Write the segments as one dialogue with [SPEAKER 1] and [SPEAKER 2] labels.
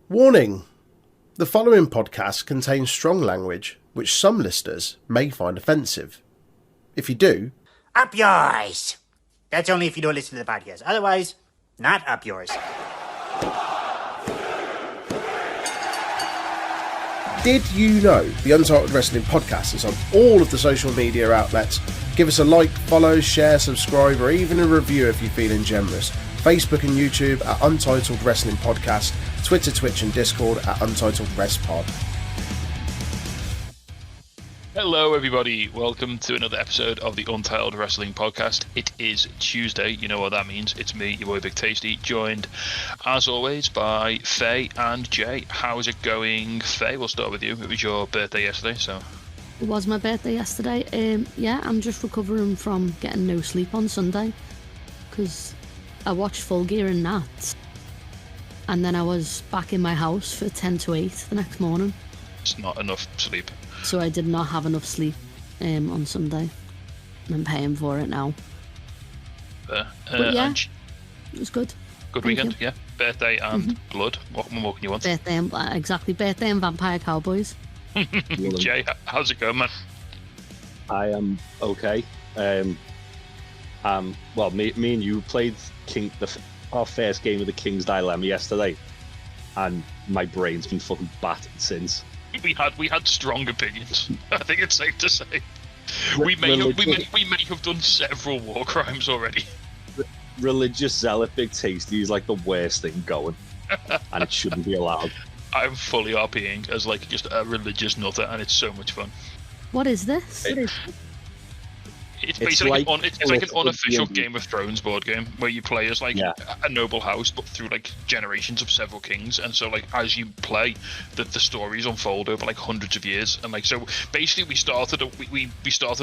[SPEAKER 1] Warning! The following podcast contains strong language which some listeners may find offensive. If you do,
[SPEAKER 2] Up yours! That's only if you don't listen to the podcast. Otherwise, not up yours.
[SPEAKER 1] did you know the Untitled Wrestling Podcast is on all of the social media outlets? Give us a like, follow, share, subscribe, or even a review if you're feeling generous. Facebook and YouTube at Untitled Wrestling Podcast, Twitter, Twitch and Discord at Untitled Rest Pod.
[SPEAKER 3] Hello everybody, welcome to another episode of the Untitled Wrestling Podcast. It is Tuesday, you know what that means. It's me, your boy Big Tasty, joined as always by Faye and Jay. How's it going, Faye? We'll start with you. It was your birthday yesterday, so...
[SPEAKER 4] It was my birthday yesterday. Yeah, I'm just recovering from getting no sleep on Sunday because I watched Full Gear and Nats, and then I was back in my house for 10 to 8 the next morning.
[SPEAKER 3] It's not enough sleep.
[SPEAKER 4] So I did not have enough sleep on Sunday. I'm paying for it now. But yeah, it was good.
[SPEAKER 3] Good
[SPEAKER 4] Thank
[SPEAKER 3] weekend,
[SPEAKER 4] you.
[SPEAKER 3] Yeah. Birthday and blood. What more can you want?
[SPEAKER 4] Birthday and, exactly, birthday and Vampire Cowboys.
[SPEAKER 3] Jay, how's it going, man?
[SPEAKER 5] I am okay. Well, me and you played our first game of the King's Dilemma yesterday, and my brain's been fucking battered since.
[SPEAKER 3] We had strong opinions. I think it's safe to say we may have done several war crimes already.
[SPEAKER 5] Religious zealot Big Tasty is like the worst thing going, and it shouldn't be allowed.
[SPEAKER 3] I'm fully RPing as like just a religious nutter, and it's so much fun.
[SPEAKER 4] What is this?
[SPEAKER 3] It's basically
[SPEAKER 5] like
[SPEAKER 3] it's like an unofficial
[SPEAKER 5] D&D.
[SPEAKER 3] Game of Thrones board game where you play as like a noble house, but through like generations of several kings, and so like as you play, the stories unfold over like hundreds of years, and like so basically we started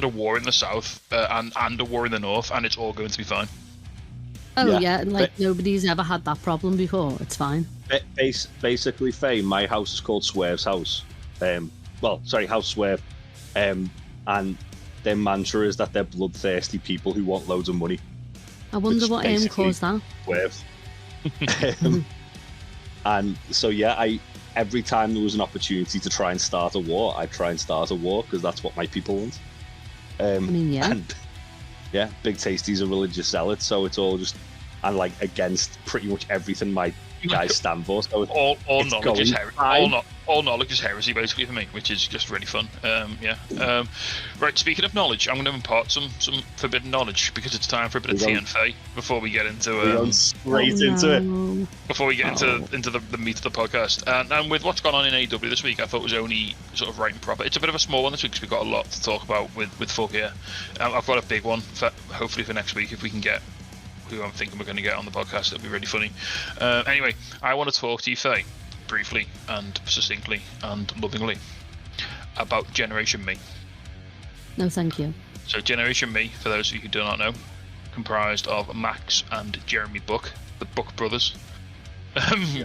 [SPEAKER 3] a war in the south and a war in the north, and it's all going to be fine.
[SPEAKER 4] Oh yeah, like nobody's ever had that problem before. It's fine.
[SPEAKER 5] Basically, Faye, my house is called Swerve's house. House Swerve, and their mantra is that they're bloodthirsty people who want loads of money.
[SPEAKER 4] I wonder what caused that.
[SPEAKER 5] Swerve. And so every time there was an opportunity to try and start a war, I try and start a war because that's what my people want. And Big Tasty's a religious zealot, so it's all just like against pretty much everything my guys stand for. So
[SPEAKER 3] all knowledge is heresy. All knowledge is heresy, basically, for me, which is just really fun. Right, speaking of knowledge, I'm going to impart some forbidden knowledge because it's time for a bit of TNFaye before we get into
[SPEAKER 5] into it.
[SPEAKER 3] Before we get into the meat of the podcast. And with what's gone on in AEW this week, I thought it was only sort of right and proper. It's a bit of a small one this week because we've got a lot to talk about with Full Gear. I've got a big one, hopefully for next week, if we can get who I'm thinking we're going to get on the podcast. It'll be really funny. Anyway, I want to talk to you, Faye, briefly and succinctly and lovingly about Generation Me.
[SPEAKER 4] No, thank you.
[SPEAKER 3] So Generation Me, for those of you who do not know, comprised of Max and Jeremy Buck, the Buck brothers.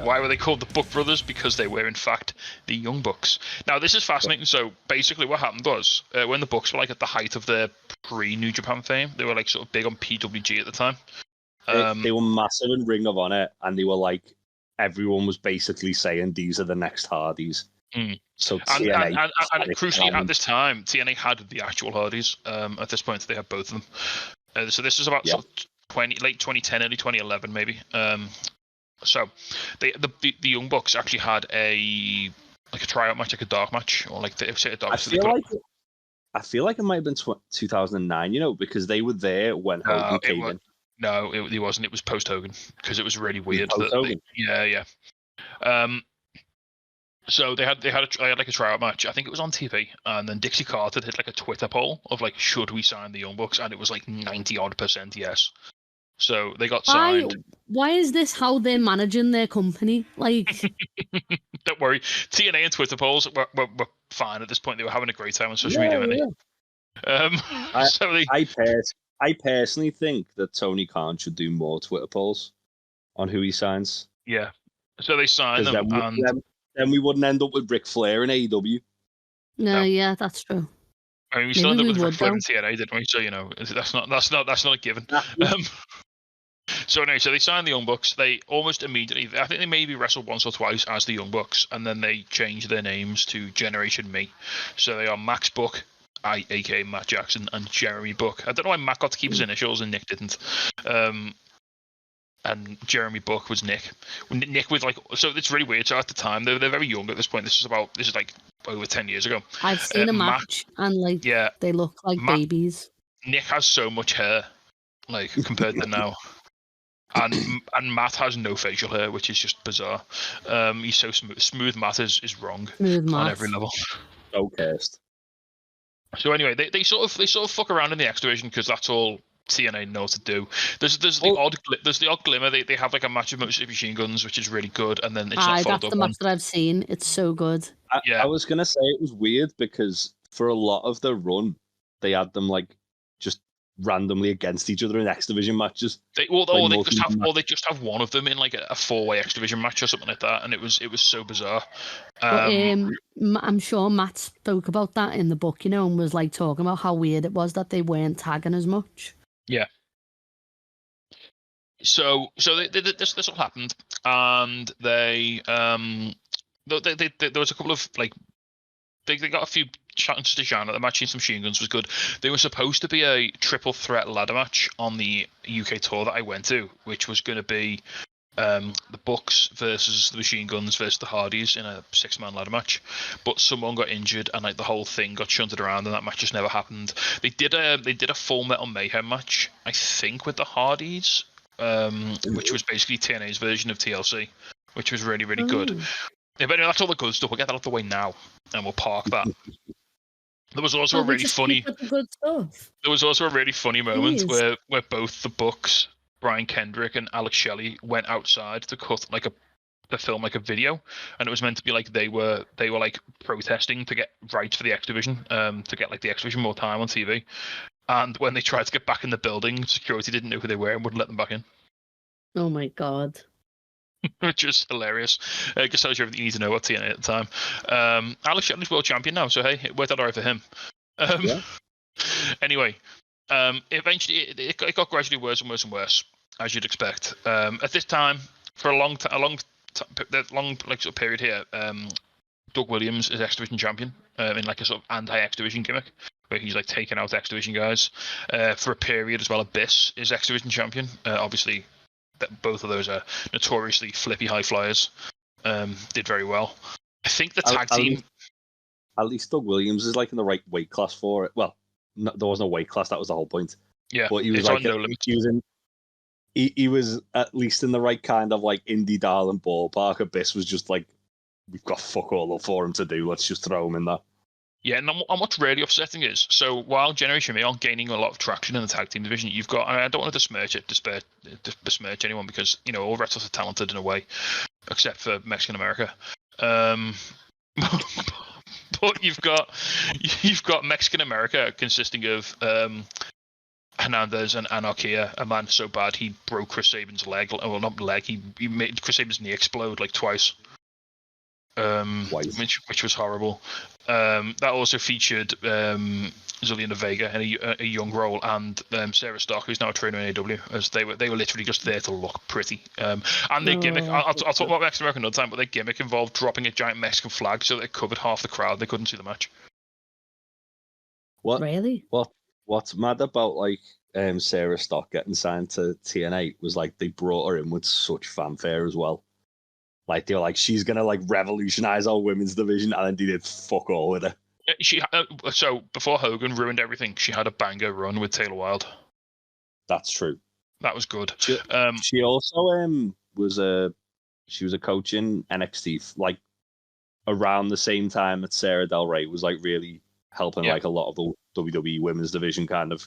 [SPEAKER 3] Why were they called the Buck brothers? Because they were in fact the Young Bucks. Now this is fascinating. So basically what happened was when the Bucks were like at the height of their pre-New Japan fame, they were like sort of big on PWG at the time.
[SPEAKER 5] They were massive in Ring of Honor, and they were like, everyone was basically saying these are the next Hardys. So TNA
[SPEAKER 3] and crucially at this time, TNA had the actual Hardys. At this point, they had both of them. So this is about sort of late 2010, early 2011, maybe. So the Young Bucks actually had a tryout match, like a dark match, or like a dark match.
[SPEAKER 5] I feel like it might have been 2009, because they were there when Hogan came in.
[SPEAKER 3] No, it wasn't. It was post Hogan because it was really weird. Yeah. So they had like a tryout match. I think it was on TV, and then Dixie Carter hit like a Twitter poll of like, should we sign the Young Bucks? And it was like 90% yes. So they got signed.
[SPEAKER 4] Why is this how they're managing their company? Like,
[SPEAKER 3] don't worry, TNA and Twitter polls were fine at this point. They were having a great time on social media, weren't they?
[SPEAKER 5] I personally think that Tony Khan should do more Twitter polls on who he signs.
[SPEAKER 3] Yeah. So they signed them,
[SPEAKER 5] then we wouldn't end up with Ric Flair in AEW.
[SPEAKER 4] No, yeah, that's true.
[SPEAKER 3] I mean, we still ended up with Ric Flair in TNA, didn't we? So that's not a given. So anyway, so they signed the Young Bucks. They almost immediately, I think they maybe wrestled once or twice as the Young Bucks, and then they changed their names to Generation Me. So they are Max Buck, aka Matt Jackson, and Jeremy Buck. I don't know why Matt got to keep his initials and Nick didn't. And Jeremy Buck was Nick. Nick was like, so it's really weird. So at the time, they're very young at this point. This is like over 10 years ago.
[SPEAKER 4] I've seen a match, and like,
[SPEAKER 3] yeah,
[SPEAKER 4] they look like babies.
[SPEAKER 3] Nick has so much hair, like compared to now. And Matt has no facial hair, which is just bizarre. He's so smooth. Smooth Matt is wrong on every level.
[SPEAKER 5] So cursed.
[SPEAKER 3] So anyway, they sort of fuck around in the X division because that's all TNA know to do. There's the odd glimmer. They have like a match of Machine Guns, which is really good, and then it's not followed up.
[SPEAKER 4] That's the match that I've seen. It's so good.
[SPEAKER 5] I was gonna say it was weird because for a lot of the run, they had them like just randomly against each other in X Division matches.
[SPEAKER 3] They just have one of them in like a 4-way X Division match or something like that, and it was so bizarre.
[SPEAKER 4] I'm sure Matt spoke about that in the book, and was like talking about how weird it was that they weren't tagging as much.
[SPEAKER 3] Yeah. So this all happened, and there was a couple of like they got a few chances to shine. The match in some Machine Guns was good. There was supposed to be a triple threat ladder match on the UK tour that I went to, which was going to be the Bucks versus the Machine Guns versus the Hardys in a 6-man ladder match. But someone got injured, and like the whole thing got shunted around, and that match just never happened. They did a Full Metal Mayhem match, I think, with the Hardys, which was basically TNA's version of TLC, which was really, really good. Yeah, but anyway, that's all the good stuff. We'll get that out of the way now, and we'll park that. There was also a really funny.
[SPEAKER 4] Good stuff.
[SPEAKER 3] There was also a really funny moment where both the Bucks, Brian Kendrick and Alex Shelley, went outside to cut to film like a video, and it was meant to be like they were like protesting to get rights for the X Division, to get like the X Division more time on TV. And when they tried to get back in the building, security didn't know who they were and wouldn't let them back in.
[SPEAKER 4] Oh my god.
[SPEAKER 3] Which is hilarious. It just tells you everything you need to know about TNA at the time. Alex Shelley's world champion now, so hey, it worked out alright for him. Anyway, eventually it got gradually worse and worse and worse, as you'd expect. At this time, for a long like sort of period here, Doug Williams is X Division champion in like a sort of anti-X Division gimmick, where he's like taking out X Division guys. For a period as well, Abyss is X Division champion. Obviously, both of those are notoriously flippy high flyers. Did very well. I think the tag team.
[SPEAKER 5] At least Doug Williams is like in the right weight class for it. Well, no, there was no weight class. That was the whole point.
[SPEAKER 3] Yeah,
[SPEAKER 5] but he was like he was at least in the right kind of like indie darling ballpark. Abyss was just like, we've got fuck all for him to do. Let's just throw him in there.
[SPEAKER 3] Yeah, and what's really upsetting is, so while Generation Me are gaining a lot of traction in the tag team division, you've got, I don't want to besmirch anyone because, all wrestlers are talented in a way, except for Mexican America. But you've got Mexican America consisting of Hernandez and Anarchia, a man so bad he broke Chris Sabin's leg. Well, not leg. He made Chris Sabin's knee explode like twice. Which was horrible. That also featured Zelina Vega in a young role, and Sarah Stock, who's now a trainer in AW, as they were literally just there to look pretty. And their gimmick, I'll talk about Mexican American another time, but their gimmick involved dropping a giant Mexican flag so that it covered half the crowd. They couldn't see the match.
[SPEAKER 5] What?
[SPEAKER 4] Really?
[SPEAKER 5] What's mad about like Sarah Stock getting signed to TNA was like they brought her in with such fanfare as well. Like they were like, she's gonna like revolutionize our women's division, and then they did fuck all with her. So before Hogan ruined everything, she had a banger run with Taylor Wilde. That's true.
[SPEAKER 3] That was good.
[SPEAKER 5] She also was a coach in NXT like around the same time that Sarah Del Rey was like really helping like a lot of the WWE women's division kind of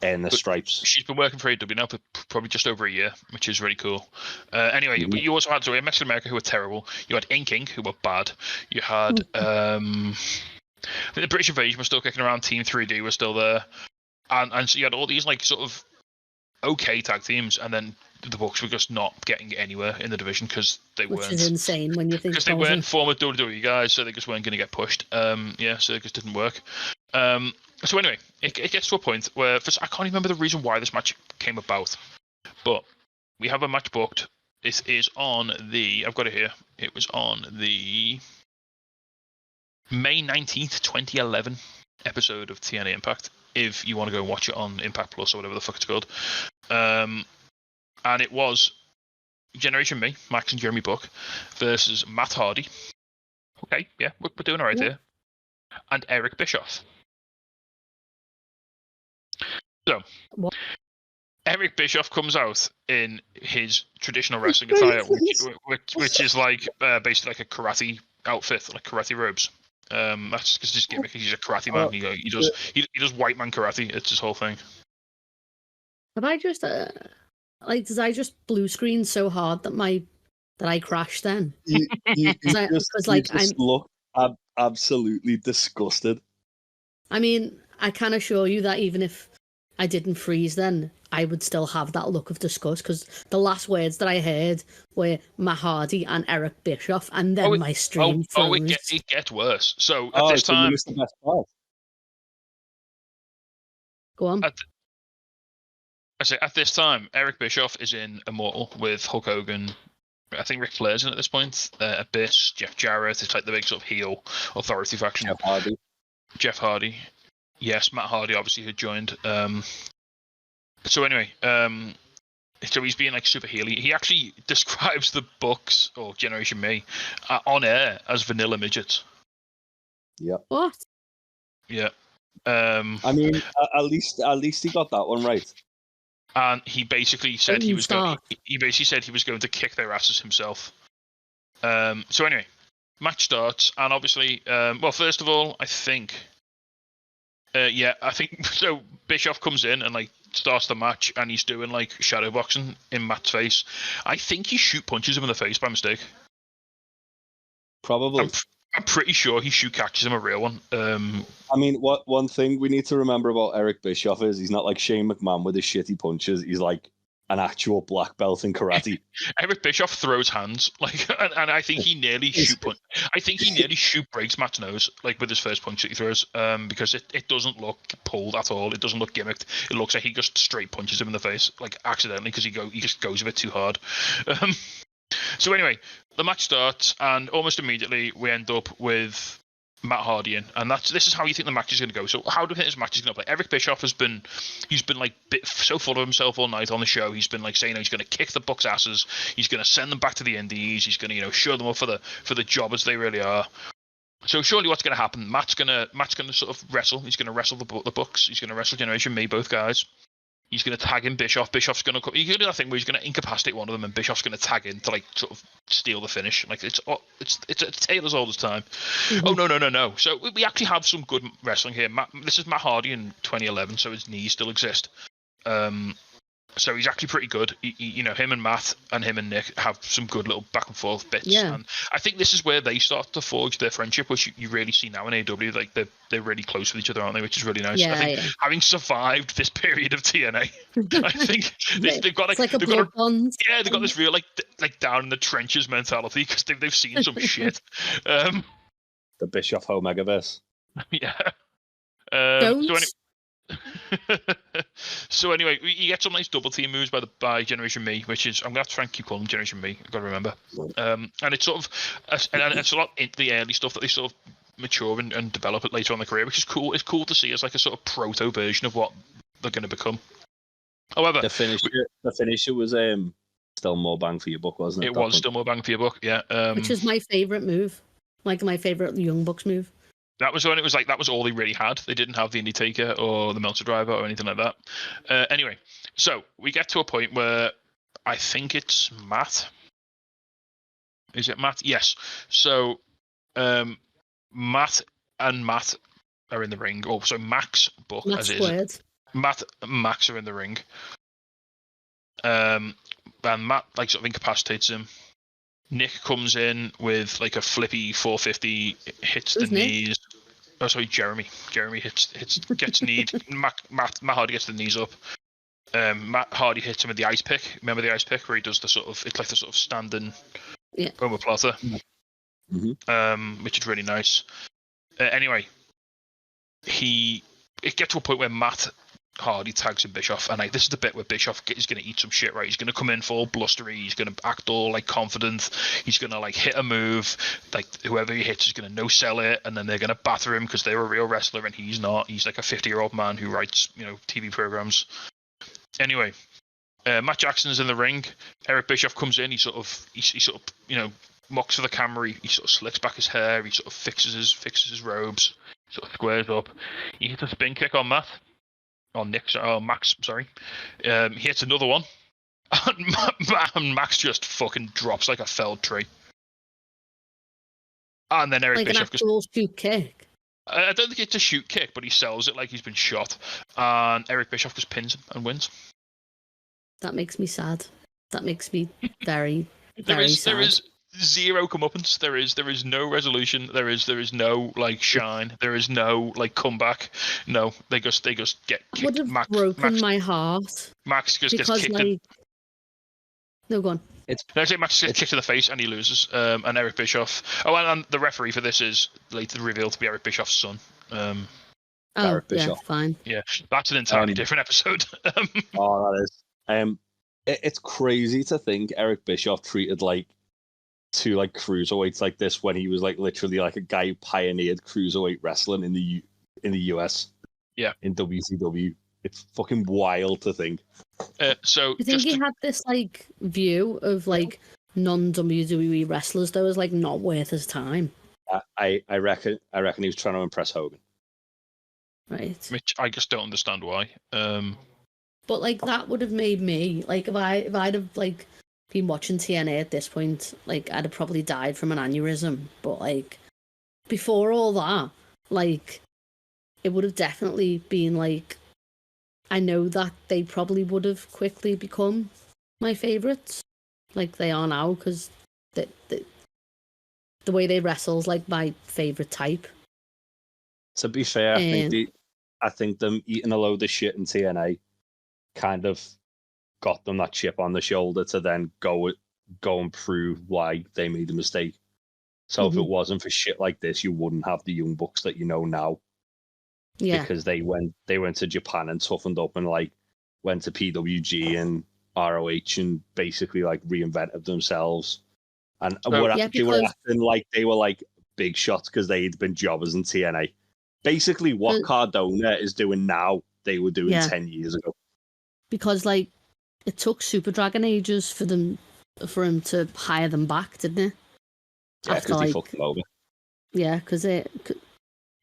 [SPEAKER 5] in the stripes.
[SPEAKER 3] She's been working for AW now for probably just over a year, which is really cool. Anyway, but you also had Mexican America who were terrible. You had Inking who were bad. You had I think the British Invasion was still kicking around. Team 3D was still there, and so you had all these like sort of okay tag teams, and then the Bucks were just not getting anywhere in the division because they weren't. Which is
[SPEAKER 4] insane when you think.
[SPEAKER 3] Because they weren't former WWE guys, so they just weren't going to get pushed. So it just didn't work. So anyway, it gets to a point where I can't even remember the reason why this match came about. But we have a match booked. It is on the. I've got it here. It was on the May 19th, 2011 episode of TNA Impact. If you want to go and watch it on Impact Plus or whatever the fuck it's called. And it was Generation Me, Max and Jeremy Buck, versus Matt Hardy. Okay, yeah, we're doing all right here. And Eric Bischoff. So, Eric Bischoff comes out in his traditional wrestling attire, which is like basically like a karate outfit, like karate robes. That's just his gimmick. He's a karate man. He does white man karate. It's his whole thing.
[SPEAKER 4] Have I just did I just blue screen so hard that I crashed then?
[SPEAKER 5] You just look absolutely disgusted.
[SPEAKER 4] I mean, I can assure you that even if I didn't freeze then, I would still have that look of disgust, because the last words that I heard were Matt Hardy and Eric Bischoff, and then my stream froze.
[SPEAKER 3] It gets worse. So at this time...
[SPEAKER 5] the best part.
[SPEAKER 4] Go on.
[SPEAKER 3] At this time, Eric Bischoff is in Immortal with Hulk Hogan. I think Ric Flair's in at this point. Abyss, Jeff Jarrett. It's like the big sort of heel authority faction. Jeff Hardy. Yes, Matt Hardy obviously had joined. So anyway, so he's being like super heely. He actually describes the Bucks or Generation Me on air as vanilla midgets.
[SPEAKER 5] Yeah.
[SPEAKER 4] What?
[SPEAKER 3] Yeah.
[SPEAKER 5] I mean, at least he got that one right.
[SPEAKER 3] And he basically said he basically said he was going to kick their asses himself. So anyway, match starts, and obviously, well, first of all, I think so. Bischoff comes in and like starts the match, and he's doing like shadow boxing in Matt's face. I think he punches him in the face by mistake.
[SPEAKER 5] Probably.
[SPEAKER 3] I'm pretty sure he catches him a real one.
[SPEAKER 5] I mean, one thing we need to remember about Eric Bischoff is he's not like Shane McMahon with his shitty punches. He's like an actual black belt in karate.
[SPEAKER 3] Eric Bischoff throws hands, like, and I think he nearly breaks Matt's nose, like with his first punch that he throws, because it doesn't look pulled at all. It doesn't look gimmicked. It looks like he just straight punches him in the face, like accidentally, because he just goes a bit too hard. So anyway, the match starts, and almost immediately we end up with Matt Hardy in, and this is how you think the match is going to go. So how do you think this match is going to play? Eric Bischoff he's been like so full of himself all night on the show. He's been like saying he's going to kick the Bucks' asses. He's going to send them back to the Indies. He's going to show them up for the job as they really are. So surely what's going to happen? Matt's going to sort of wrestle. He's going to wrestle the Bucks. He's going to wrestle Generation Me, both guys. He's going to tag in Bischoff. Bischoff's going to come. He's going to do that thing where he's going to incapacitate one of them, and Bischoff's going to tag in to like sort of steal the finish. Like it's Taylor's all this time. Mm-hmm. Oh no. So we actually have some good wrestling here. This is Matt Hardy in 2011, so his knees still exist. So he's actually pretty good. Him and Matt and him and Nick have some good little back and forth bits.
[SPEAKER 4] Yeah.
[SPEAKER 3] And I think this is where they start to forge their friendship, which you really see now in AEW. Like they're really close with each other, aren't they? Which is really nice.
[SPEAKER 4] Yeah,
[SPEAKER 3] I think having survived this period of TNA, I think they've got like
[SPEAKER 4] a blood bond.
[SPEAKER 3] Yeah, they've got this real like down in the trenches mentality, because they've seen some shit.
[SPEAKER 5] The Bischoff Omegaverse.
[SPEAKER 3] Yeah.
[SPEAKER 4] Don't.
[SPEAKER 3] So anyway, you get some nice double team moves by Generation Me, which is, I'm gonna have to try and keep calling them Generation Me. I've got to remember. And it's sort of, and it's a lot in the early stuff that they sort of mature and develop it later on in their career, which is cool. It's cool to see as like a sort of proto version of what they're going to become. However,
[SPEAKER 5] the finisher was still more bang for your buck, wasn't it?
[SPEAKER 3] It was still more bang for your buck, yeah.
[SPEAKER 4] Which is my favorite move, like my favorite Young Bucks move.
[SPEAKER 3] That was when it was like that was all they really had. They didn't have the Undertaker or the Meltzer Driver or anything like that. Anyway, so we get to a point where I think it's Matt. Is it Matt? Yes. So Matt and Matt are in the ring. Oh, so Max Buck
[SPEAKER 4] Matt
[SPEAKER 3] as
[SPEAKER 4] squared.
[SPEAKER 3] is. Matt and Max are in the ring. And Matt like sort of incapacitates him. Nick comes in with like a flippy 450, hits the knees. Oh, sorry, Jeremy. Jeremy gets kneed. Matt Hardy gets the knees up. Matt Hardy hits him with the ice pick. Remember the ice pick where he does it's like the sort of standing omoplata, which is really nice. Anyway, it gets to a point where Matt Hardy tags in Bischoff, and like this is the bit where Bischoff is going to eat some shit, right? He's going to come in full blustery, he's going to act all like confident, he's going to like hit a move, like whoever he hits is going to no sell it, and then they're going to batter him because they're a real wrestler and he's not. He's like a 50-year-old man who writes, TV programs. Anyway, Matt Jackson's in the ring. Eric Bischoff comes in. He sort of mocks for the camera. He sort of slicks back his hair. He sort of fixes his robes. Sort of squares up. He hits a spin kick on Matt. Max, sorry. He hits another one, and Max just fucking drops like a felled tree. And then Eric Bischoff
[SPEAKER 4] an actual shoot kick.
[SPEAKER 3] I don't think it's a shoot kick, but he sells it like he's been shot. And Eric Bischoff just pins him and wins.
[SPEAKER 4] That makes me sad. That makes me very, very sad.
[SPEAKER 3] There is zero comeuppance. There is no resolution. There is no like shine. There is no like comeback. No, they just get kicked.
[SPEAKER 4] Would have broken my heart.
[SPEAKER 3] Max just gets kicked.
[SPEAKER 4] No, go on.
[SPEAKER 3] Max gets kicked in the face and he loses. And Eric Bischoff. Oh, and the referee for this is later revealed to be Eric Bischoff's son.
[SPEAKER 5] Eric Bischoff.
[SPEAKER 4] Yeah, fine.
[SPEAKER 3] Yeah, that's an entirely different episode.
[SPEAKER 5] Oh, that is. It's crazy to think Eric Bischoff treated like two like cruiserweights like this when he was like literally like a guy who pioneered cruiserweight wrestling in the US.
[SPEAKER 3] Yeah.
[SPEAKER 5] In WCW. It's fucking wild to think.
[SPEAKER 3] So
[SPEAKER 4] I think he had this like view of like non-WWE wrestlers that was like not worth his time.
[SPEAKER 5] I reckon he was trying to impress Hogan.
[SPEAKER 4] Right.
[SPEAKER 3] Which I just don't understand why.
[SPEAKER 4] But like that would have made me like if I'd have like been watching TNA at this point, like I'd have probably died from an aneurysm. But like before all that, like it would have definitely been like I know that they probably would have quickly become my favourites, like they are now, because the way they wrestle is like my favourite type.
[SPEAKER 5] To be fair, I think them eating a load of shit in TNA kind of got them that chip on the shoulder to then go and prove why they made a mistake. So if it wasn't for shit like this, you wouldn't have the Young Bucks that you know now.
[SPEAKER 4] Yeah,
[SPEAKER 5] because they went to Japan and toughened up and like went to PWG and ROH and basically like reinvented themselves. And they were acting like they were like big shots because they'd been jobbers in TNA. Basically, what Cardona is doing now, they were doing 10 years ago.
[SPEAKER 4] Because like it took Super Dragon ages for him to hire them back, didn't it?
[SPEAKER 5] Yeah, because they fucked them over.
[SPEAKER 4] Yeah, because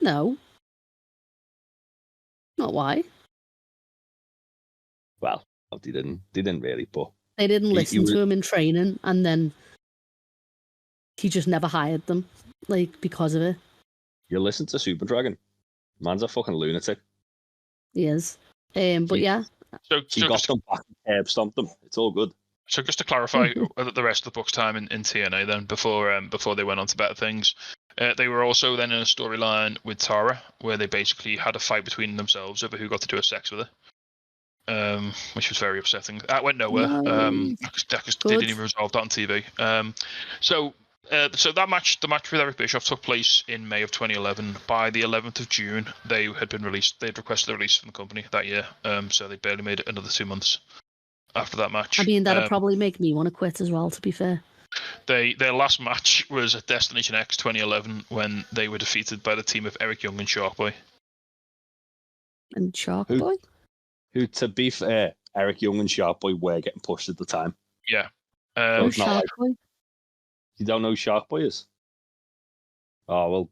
[SPEAKER 4] no. Not why.
[SPEAKER 5] Well, they didn't really, but
[SPEAKER 4] they didn't listen to him in training, and then he just never hired them, like because of it.
[SPEAKER 5] You listen to Super Dragon, man's a fucking lunatic.
[SPEAKER 4] He is, but yeah.
[SPEAKER 5] So he got them back and curb stomped them. It's all good.
[SPEAKER 3] So just to clarify the rest of the book's time in TNA, then before they went on to better things. They were also then in a storyline with Tara, where they basically had a fight between themselves over who got to do a sex with her, which was very upsetting. That went nowhere. They didn't even resolve that on TV. So that match, the match with Eric Bischoff, took place in May of 2011. By the 11th of June, they had been released. They had requested a release from the company that year. So they barely made it another 2 months after that match.
[SPEAKER 4] I mean, that'd probably make me want to quit as well, to be fair.
[SPEAKER 3] Their last match was at Destination X 2011 when they were defeated by the team of Eric Young and Sharkboy.
[SPEAKER 4] And Sharkboy?
[SPEAKER 5] Who, to be fair, Eric Young and Sharkboy were getting pushed at the time.
[SPEAKER 3] Yeah.
[SPEAKER 4] Sharkboy?
[SPEAKER 5] You don't know who Sharkboy is? Oh, well,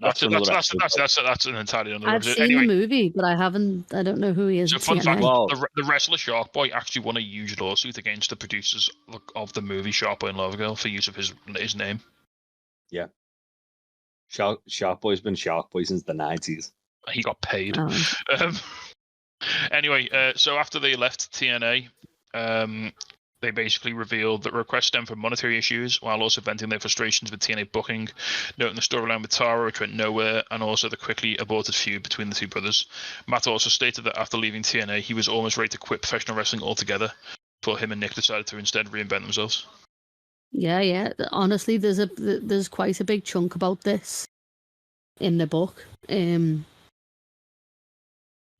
[SPEAKER 5] that's an
[SPEAKER 3] entirely another
[SPEAKER 4] I've seen the movie, but I don't know who he is.
[SPEAKER 3] So fun fact, the wrestler Sharkboy actually won a huge lawsuit against the producers of the movie Sharkboy and Lava Girl for use of his name.
[SPEAKER 5] Yeah. Sharkboy's been Sharkboy since the 90s.
[SPEAKER 3] He got paid. Anyway, so after they left TNA, they basically revealed that requests stem from monetary issues, while also venting their frustrations with TNA booking, noting the storyline with Tara, which went nowhere, and also the quickly aborted feud between the two brothers. Matt also stated that after leaving TNA, he was almost ready to quit professional wrestling altogether, before him and Nick decided to instead reinvent themselves.
[SPEAKER 4] Yeah. Honestly, there's quite a big chunk about this in the book.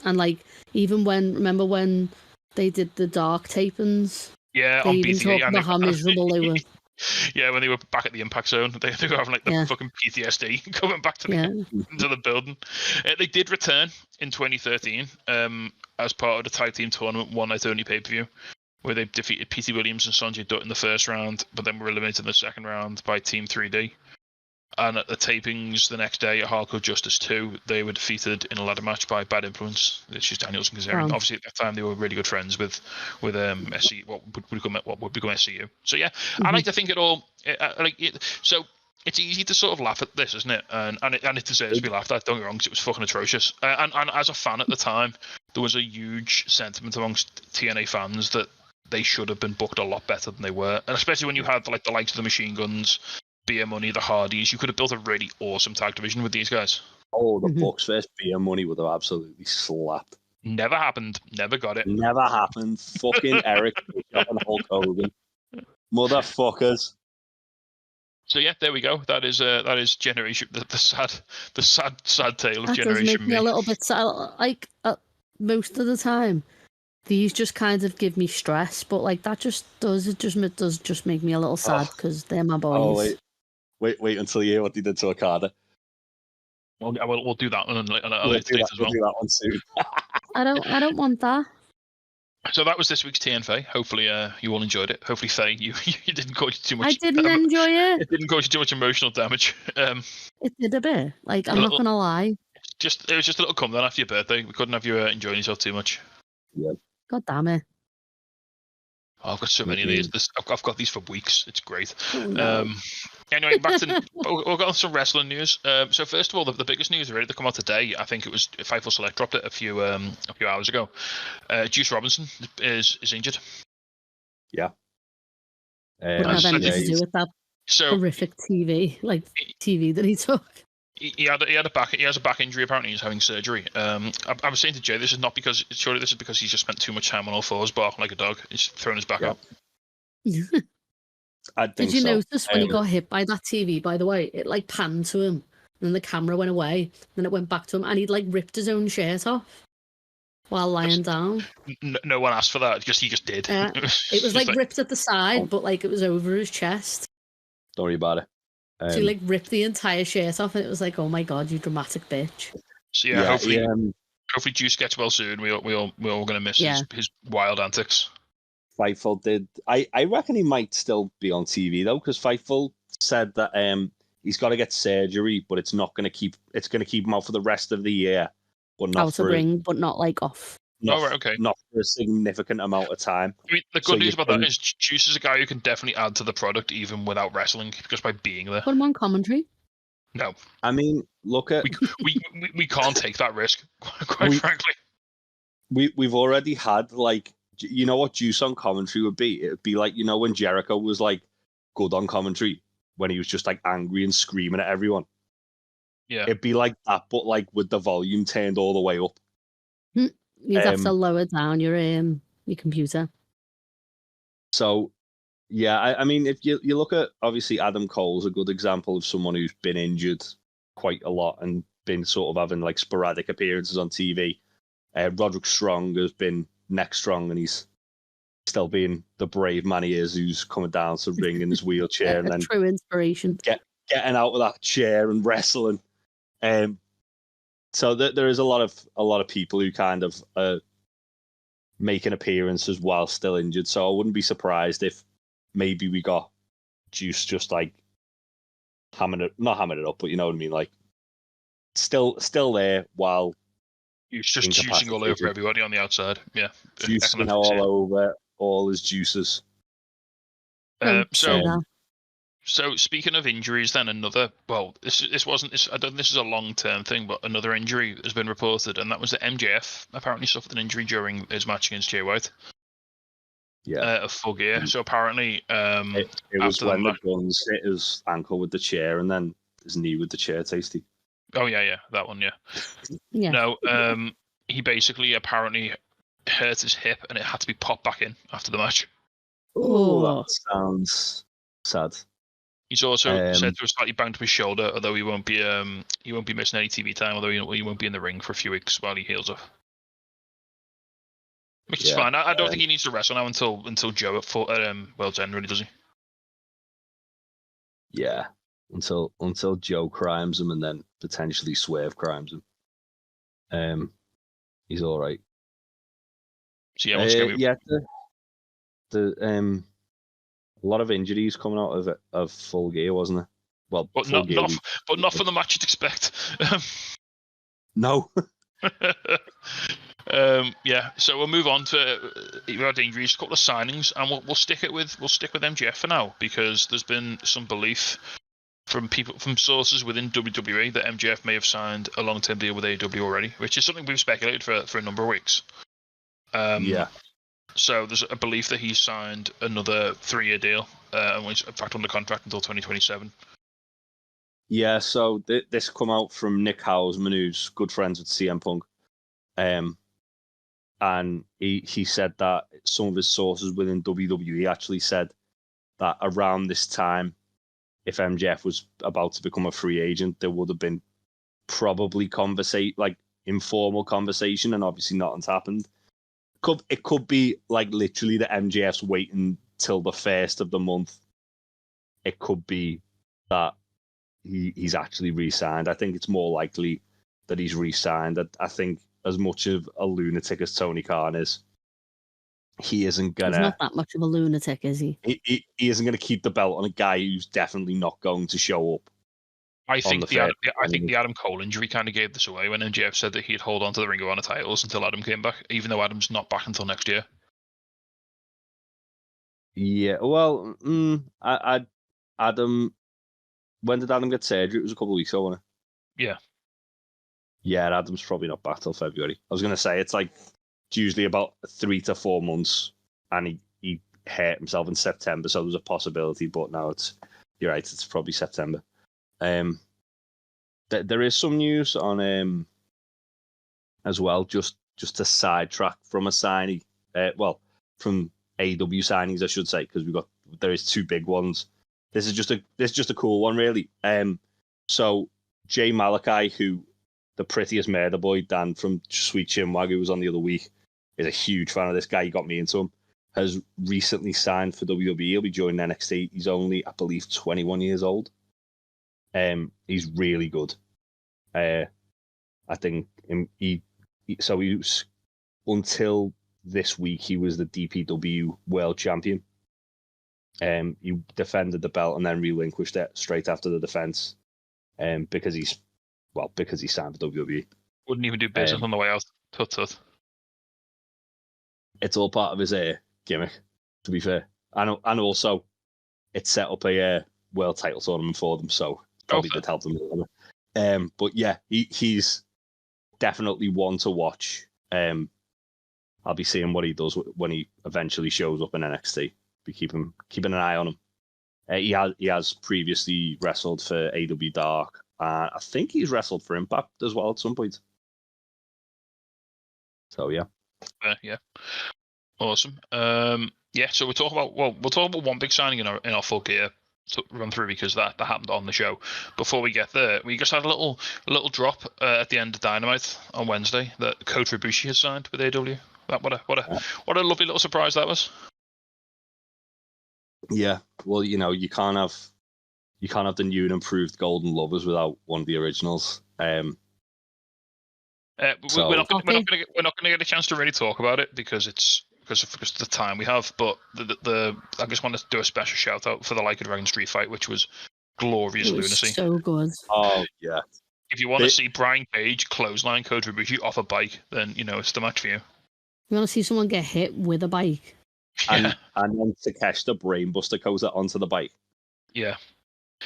[SPEAKER 4] And like, even remember when they did the dark tapings?
[SPEAKER 3] Yeah,
[SPEAKER 4] They
[SPEAKER 3] on
[SPEAKER 4] even
[SPEAKER 3] BT,
[SPEAKER 4] talked about how miserable they were.
[SPEAKER 3] Yeah, when they were back at the impact zone, they were having like the fucking PTSD coming back to into the building. They did return in 2013 as part of the tag team tournament one night only pay per view, where they defeated Petey Williams and Sonjay Dutt in the first round, but then were eliminated in the second round by Team 3D. And at the tapings the next day at Hardcore Justice 2, they were defeated in a ladder match by Bad Influence. It's just Daniels and Kazarian. Obviously, at that time, they were really good friends with SC, what would become SCU. So yeah, I like to think it all. So it's easy to sort of laugh at this, isn't it? And it deserves to be laughed at. Don't get me wrong, 'cause it was fucking atrocious. And as a fan at the time, there was a huge sentiment amongst TNA fans that they should have been booked a lot better than they were, and especially when you had like the likes of the Machine Guns, Beer Money, the Hardys. You could have built a really awesome tag division with these guys.
[SPEAKER 5] Oh, the Bucks versus Beer Money would have absolutely slapped.
[SPEAKER 3] Never happened. Never got it.
[SPEAKER 5] Never happened. Fucking Eric and Hulk Hogan, motherfuckers.
[SPEAKER 3] So yeah, there we go. That is Generation. The sad tale of
[SPEAKER 4] that
[SPEAKER 3] Generation
[SPEAKER 4] does make me a little bit sad. Like most of the time, these just kind of give me stress, but like that does make me a little sad because they're my boys.
[SPEAKER 5] Oh wait until you hear what they did to Okada.
[SPEAKER 3] We'll do that one later
[SPEAKER 5] We'll
[SPEAKER 3] as well.
[SPEAKER 5] We'll do that one soon.
[SPEAKER 4] I don't want that.
[SPEAKER 3] So that was this week's TNFaye. Hopefully, you all enjoyed it. Hopefully, Faye, you didn't cause you too much.
[SPEAKER 4] I didn't enjoy it.
[SPEAKER 3] It didn't cause you too much emotional damage.
[SPEAKER 4] It did a bit. Like I'm not gonna lie. It
[SPEAKER 3] was just a little come down after your birthday. We couldn't have you enjoying yourself too much.
[SPEAKER 5] Yeah.
[SPEAKER 4] God damn it.
[SPEAKER 3] Oh, I've got so many of these. I've got these for weeks. It's great.
[SPEAKER 4] Oh, no.
[SPEAKER 3] Anyway, back to we'll go on some wrestling news. So first of all, the biggest news ready to come out today. I think it was Fightful Select dropped it a few hours ago. Juice Robinson is injured.
[SPEAKER 5] Yeah.
[SPEAKER 4] Wouldn't have anything to do with that horrific TV that he took.
[SPEAKER 3] He has a back injury. Apparently, he's having surgery. I was saying to Jay, this is not because he's just spent too much time on all fours, barking like a dog. He's thrown his back up.
[SPEAKER 4] Did you notice when he got hit by that TV? By the way, it like panned to him, and then the camera went away, then it went back to him, and he'd like ripped his own shirt off while lying down.
[SPEAKER 3] No one asked for that. He just did.
[SPEAKER 4] It was like ripped at the side, but like it was over his chest.
[SPEAKER 5] Don't worry about it.
[SPEAKER 4] So he like ripped the entire shirt off, and it was like, "Oh my god, you dramatic bitch!"
[SPEAKER 3] So yeah, hopefully Juice gets well soon. We're all gonna miss his wild antics.
[SPEAKER 5] Fightful did. I reckon he might still be on TV though, because Fightful said that he's got to get surgery, but it's going to keep him out for the rest of the year, but not
[SPEAKER 4] out of ring, but not like off.
[SPEAKER 3] Not
[SPEAKER 5] for a significant amount of time.
[SPEAKER 3] I mean, the good news about that is Juice is a guy who can definitely add to the product even without wrestling, just by being there.
[SPEAKER 4] Put him on commentary.
[SPEAKER 3] No,
[SPEAKER 5] I mean, look at
[SPEAKER 3] we can't take that risk. Quite frankly,
[SPEAKER 5] we've already had like, you know what Juice on commentary would be? It would be like, you know, when Jericho was like good on commentary, when he was just like angry and screaming at everyone.
[SPEAKER 3] Yeah,
[SPEAKER 5] it'd be like that, but like with the volume turned all the way up.
[SPEAKER 4] You'd have to lower down your computer.
[SPEAKER 5] So, yeah, I mean, if you look at, obviously, Adam Cole's a good example of someone who's been injured quite a lot and been sort of having like sporadic appearances on TV. Roderick Strong has been neck strong, and he's still being the brave man he is, who's coming down to ring in his wheelchair and then
[SPEAKER 4] true inspiration,
[SPEAKER 5] getting out of that chair and wrestling. So there is a lot of people who kind of making appearances while still injured. So I wouldn't be surprised if maybe we got Juice just like not hammering it up, but you know what I mean, like still there while
[SPEAKER 3] he's just juicing all over everybody on the outside. Yeah,
[SPEAKER 5] juicing all over all his juices.
[SPEAKER 3] So speaking of injuries, then another. Well, this wasn't. I don't. This is a long-term thing, but another injury has been reported, and that was that MJF apparently suffered an injury during his match against Jay White.
[SPEAKER 5] Yeah,
[SPEAKER 3] a full gear. So apparently,
[SPEAKER 5] it was when the guns hit his ankle with the chair, and then his knee with the chair. Tasty.
[SPEAKER 3] Oh yeah, that one. Yeah. No, he basically apparently hurt his hip, and it had to be popped back in after the match.
[SPEAKER 5] Oh, that sounds sad.
[SPEAKER 3] He's also said to have slightly banged up his shoulder, although he won't be missing any TV time. Although he won't be in the ring for a few weeks while he heals up. Which is fine. I don't think he needs to wrestle now until Joe at World's End, really, does he?
[SPEAKER 5] Yeah, until Joe crimes him and then potentially Swerve crimes him. He's all right.
[SPEAKER 3] So yeah,
[SPEAKER 5] the a lot of injuries coming out of Full Gear, wasn't there? Well,
[SPEAKER 3] but not for the match you'd expect.
[SPEAKER 5] No.
[SPEAKER 3] Yeah, so we'll move on to we've had injuries, a couple of signings, and we'll stick with MJF for now, because there's been some belief from sources within WWE that MJF may have signed a long-term deal with AEW already, which is something we've speculated for a number of weeks.
[SPEAKER 5] Yeah.
[SPEAKER 3] So there's a belief that he's signed another 3-year deal, and was in fact under contract until 2027.
[SPEAKER 5] Yeah, so this come out from Nick Hausman, who's good friends with CM Punk. And he said that some of his sources within WWE actually said that around this time, if MJF was about to become a free agent, there would have been probably informal conversation, and obviously nothing's happened. It could be like literally that MJF's waiting till the first of the month. It could be that he's actually re-signed. I think it's more likely that he's re-signed. I think as much of a lunatic as Tony Khan is, he isn't gonna.
[SPEAKER 4] He's not that much of a lunatic, is he?
[SPEAKER 5] He isn't gonna keep the belt on a guy who's definitely not going to show up.
[SPEAKER 3] I think the Adam Cole injury kind of gave this away when MJF said that he'd hold on to the Ring of Honor titles until Adam came back, even though Adam's not back until next year.
[SPEAKER 5] Yeah, well, Adam. When did Adam get surgery? It was a couple of weeks ago, wasn't it?
[SPEAKER 3] Yeah.
[SPEAKER 5] Yeah, Adam's probably not back till February. I was going to say it's usually about 3 to 4 months, and he hurt himself in September, so there's a possibility. But now you're right, it's probably September. There is some news on as well, just to sidetrack from a signing. From AEW signings, I should say, because there is 2 big ones. This is just a cool one, really. So Jay Malachi, who the prettiest murder boy Dan from Sweet Chinwag, who was on the other week, is a huge fan of this guy. He got me into him. Has recently signed for WWE. He'll be joining NXT. He's only, I believe, 21 years old. He's really good. I think he was, until this week, he was the DPW World Champion. He defended the belt and then relinquished it straight after the defense, because he signed for WWE.
[SPEAKER 3] Wouldn't even do business on the way out. Tut.
[SPEAKER 5] It's all part of his gimmick, to be fair. And also, it set up a world title tournament for them, so probably did help them a little bit. But yeah, he's definitely one to watch. I'll be seeing what he does when he eventually shows up in NXT. Be keeping an eye on him. He has previously wrestled for AEW Dark. I think he's wrestled for Impact as well at some point. So yeah.
[SPEAKER 3] Yeah. Awesome. So we'll talk about one big signing in our Full Gear to run through, because that happened on the show. Before we get there, we just had a little drop at the end of Dynamite on Wednesday that Kota Ibushi has signed with AEW. What a lovely little surprise that was.
[SPEAKER 5] Yeah, well, you can't have the new and improved Golden Lovers without one of the originals. We're not going to get a chance to really talk about it because of the time we have. But I just wanted to do a special shout out for the Like a Dragon Street fight, which was glorious lunacy.
[SPEAKER 4] So good.
[SPEAKER 5] Oh yeah.
[SPEAKER 3] If you want to see Brian Cage clothesline Kota Ibushi off a bike, then it's the match for you.
[SPEAKER 4] You want to see someone get hit with a bike?
[SPEAKER 5] And then Takeshita brainbuster Kota onto the bike.
[SPEAKER 3] Yeah.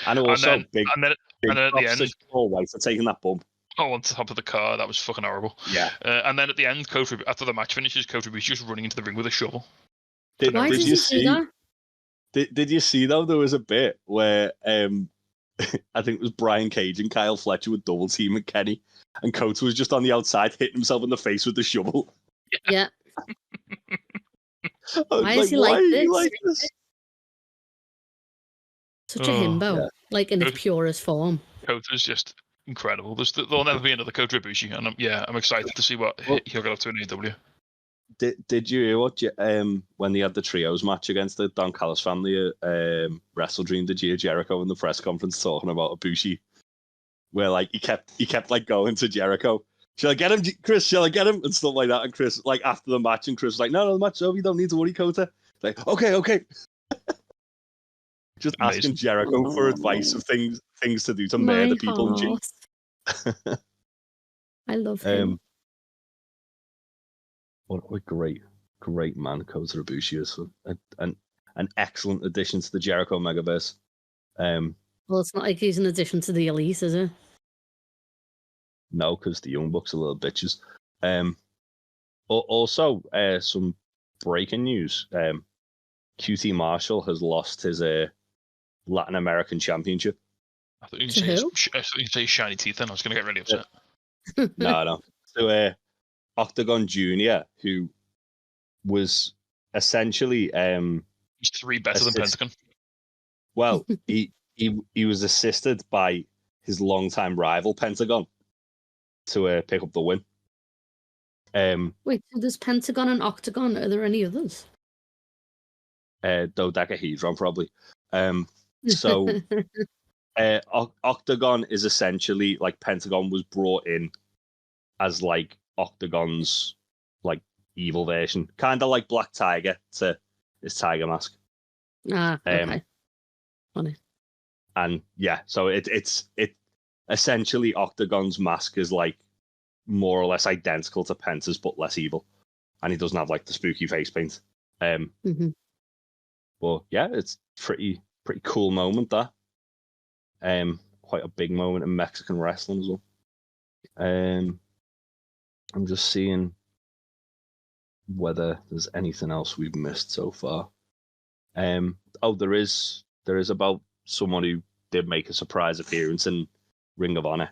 [SPEAKER 5] And also
[SPEAKER 3] and then at the end,
[SPEAKER 5] Paul White for taking that bump.
[SPEAKER 3] On top of the car, that was fucking horrible.
[SPEAKER 5] Yeah.
[SPEAKER 3] And then at the end, after the match finishes, Kota Ibushi just running into the ring with a shovel.
[SPEAKER 4] Why did you see that?
[SPEAKER 5] Did you see though? There was a bit where I think it was Brian Cage and Kyle Fletcher with double teaming Kenny, and Kota was just on the outside hitting himself in the face with the shovel.
[SPEAKER 4] Yeah. Why is he like this? Such a himbo, in its purest form.
[SPEAKER 3] Kota's just incredible. There'll never be another Kota Ibushi, and I'm excited to see what he'll get up to in AEW.
[SPEAKER 5] Did you hear what when they had the trios match against the Don Callis family at Wrestle Dream? Did you hear Jericho in the press conference talking about Ibushi, where like he kept like going to Jericho, shall I get him, Chris? Shall I get him and stuff like that? And Chris, like after the match, and Chris was like, no, the match's over. You don't need to worry, Kota. Like, okay. Just
[SPEAKER 3] Amazing.
[SPEAKER 5] asking Jericho for advice of things to do to murder people and shit.
[SPEAKER 4] I love him.
[SPEAKER 5] What a great man Kota Ibushi is. An excellent addition to the Jericho Megaverse.
[SPEAKER 4] Well, it's not like he's an addition to the Elite, is it?
[SPEAKER 5] No, because the Young Bucks are little bitches. Also, some breaking news. QT Marshall has lost his Latin American Championship.
[SPEAKER 3] I thought you say shiny teeth, and I was going to get really upset.
[SPEAKER 5] No. So, Octagon Jr., who was essentially
[SPEAKER 3] he's 3 better than Pentagon.
[SPEAKER 5] Well, he was assisted by his longtime rival Pentagon to pick up the win.
[SPEAKER 4] Wait, so there's Pentagon and Octagon. Are there any others?
[SPEAKER 5] Dodecahedron, probably. So Octagon is essentially like Pentagon was brought in as like Octagon's like evil version, kind of like Black Tiger to his tiger mask.
[SPEAKER 4] Okay. Funny.
[SPEAKER 5] And yeah, so it essentially Octagon's mask is like more or less identical to Penta's but less evil, and he doesn't have like the spooky face paint. But yeah, it's pretty cool moment that. Quite a big moment in Mexican wrestling as well. I'm just seeing whether there's anything else we've missed so far. There is about someone who did make a surprise appearance in Ring of Honor.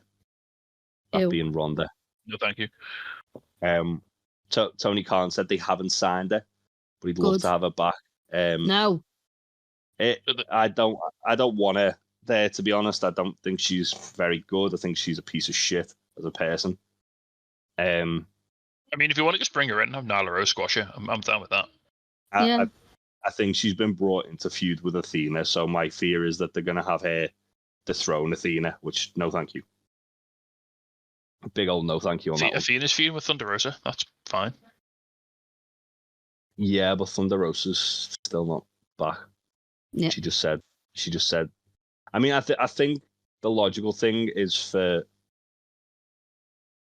[SPEAKER 5] That being Ronda.
[SPEAKER 3] No, thank you.
[SPEAKER 5] Tony Khan said they haven't signed her, but he'd love to have her back.
[SPEAKER 4] No.
[SPEAKER 5] I don't want her there, to be honest. I don't think she's very good. I think she's a piece of shit as a person.
[SPEAKER 3] I mean, if you want to just bring her in and have Nyla Rose squash her, I'm down with that.
[SPEAKER 5] I think she's been brought into feud with Athena, so my fear is that they're going to have her dethrone Athena, which, no thank you. Big old no thank you on that one.
[SPEAKER 3] Athena's feud with Thunder Rosa, that's fine.
[SPEAKER 5] Yeah, but Thunder Rosa's still not back.
[SPEAKER 4] Yeah.
[SPEAKER 5] She just said. I mean, I think the logical thing is for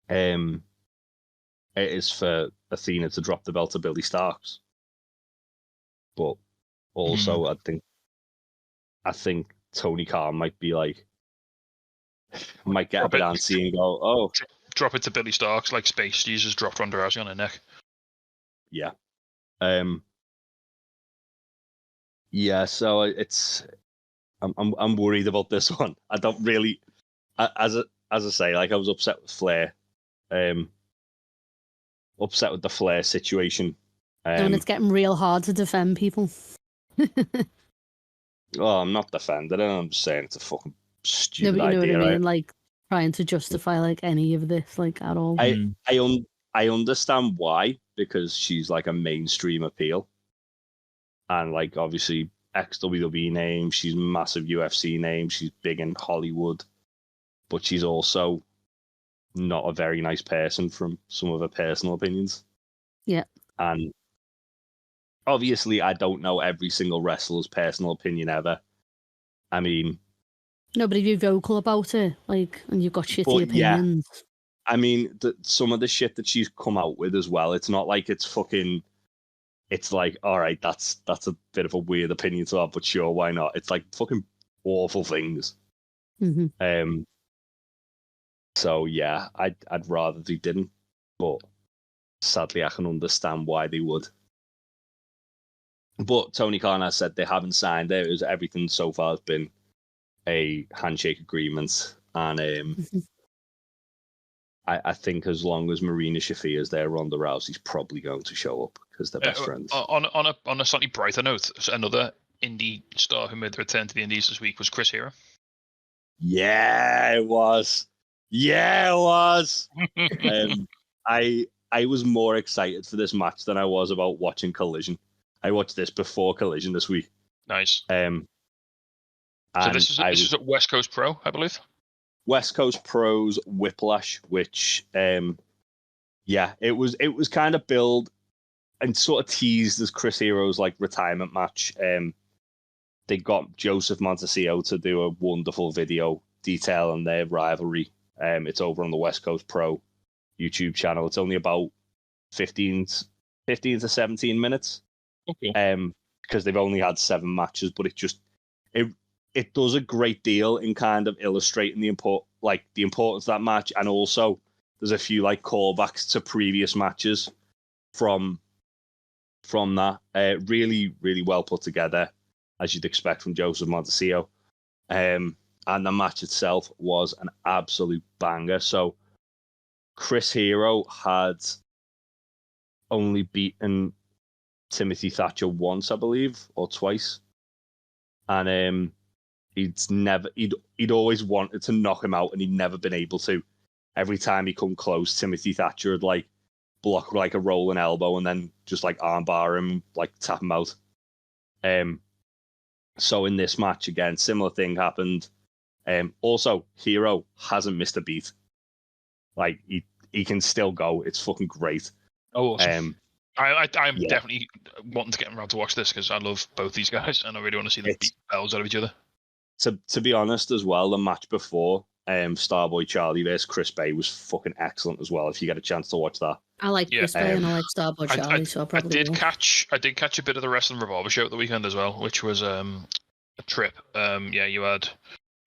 [SPEAKER 5] Athena to drop the belt to Billy Starks. But also, I think Tony Khan might be like, might get a bit antsy and go, oh,
[SPEAKER 3] drop it to Billy Starks like Space Jesus dropped Ronda Rousey on her neck.
[SPEAKER 5] Yeah. Yeah, so I'm worried about this one. I don't really, as I say, like I was upset with Flair, upset with the Flair situation.
[SPEAKER 4] And it's getting real hard to defend people.
[SPEAKER 5] Oh, I'm not defending it. I'm just saying it's a fucking stupid
[SPEAKER 4] idea. No, but you know what I mean?
[SPEAKER 5] Right?
[SPEAKER 4] Like trying to justify like any of this, like at all.
[SPEAKER 5] I understand why, because she's like a mainstream appeal, and like obviously ex-WWE name, she's massive UFC name, she's big in Hollywood, but she's also not a very nice person from some of her personal opinions.
[SPEAKER 4] Yeah.
[SPEAKER 5] And obviously I don't know every single wrestler's personal opinion ever. I mean,
[SPEAKER 4] no, but if you're vocal about it, like, and you've got shitty opinions.
[SPEAKER 5] Yeah. I mean, some of the shit that she's come out with as well, it's not like it's fucking, it's like, all right, that's a bit of a weird opinion to have, but sure, why not? It's like fucking awful things.
[SPEAKER 4] Mm-hmm.
[SPEAKER 5] So yeah, I'd rather they didn't, but sadly I can understand why they would. But Tony Khan has said they haven't signed it. Everything so far has been a handshake agreement, and I think as long as Marina Shafir is there, Ronda Rousey's probably going to show up because they're best friends.
[SPEAKER 3] On a slightly brighter note, another indie star who made the return to the Indies this week was Chris Hero. Yeah, it was.
[SPEAKER 5] I I was more excited for this match than I was about watching Collision. I watched this before Collision this week.
[SPEAKER 3] Nice. So this is at West Coast Pro, I believe.
[SPEAKER 5] West Coast Pro's Whiplash, which it was kind of billed and sort of teased as Chris Hero's like retirement match. They got Joseph Montesio to do a wonderful video detailing their rivalry. It's over on the West Coast Pro YouTube channel. It's only about 15 to 17 minutes.
[SPEAKER 3] Okay.
[SPEAKER 5] Because they've only had 7 matches, but it does a great deal in kind of illustrating the importance of that match, and also there's a few like callbacks to previous matches from that. Really, really well put together, as you'd expect from Joseph Montesio. And the match itself was an absolute banger. So Chris Hero had only beaten Timothy Thatcher once, I believe, or twice. And he'd always wanted to knock him out, and he'd never been able to. Every time he come close, Timothy Thatcher would like block like a rolling elbow and then just like armbar him, like tap him out. So in this match again, similar thing happened. Also, Hero hasn't missed a beat. Like he can still go. It's fucking great.
[SPEAKER 3] Oh, awesome. I'm definitely wanting to get around to watch this because I love both these guys and I really want to see them beat the bells out of each other.
[SPEAKER 5] To be honest, as well, the match before Starboy Charlie versus Chris Bay was fucking excellent as well. If you get a chance to watch that,
[SPEAKER 4] I like Chris Bay and I like Starboy Charlie, so I probably will.
[SPEAKER 3] I did catch a bit of the Wrestling Revolver show at the weekend as well, which was a trip. You had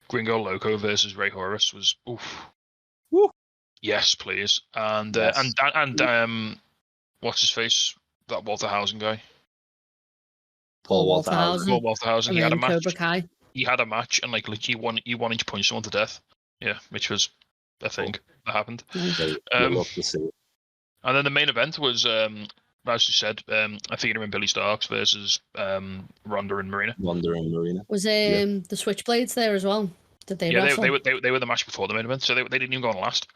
[SPEAKER 3] Gringo Loco versus Ray Horus was oof.
[SPEAKER 5] Woo.
[SPEAKER 3] Yes, please. And
[SPEAKER 5] Yes.
[SPEAKER 3] and what's his face? That Walter Hausen guy.
[SPEAKER 5] Paul Walter Hausen.
[SPEAKER 3] Paul Walter Hausen. He had a match.
[SPEAKER 4] Cobra Kai.
[SPEAKER 3] He had a match and like literally he one inch punched someone to death. Yeah, which was a thing that happened.
[SPEAKER 5] Love to see it.
[SPEAKER 3] And then the main event was, as you said, Athena and Billy Starks versus Ronda and Marina.
[SPEAKER 4] Was the Switchblades there as well? Did they wrestle?
[SPEAKER 3] They were the match before the main event, so they didn't even go on last.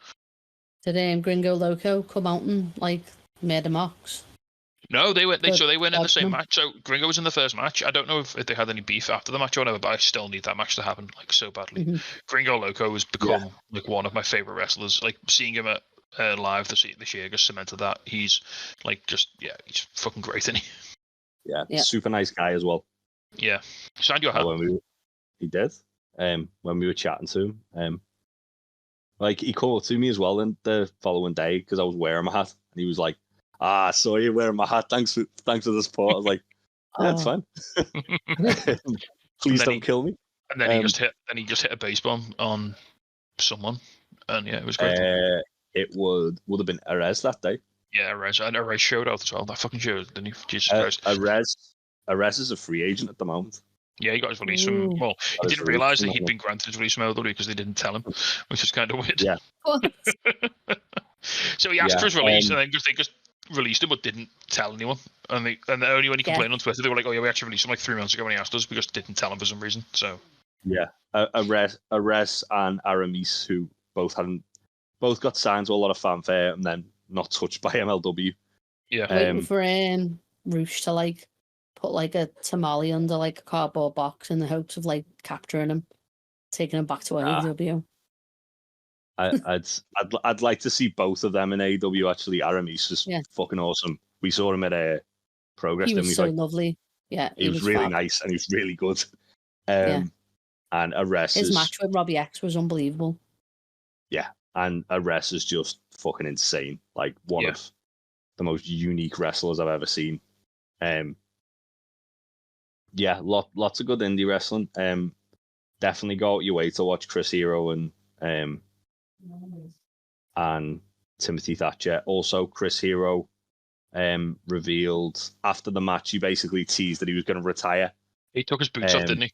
[SPEAKER 4] Did Gringo Loco come out and like made a mox?
[SPEAKER 3] No, they went in the same match. So Gringo was in the first match. I don't know if they had any beef after the match or whatever, but I still need that match to happen like so badly.
[SPEAKER 4] Mm-hmm.
[SPEAKER 3] Gringo Loco has become like one of my favorite wrestlers. Like seeing him at live this year just cemented that. He's like he's fucking great, isn't he?
[SPEAKER 5] Yeah, super nice guy as well.
[SPEAKER 3] Yeah, signed your hat.
[SPEAKER 5] He did. When we were chatting to him, like he called to me as well in the following day because I was wearing my hat, and he was like, I saw you wearing my hat. Thanks for the support. I was like, it's fine. Please don't kill me.
[SPEAKER 3] And then he just hit a base bomb on someone, and it was great.
[SPEAKER 5] It would have been Arez that day.
[SPEAKER 3] Yeah, Arez, and Arez showed out as well. That fucking showed, didn't he? Jesus Christ.
[SPEAKER 5] Arez is a free agent at the moment.
[SPEAKER 3] Yeah, he got his release from. Well, he didn't realise that he'd been granted his release from LW because they didn't tell him, which is kind of weird.
[SPEAKER 5] Yeah.
[SPEAKER 3] So he asked for his release, and then they just released him, but didn't tell anyone. And only when he complained on Twitter, they were like, "Oh yeah, we actually released him like 3 months ago when he asked us. We just didn't tell him for some reason." So.
[SPEAKER 5] Yeah, Arez and Aramis, who both got signed to a lot of fanfare and then not touched by MLW.
[SPEAKER 3] Yeah.
[SPEAKER 4] Waiting for Roosh to like put like a tamale under like a cardboard box in the hopes of like capturing him, taking him back to AEW.
[SPEAKER 5] I'd like to see both of them in AEW. Actually, Aramis is fucking awesome. We saw him at a Progress.
[SPEAKER 4] He was so lovely. Yeah,
[SPEAKER 5] he was really nice and he was really good. And Arez,
[SPEAKER 4] his match with Robbie X was unbelievable.
[SPEAKER 5] Yeah, and Arez is just fucking insane. Like one of the most unique wrestlers I've ever seen. Lots of good indie wrestling. Definitely go out your way to watch Chris Hero and Timothy Thatcher. Also, Chris Hero revealed after the match, he basically teased that he was going to retire.
[SPEAKER 3] He took his boots off, didn't he?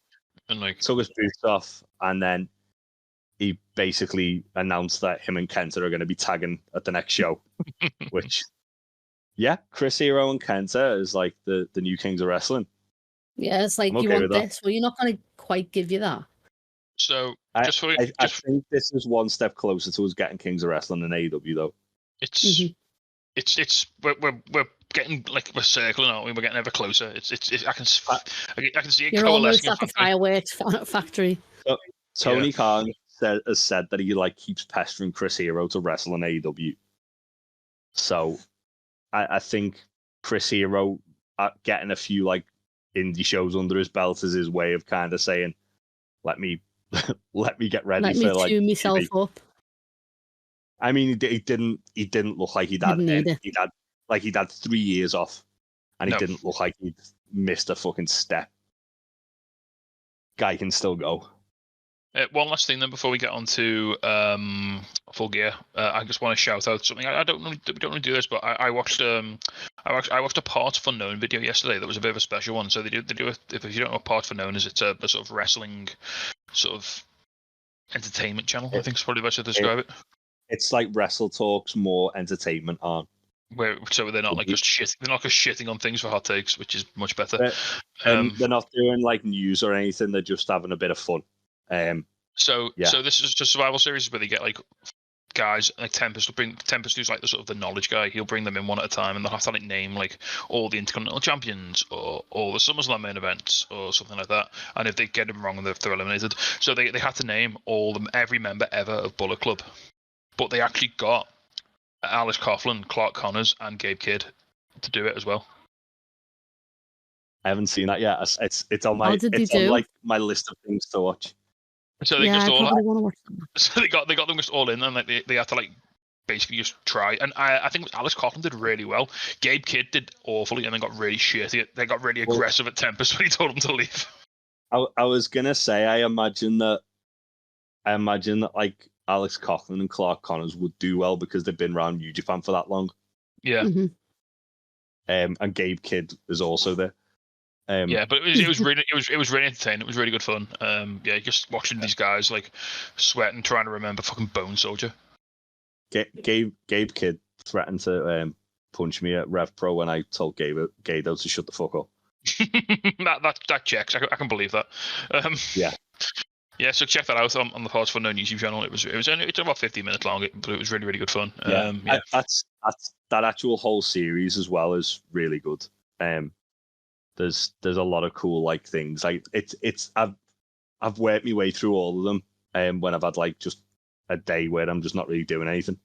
[SPEAKER 3] And
[SPEAKER 5] took his boots off, and then he basically announced that him and Kenta are going to be tagging at the next show. Which, Chris Hero and Kenta is like the new kings of wrestling.
[SPEAKER 4] Yeah, it's like you want this. Well, you're not going to quite give you that.
[SPEAKER 3] So,
[SPEAKER 5] I think this is one step closer to us getting kings of wrestling in AEW, though.
[SPEAKER 3] It's we're getting like we're circling, aren't we? We're getting ever closer. I can see it
[SPEAKER 4] You're
[SPEAKER 3] coalescing.
[SPEAKER 4] almost at the fireworks factory.
[SPEAKER 5] Tony Khan has said that he keeps pestering Chris Hero to wrestle in AEW. So I think Chris Hero getting a few indie shows under his belt is his way of kind of saying, let me get ready
[SPEAKER 4] Let
[SPEAKER 5] for
[SPEAKER 4] me tune myself up.
[SPEAKER 5] I mean, he didn't look like he'd had 3 years off, and he didn't look like he'd missed a fucking step. Guy can still go.
[SPEAKER 3] One last thing then before we get on to Full Gear, I just want to shout out something. I don't really do this, but I watched I watched a Parts for Known video yesterday. That was a bit of a special one. So they do if you don't know what Parts for Known is, it's a sort of wrestling sort of entertainment channel. I think is probably the best way to describe it.
[SPEAKER 5] It's like Wrestle Talks, more entertainment on.
[SPEAKER 3] So they're not just shitting on things for hot takes, which is much better.
[SPEAKER 5] They're not doing news or anything. They're just having a bit of fun.
[SPEAKER 3] So this is just survival series where they get guys like Tempest who's the sort of the knowledge guy. He'll bring them in one at a time, and they'll have to name all the Intercontinental Champions or all the SummerSlam main events or something like that. And if they get them wrong, they're eliminated. So they had to name every member ever of Bullet Club, but they actually got Alice Coughlin, Clark Connors, and Gabe Kidd to do it as well.
[SPEAKER 5] I haven't seen that yet. It's on my list of things to watch.
[SPEAKER 3] So they just all want to watch them. So they got them just all in, and they had to basically just try. And I think Alice Coughlin did really well. Gabe Kidd did awfully, and then got really shitty. They got really aggressive at Tempest when he told them to leave.
[SPEAKER 5] I was gonna say I imagine that Alex Coughlin and Clark Connors would do well because they've been around New Japan for that long.
[SPEAKER 3] Yeah.
[SPEAKER 4] Mm-hmm.
[SPEAKER 5] And Gabe Kidd is also there.
[SPEAKER 3] But it was really entertaining. It was really good fun. Just watching these guys sweating, trying to remember fucking Bone Soldier.
[SPEAKER 5] Gabe Kidd threatened to punch me at Rev Pro when I told Gado to shut the fuck up.
[SPEAKER 3] that checks. I can believe that. Yeah, so check that out on the Parts for Known YouTube channel. It's about 15 minutes long, but it was really, really good fun. That
[SPEAKER 5] actual whole series as well is really good. There's a lot of cool things. I've worked my way through all of them when I've had just a day where I'm just not really doing anything.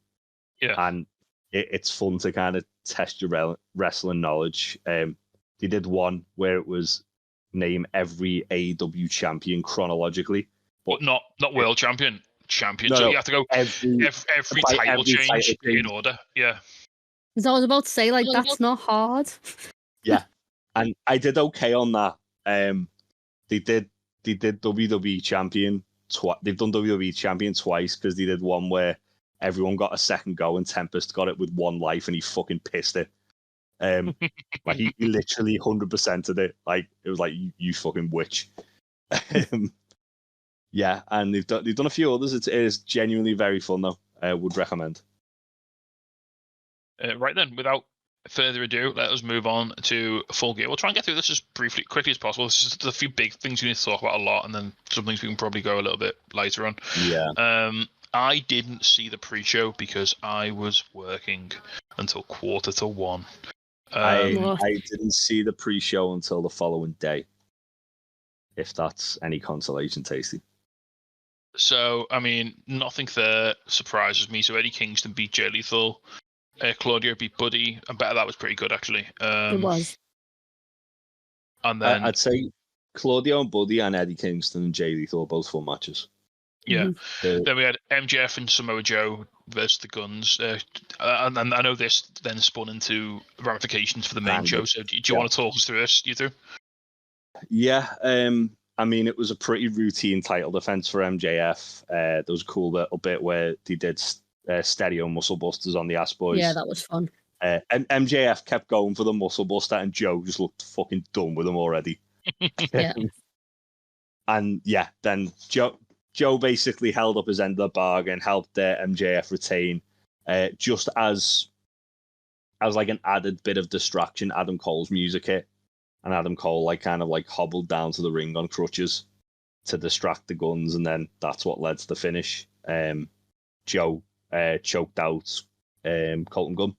[SPEAKER 3] Yeah,
[SPEAKER 5] and it's fun to kind of test your wrestling knowledge. They did one where it was name every AEW champion chronologically.
[SPEAKER 3] But not world champion. No, so you have to go every title change in order. Yeah.
[SPEAKER 4] Because I was about to say, that's not hard.
[SPEAKER 5] Yeah. And I did okay on that. They did WWE champion they've done WWE champion twice because they did one where everyone got a second go and Tempest got it with one life and he fucking pissed it. He literally 100%ed it. It was you fucking witch. Yeah, and they've done a few others. It is genuinely very fun though. I would recommend.
[SPEAKER 3] Right then, without further ado, let us move on to Full Gear. We'll try and get through this as quickly as possible. There's just a few big things we need to talk about a lot, and then some things we can probably go a little bit later on.
[SPEAKER 5] Yeah.
[SPEAKER 3] I didn't see the pre-show because I was working until 1:45.
[SPEAKER 5] I didn't see the pre-show until the following day. If that's any consolation, Tasty.
[SPEAKER 3] So, I mean, nothing there surprises me. So Eddie Kingston beat Jay Lethal. Claudio beat Buddy. I bet that was pretty good, actually.
[SPEAKER 4] It was.
[SPEAKER 3] And then
[SPEAKER 5] I'd say Claudio and Buddy and Eddie Kingston and Jay Lethal are both fun matches.
[SPEAKER 3] Yeah. Then we had MJF and Samoa Joe versus the Guns. And I know this then spun into ramifications for the main show. So do you want to talk us through this, you two?
[SPEAKER 5] Yeah. I mean, it was a pretty routine title defense for MJF. There was a cool little bit where they did stereo muscle busters on the Ass Boys.
[SPEAKER 4] Yeah, that was fun.
[SPEAKER 5] And MJF kept going for the muscle buster, and Joe just looked fucking done with him already.
[SPEAKER 4] Yeah.
[SPEAKER 5] And yeah, then Joe basically held up his end of the bargain, helped MJF retain. Just as an added bit of distraction, Adam Cole's music hit. And Adam Cole hobbled down to the ring on crutches to distract the Guns, and then that's what led to the finish. Joe choked out Colton Gunn.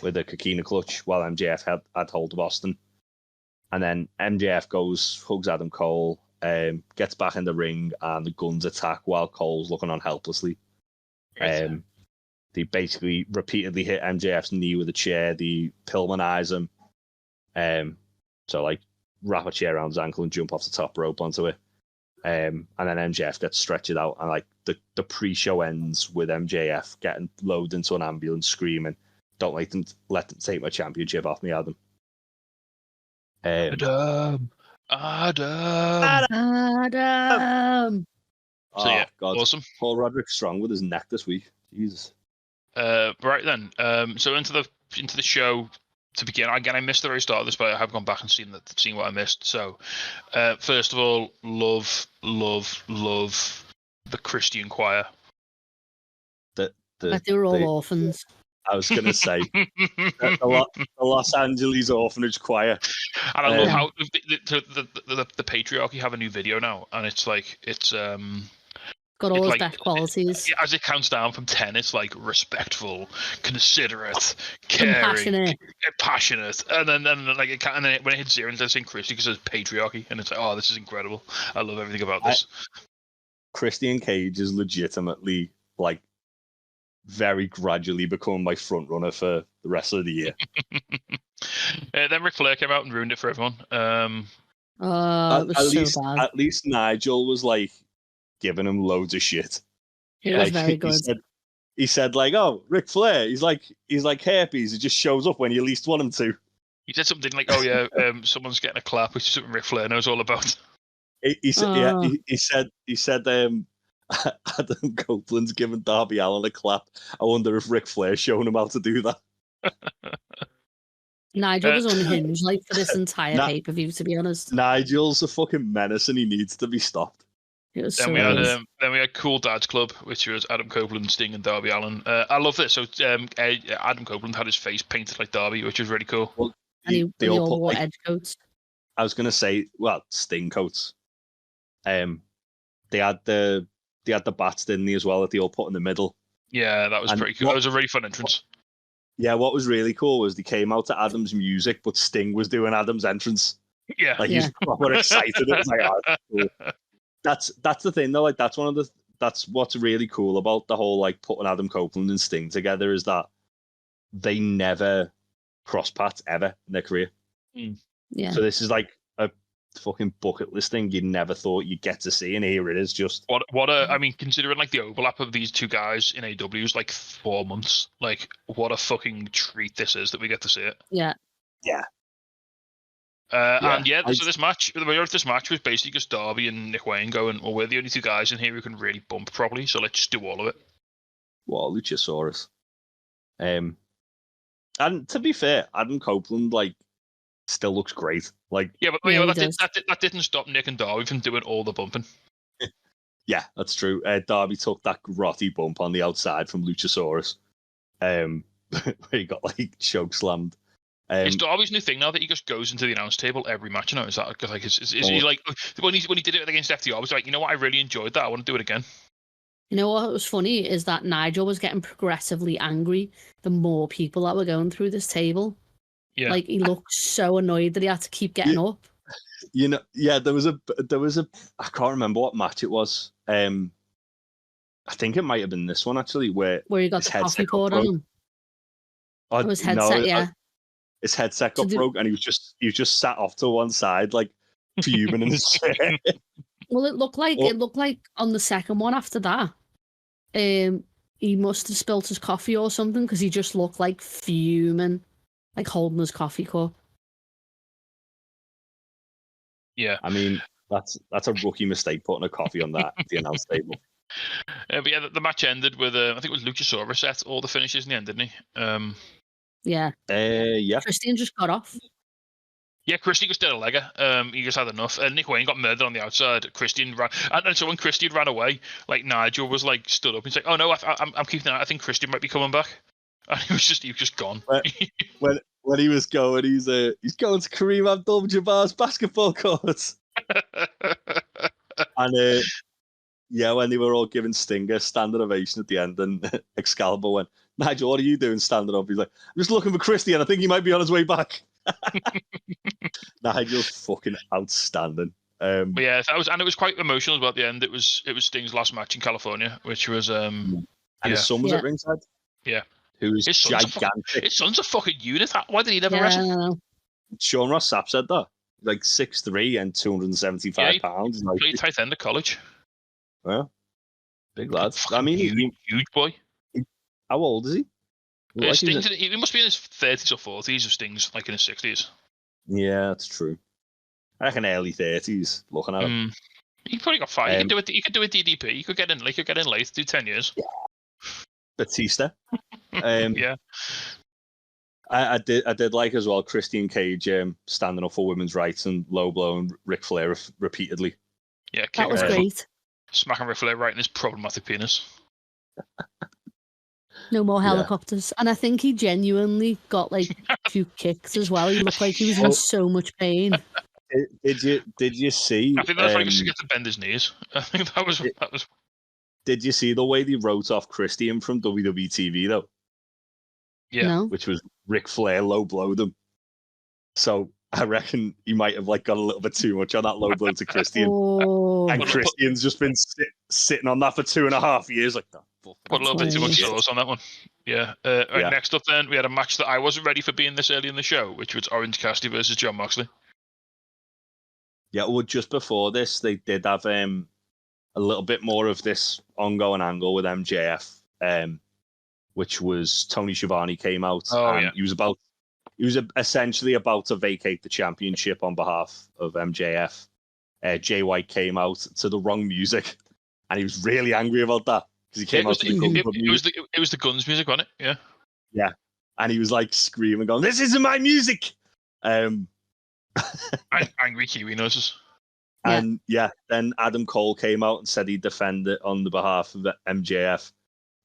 [SPEAKER 5] with a coquina clutch while MJF had hold of Austin. And then MJF goes, hugs Adam Cole, gets back in the ring, and the Guns attack while Cole's looking on helplessly. They basically repeatedly hit MJF's knee with a chair. They Pillmanize him. So like wrap a chair around his ankle and jump off the top rope onto it. And then MJF gets stretched out, and like the pre-show ends with MJF getting loaded into an ambulance, screaming, "Don't let them take my championship off me, Adam."
[SPEAKER 3] Adam. So yeah,
[SPEAKER 5] God.
[SPEAKER 3] awesome.
[SPEAKER 5] Paul Roderick strong with his neck this week. Jesus.
[SPEAKER 3] Right then. So into the show to begin. Again, I missed the very start of this, but I have gone back and seen what I missed. So, first of all, love the Christian choir.
[SPEAKER 4] Like they were all orphans.
[SPEAKER 5] I was going to say the Los Angeles Orphanage Choir.
[SPEAKER 3] And I love how the patriarchy have a new video now, and it's
[SPEAKER 4] got all his best qualities.
[SPEAKER 3] As it counts down from 10, it's like respectful, considerate, caring, passionate, and then when it hits 0, it's saying Christy because it's patriarchy, and it's like, oh, this is incredible. I love everything about this.
[SPEAKER 5] Christian Cage is legitimately like very gradually become my front runner for the rest of the year.
[SPEAKER 3] Then Ric Flair came out and ruined it for everyone.
[SPEAKER 4] It was so bad.
[SPEAKER 5] At least Nigel was like giving him loads of shit.
[SPEAKER 4] It was very good.
[SPEAKER 5] He said like, "Oh, Ric Flair, he's like herpes. He just shows up when you least want him to."
[SPEAKER 3] He said something like, "Oh yeah, someone's getting a clap," which is something Ric Flair knows all about.
[SPEAKER 5] He said Adam Copeland's giving Darby Allin a clap. I wonder if Ric Flair's showing him how to do that.
[SPEAKER 4] Nigel was unhinged like for this entire pay-per-view, to be honest.
[SPEAKER 5] Nigel's a fucking menace and he needs to be stopped.
[SPEAKER 3] Then we had Cool Dad's Club, which was Adam Copeland, Sting, and Darby Allin. I love this. So Adam Copeland had his face painted like Darby, which was really cool.
[SPEAKER 5] Well,
[SPEAKER 4] and they all wore edge coats.
[SPEAKER 5] I was going to say, Sting coats. They had the bats, didn't they, as well, that they all put in the middle.
[SPEAKER 3] Yeah, that was pretty cool. That was a really fun entrance.
[SPEAKER 5] Yeah, what was really cool was they came out to Adam's music, but Sting was doing Adam's entrance.
[SPEAKER 3] Yeah.
[SPEAKER 5] Like, he was proper excited. It was like, oh, cool. That's the thing, though. Like, that's what's really cool about the whole, like, putting Adam Copeland and Sting together is that they never cross paths ever in their career.
[SPEAKER 4] Yeah.
[SPEAKER 5] So this is like a fucking bucket list thing you never thought you'd get to see, and here it is. Just
[SPEAKER 3] considering like the overlap of these two guys in AW is like 4 months. Like, what a fucking treat this is that we get to see it.
[SPEAKER 4] Yeah.
[SPEAKER 3] So this match, the majority of this match was basically just Darby and Nick Wayne going, well, we're the only two guys in here who can really bump properly, so let's just do all of it.
[SPEAKER 5] Well, Luchasaurus. And to be fair, Adam Copeland still looks great.
[SPEAKER 3] That didn't stop Nick and Darby from doing all the bumping.
[SPEAKER 5] Yeah, that's true. Darby took that grotty bump on the outside from Luchasaurus, where he got choke slammed.
[SPEAKER 3] It's Darby's new thing now that he just goes into the announce table every match. You know, is that he like when he did it against FTR? I was like, you know what, I really enjoyed that. I want to do it again.
[SPEAKER 4] You know what was funny is that Nigel was getting progressively angry the more people that were going through this table.
[SPEAKER 3] Yeah,
[SPEAKER 4] like he looked so annoyed that he had to keep getting up.
[SPEAKER 5] You know, yeah, there was a I can't remember what match it was. I think it might have been this one actually, where
[SPEAKER 4] he got the coffee poured on him. It was headset,
[SPEAKER 5] his headset got broke, and he was just sat off to one side, like fuming in his chair.
[SPEAKER 4] Well, it looked like on the second one after that, he must have spilt his coffee or something because he just looked like fuming, like holding his coffee cup.
[SPEAKER 3] Yeah,
[SPEAKER 5] I mean that's a rookie mistake putting a coffee on the announce table.
[SPEAKER 3] But yeah, the match ended with I think it was Luchasaurus set all the finishes in the end, didn't he?
[SPEAKER 4] Yeah.
[SPEAKER 5] Yeah.
[SPEAKER 4] Christian just got off.
[SPEAKER 3] Yeah, Christian just did a legger. He just had enough. And Nick Wayne got murdered on the outside. Christian ran, and so when Christian ran away, like Nigel was like stood up. He's like, "Oh no, I'm keeping that. I think Christian might be coming back." And he was just gone.
[SPEAKER 5] When he was going, he's going to Kareem Abdul-Jabbar's basketball court. And when they were all giving Stinger standing ovation at the end, and Excalibur went, Nigel, what are you doing standing up? He's like, I'm just looking for Christy, and I think he might be on his way back. Nigel's fucking outstanding.
[SPEAKER 3] But yeah, it was quite emotional about the end. It was Sting's last match in California, which was
[SPEAKER 5] and his son was at ringside.
[SPEAKER 3] Yeah,
[SPEAKER 5] who is gigantic.
[SPEAKER 3] His son's a fucking unit. Why did he never wrestle?
[SPEAKER 5] Sean Ross Sapp said that. Like 6'3" and 275 pounds.
[SPEAKER 3] He played tight end at college.
[SPEAKER 5] Well, big lad. I mean,
[SPEAKER 3] huge boy.
[SPEAKER 5] How old is he?
[SPEAKER 3] He must be in his 30s or 40s. If Sting's like in his 60s.
[SPEAKER 5] Yeah, that's true. I reckon early 30s. Looking at him,
[SPEAKER 3] he probably got five. He could do a DDP. He could get in. Like, get in late. Do 10 years.
[SPEAKER 5] Yeah. Batista.
[SPEAKER 3] Yeah.
[SPEAKER 5] I did like as well Christian Cage standing up for women's rights and low blowing Ric Flair repeatedly.
[SPEAKER 3] Yeah,
[SPEAKER 4] that was great.
[SPEAKER 3] Smacking Ric Flair right in his problematic penis.
[SPEAKER 4] No more helicopters. And I think he genuinely got like 2 kicks as well. He looked like he was in so much pain.
[SPEAKER 5] Did you see?
[SPEAKER 3] I think that's like to get to bend his knees. I think that was.
[SPEAKER 5] Did you see the way they wrote off Christian from WWE TV though?
[SPEAKER 3] Yeah,
[SPEAKER 4] no.
[SPEAKER 5] Which was Ric Flair low blowed him. So I reckon he might have like got a little bit too much on that low blow to Christian. And Christian's just been sitting on that for 2.5 years. Like that.
[SPEAKER 3] Put a little bit too much sauce on that one. Yeah. Right, next up then, we had a match that I wasn't ready for being this early in the show, which was Orange Cassidy versus Jon Moxley.
[SPEAKER 5] Yeah, well, just before this, they did have a little bit more of this ongoing angle with MJF, which was Tony Schiavone came out. He was essentially about to vacate the championship on behalf of MJF. Jay White came out to the wrong music, and he was really angry about that because he came out to the
[SPEAKER 3] it was the Guns music, wasn't it? Yeah.
[SPEAKER 5] Yeah, and he was like screaming, going, "This isn't my music!"
[SPEAKER 3] Angry Kiwi noses.
[SPEAKER 5] And then Adam Cole came out and said he'd defend it on the behalf of MJF,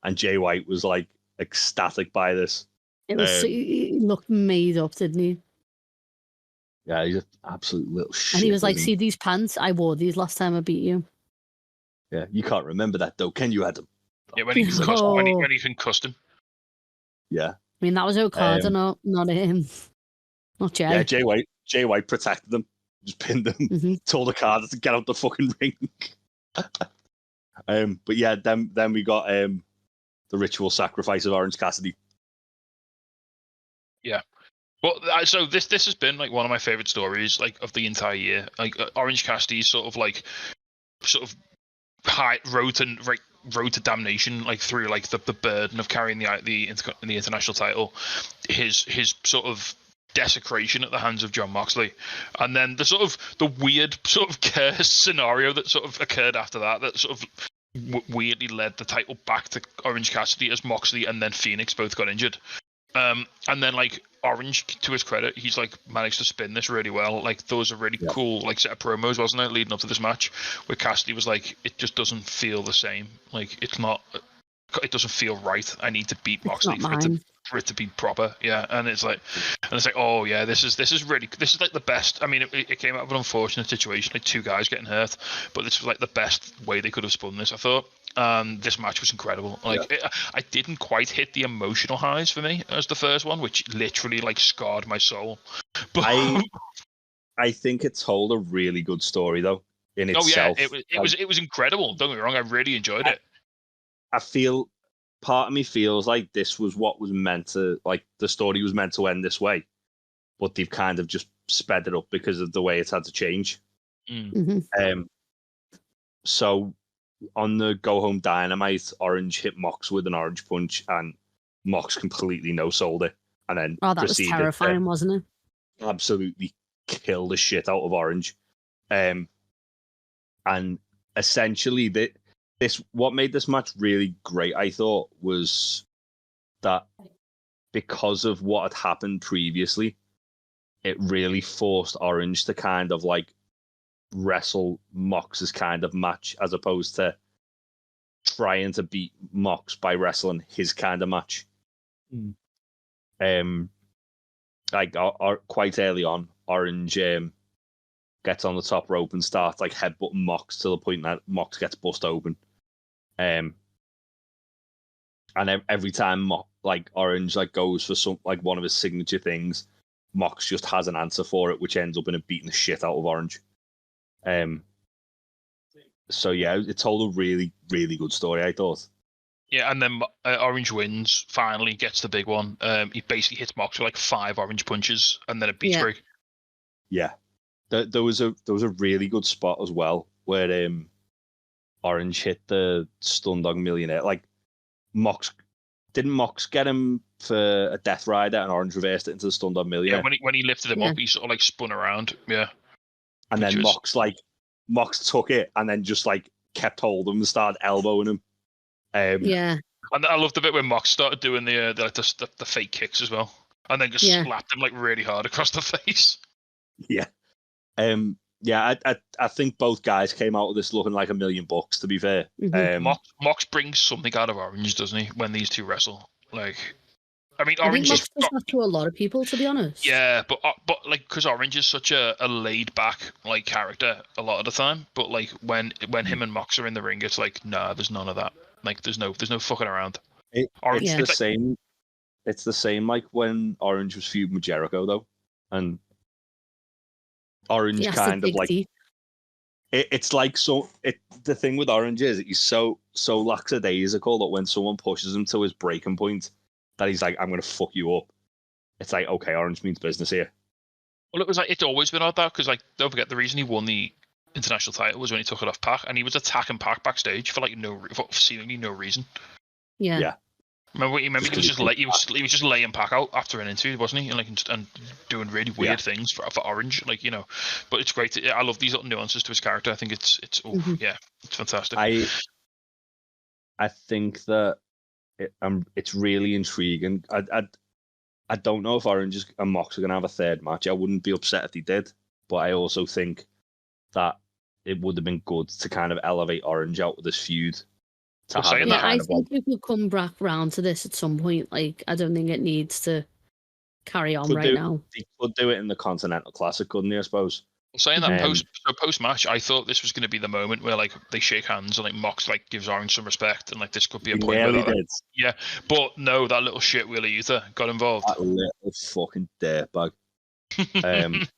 [SPEAKER 5] and Jay White was like ecstatic by this.
[SPEAKER 4] It was he looked made up, didn't he?
[SPEAKER 5] Yeah, he's an absolute little shit.
[SPEAKER 4] And he was like, "See these pants? I wore these last time I beat you."
[SPEAKER 5] Yeah, you can't remember that though, can you, Adam?
[SPEAKER 3] Yeah, when he concussed him.
[SPEAKER 5] Yeah.
[SPEAKER 4] I mean, that was Okada, not him. Not Jay.
[SPEAKER 5] Yeah, Jay White protected them, just pinned them, told Okada to get out the fucking ring. But yeah, then we got the ritual sacrifice of Orange Cassidy.
[SPEAKER 3] Yeah. Well, so this has been like one of my favorite stories like of the entire year. Like Orange Cassidy's sort of high road to damnation, like through like the burden of carrying the international title, his sort of desecration at the hands of Jon Moxley, and then the weird sort of curse scenario that sort of occurred after that sort of weirdly led the title back to Orange Cassidy as Moxley and then Phoenix both got injured. And then like Orange, to his credit, he's like managed to spin this really well. Like there was a really cool like set of promos, wasn't there, leading up to this match, where Cassidy was like, "It just doesn't feel the same. Like it doesn't feel right. I need to beat Moxley for it to be proper." Yeah, and it's like, oh yeah, this is like the best. I mean, it came out of an unfortunate situation, like 2 guys getting hurt, but this was like the best way they could have spun this, I thought. This match was incredible. Like I didn't quite hit the emotional highs for me as the first one, which literally like scarred my soul. But
[SPEAKER 5] I think it told a really good story though in itself.
[SPEAKER 3] Oh yeah, it was incredible. Don't get me wrong, I really enjoyed it.
[SPEAKER 5] I feel part of me feels like this was what was meant to, like the story was meant to end this way, but they've kind of just sped it up because of the way it's had to change. So on the Go Home Dynamite, Orange hit Mox with an orange punch, and Mox completely no-sold it. And then
[SPEAKER 4] that was terrifying, wasn't it?
[SPEAKER 5] Absolutely kill the shit out of Orange. And essentially, what made this match really great, I thought, was that because of what had happened previously, it really forced Orange to kind of like wrestle Mox's kind of match, as opposed to trying to beat Mox by wrestling his kind of match. Like quite early on, Orange gets on the top rope and starts like headbutting Mox to the point that Mox gets bust open. And every time like Orange like goes for some like one of his signature things, Mox just has an answer for it, which ends up in a beating the shit out of Orange. So yeah, it told a really, really good story, I thought.
[SPEAKER 3] Yeah, and then Orange wins, finally gets the big one. He basically hits Mox with like 5 orange punches and then a beach break.
[SPEAKER 5] Yeah. There was a really good spot as well where Orange hit the Stun Dog Millionaire. Like didn't Mox get him for a Death Rider and Orange reversed it into the Stun Dog Millionaire?
[SPEAKER 3] Yeah, when he lifted him up, he sort of like spun around. Yeah.
[SPEAKER 5] And then Mox took it and then just like kept hold of him and started elbowing him.
[SPEAKER 3] And I loved the bit when Mox started doing the fake kicks as well, and then just slapped him like really hard across the face.
[SPEAKER 5] Yeah. I think both guys came out of this looking like $1 million, to be fair.
[SPEAKER 3] Mox brings something out of Orange, doesn't he, when these two wrestle? Like, I mean,
[SPEAKER 4] Orange does that to a lot of people, to be honest.
[SPEAKER 3] Yeah, but like, because Orange is such a laid back like character a lot of the time, but like when him and Mox are in the ring, it's like, nah, there's none of that. Like, there's no fucking around.
[SPEAKER 5] It's the same. It's the same like when Orange was feuding with Jericho though, and Orange kind of like it's like the thing with Orange is that he's so lackadaisical that when someone pushes him to his breaking point, that he's like, I'm gonna fuck you up. It's like, okay, Orange means business here.
[SPEAKER 3] Well, it was like, it's always been like that, because like, don't forget, the reason he won the international title was when he took it off Pac, and he was attacking Pac backstage for like for seemingly no reason.
[SPEAKER 4] Yeah.
[SPEAKER 3] Remember he was just laying Pac out after an interview, wasn't he? And like and doing really weird things for Orange, like, you know. But it's great. I love these little nuances to his character. I think it's fantastic.
[SPEAKER 5] I think that it's really intriguing. I don't know if Orange and Mox are going to have a third match. I wouldn't be upset if they did, but I also think that it would have been good to kind of elevate Orange out of this feud.
[SPEAKER 4] I think we could come back round to this at some point. Like, I don't think it needs to carry on now.
[SPEAKER 5] They could do it in the Continental Classic, couldn't they, I suppose?
[SPEAKER 3] Saying that post match, I thought this was going to be the moment where like they shake hands and like Mox like gives Orange some respect, and like this could be a point where that, but no, that little shit Wheeler Uther got involved.
[SPEAKER 5] That little fucking dirtbag.
[SPEAKER 3] And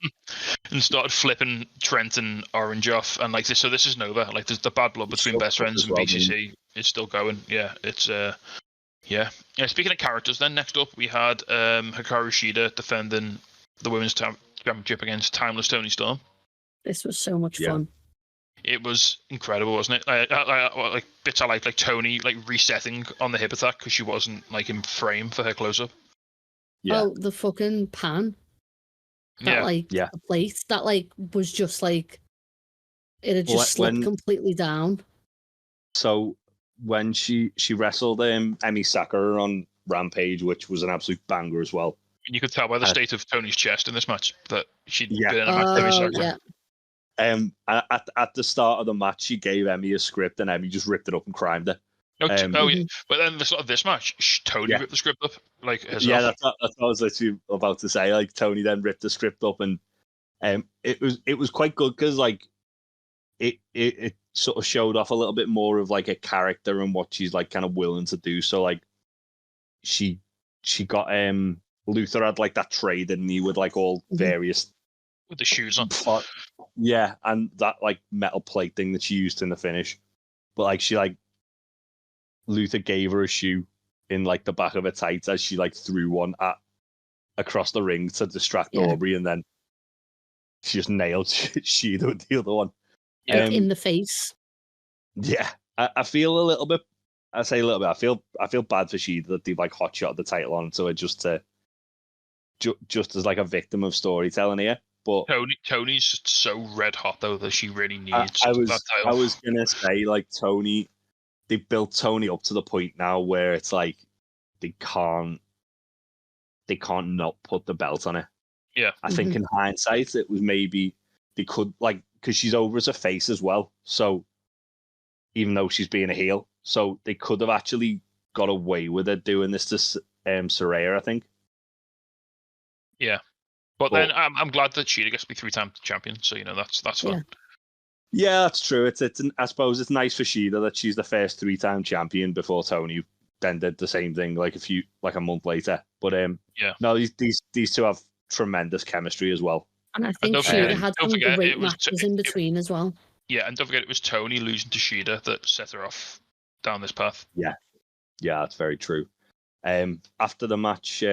[SPEAKER 3] started flipping Trent and Orange off, and like this. So this is Nova. Like, there's the bad blood between best friends and BCC. It's still going. Yeah, it's Speaking of characters, then next up we had Hikaru Shida defending the women's championship against Timeless Toni Storm.
[SPEAKER 4] This was so much fun.
[SPEAKER 3] It was incredible, wasn't it? Like bits I like Toni like resetting on the hip attack because she wasn't like in frame for her close up.
[SPEAKER 4] Yeah. Oh, the fucking pan. The plate that like was just like it had just slipped completely down.
[SPEAKER 5] So when she wrestled Emi Sakura on Rampage, which was an absolute banger as well.
[SPEAKER 3] You could tell by the state of Tony's chest in this match that she'd been in a match every second.
[SPEAKER 5] At the start of the match, she gave Emi a script, and Emi just ripped it up and crimed it.
[SPEAKER 3] Yeah. But then this match, Toni ripped the script up like herself.
[SPEAKER 5] Yeah, that's what I was literally about to say. Like, Toni then ripped the script up, and it was quite good because like it sort of showed off a little bit more of like a character and what she's like kind of willing to do. So like she got Luther had like that tray, didn't he, with like all various
[SPEAKER 3] with the shoes on.
[SPEAKER 5] Yeah, and that like metal plate thing that she used in the finish. But like she like Luther gave her a shoe in like the back of her tights as she like threw one across the ring to distract Aubrey, and then she just nailed Shida with the other one.
[SPEAKER 4] In the face.
[SPEAKER 5] Yeah, I feel a little bit. I say a little bit. I feel bad for Shida that they've like hot shot the title onto her just as like a victim of storytelling here. But
[SPEAKER 3] Tony's so red hot though that she really needs
[SPEAKER 5] that
[SPEAKER 3] title.
[SPEAKER 5] I was gonna say like Tony. They built Tony up to the point now where it's like they can't not put the belt on her.
[SPEAKER 3] Yeah,
[SPEAKER 5] I think in hindsight it was maybe they could like because she's over as a face as well. So even though she's being a heel, so they could have actually got away with it doing this to Saraya, I think.
[SPEAKER 3] Yeah. But then I'm glad that Shida gets to be 3-time champion. So that's fun.
[SPEAKER 5] Yeah, that's true. I suppose it's nice for Shida that she's the first 3-time champion before Tony then did the same thing like a month later. But no, these two have tremendous chemistry as well.
[SPEAKER 4] And I think Shida had some great matches in between as well.
[SPEAKER 3] Yeah, and don't forget it was Tony losing to Shida that set her off down this path.
[SPEAKER 5] Yeah, that's very true. After the match,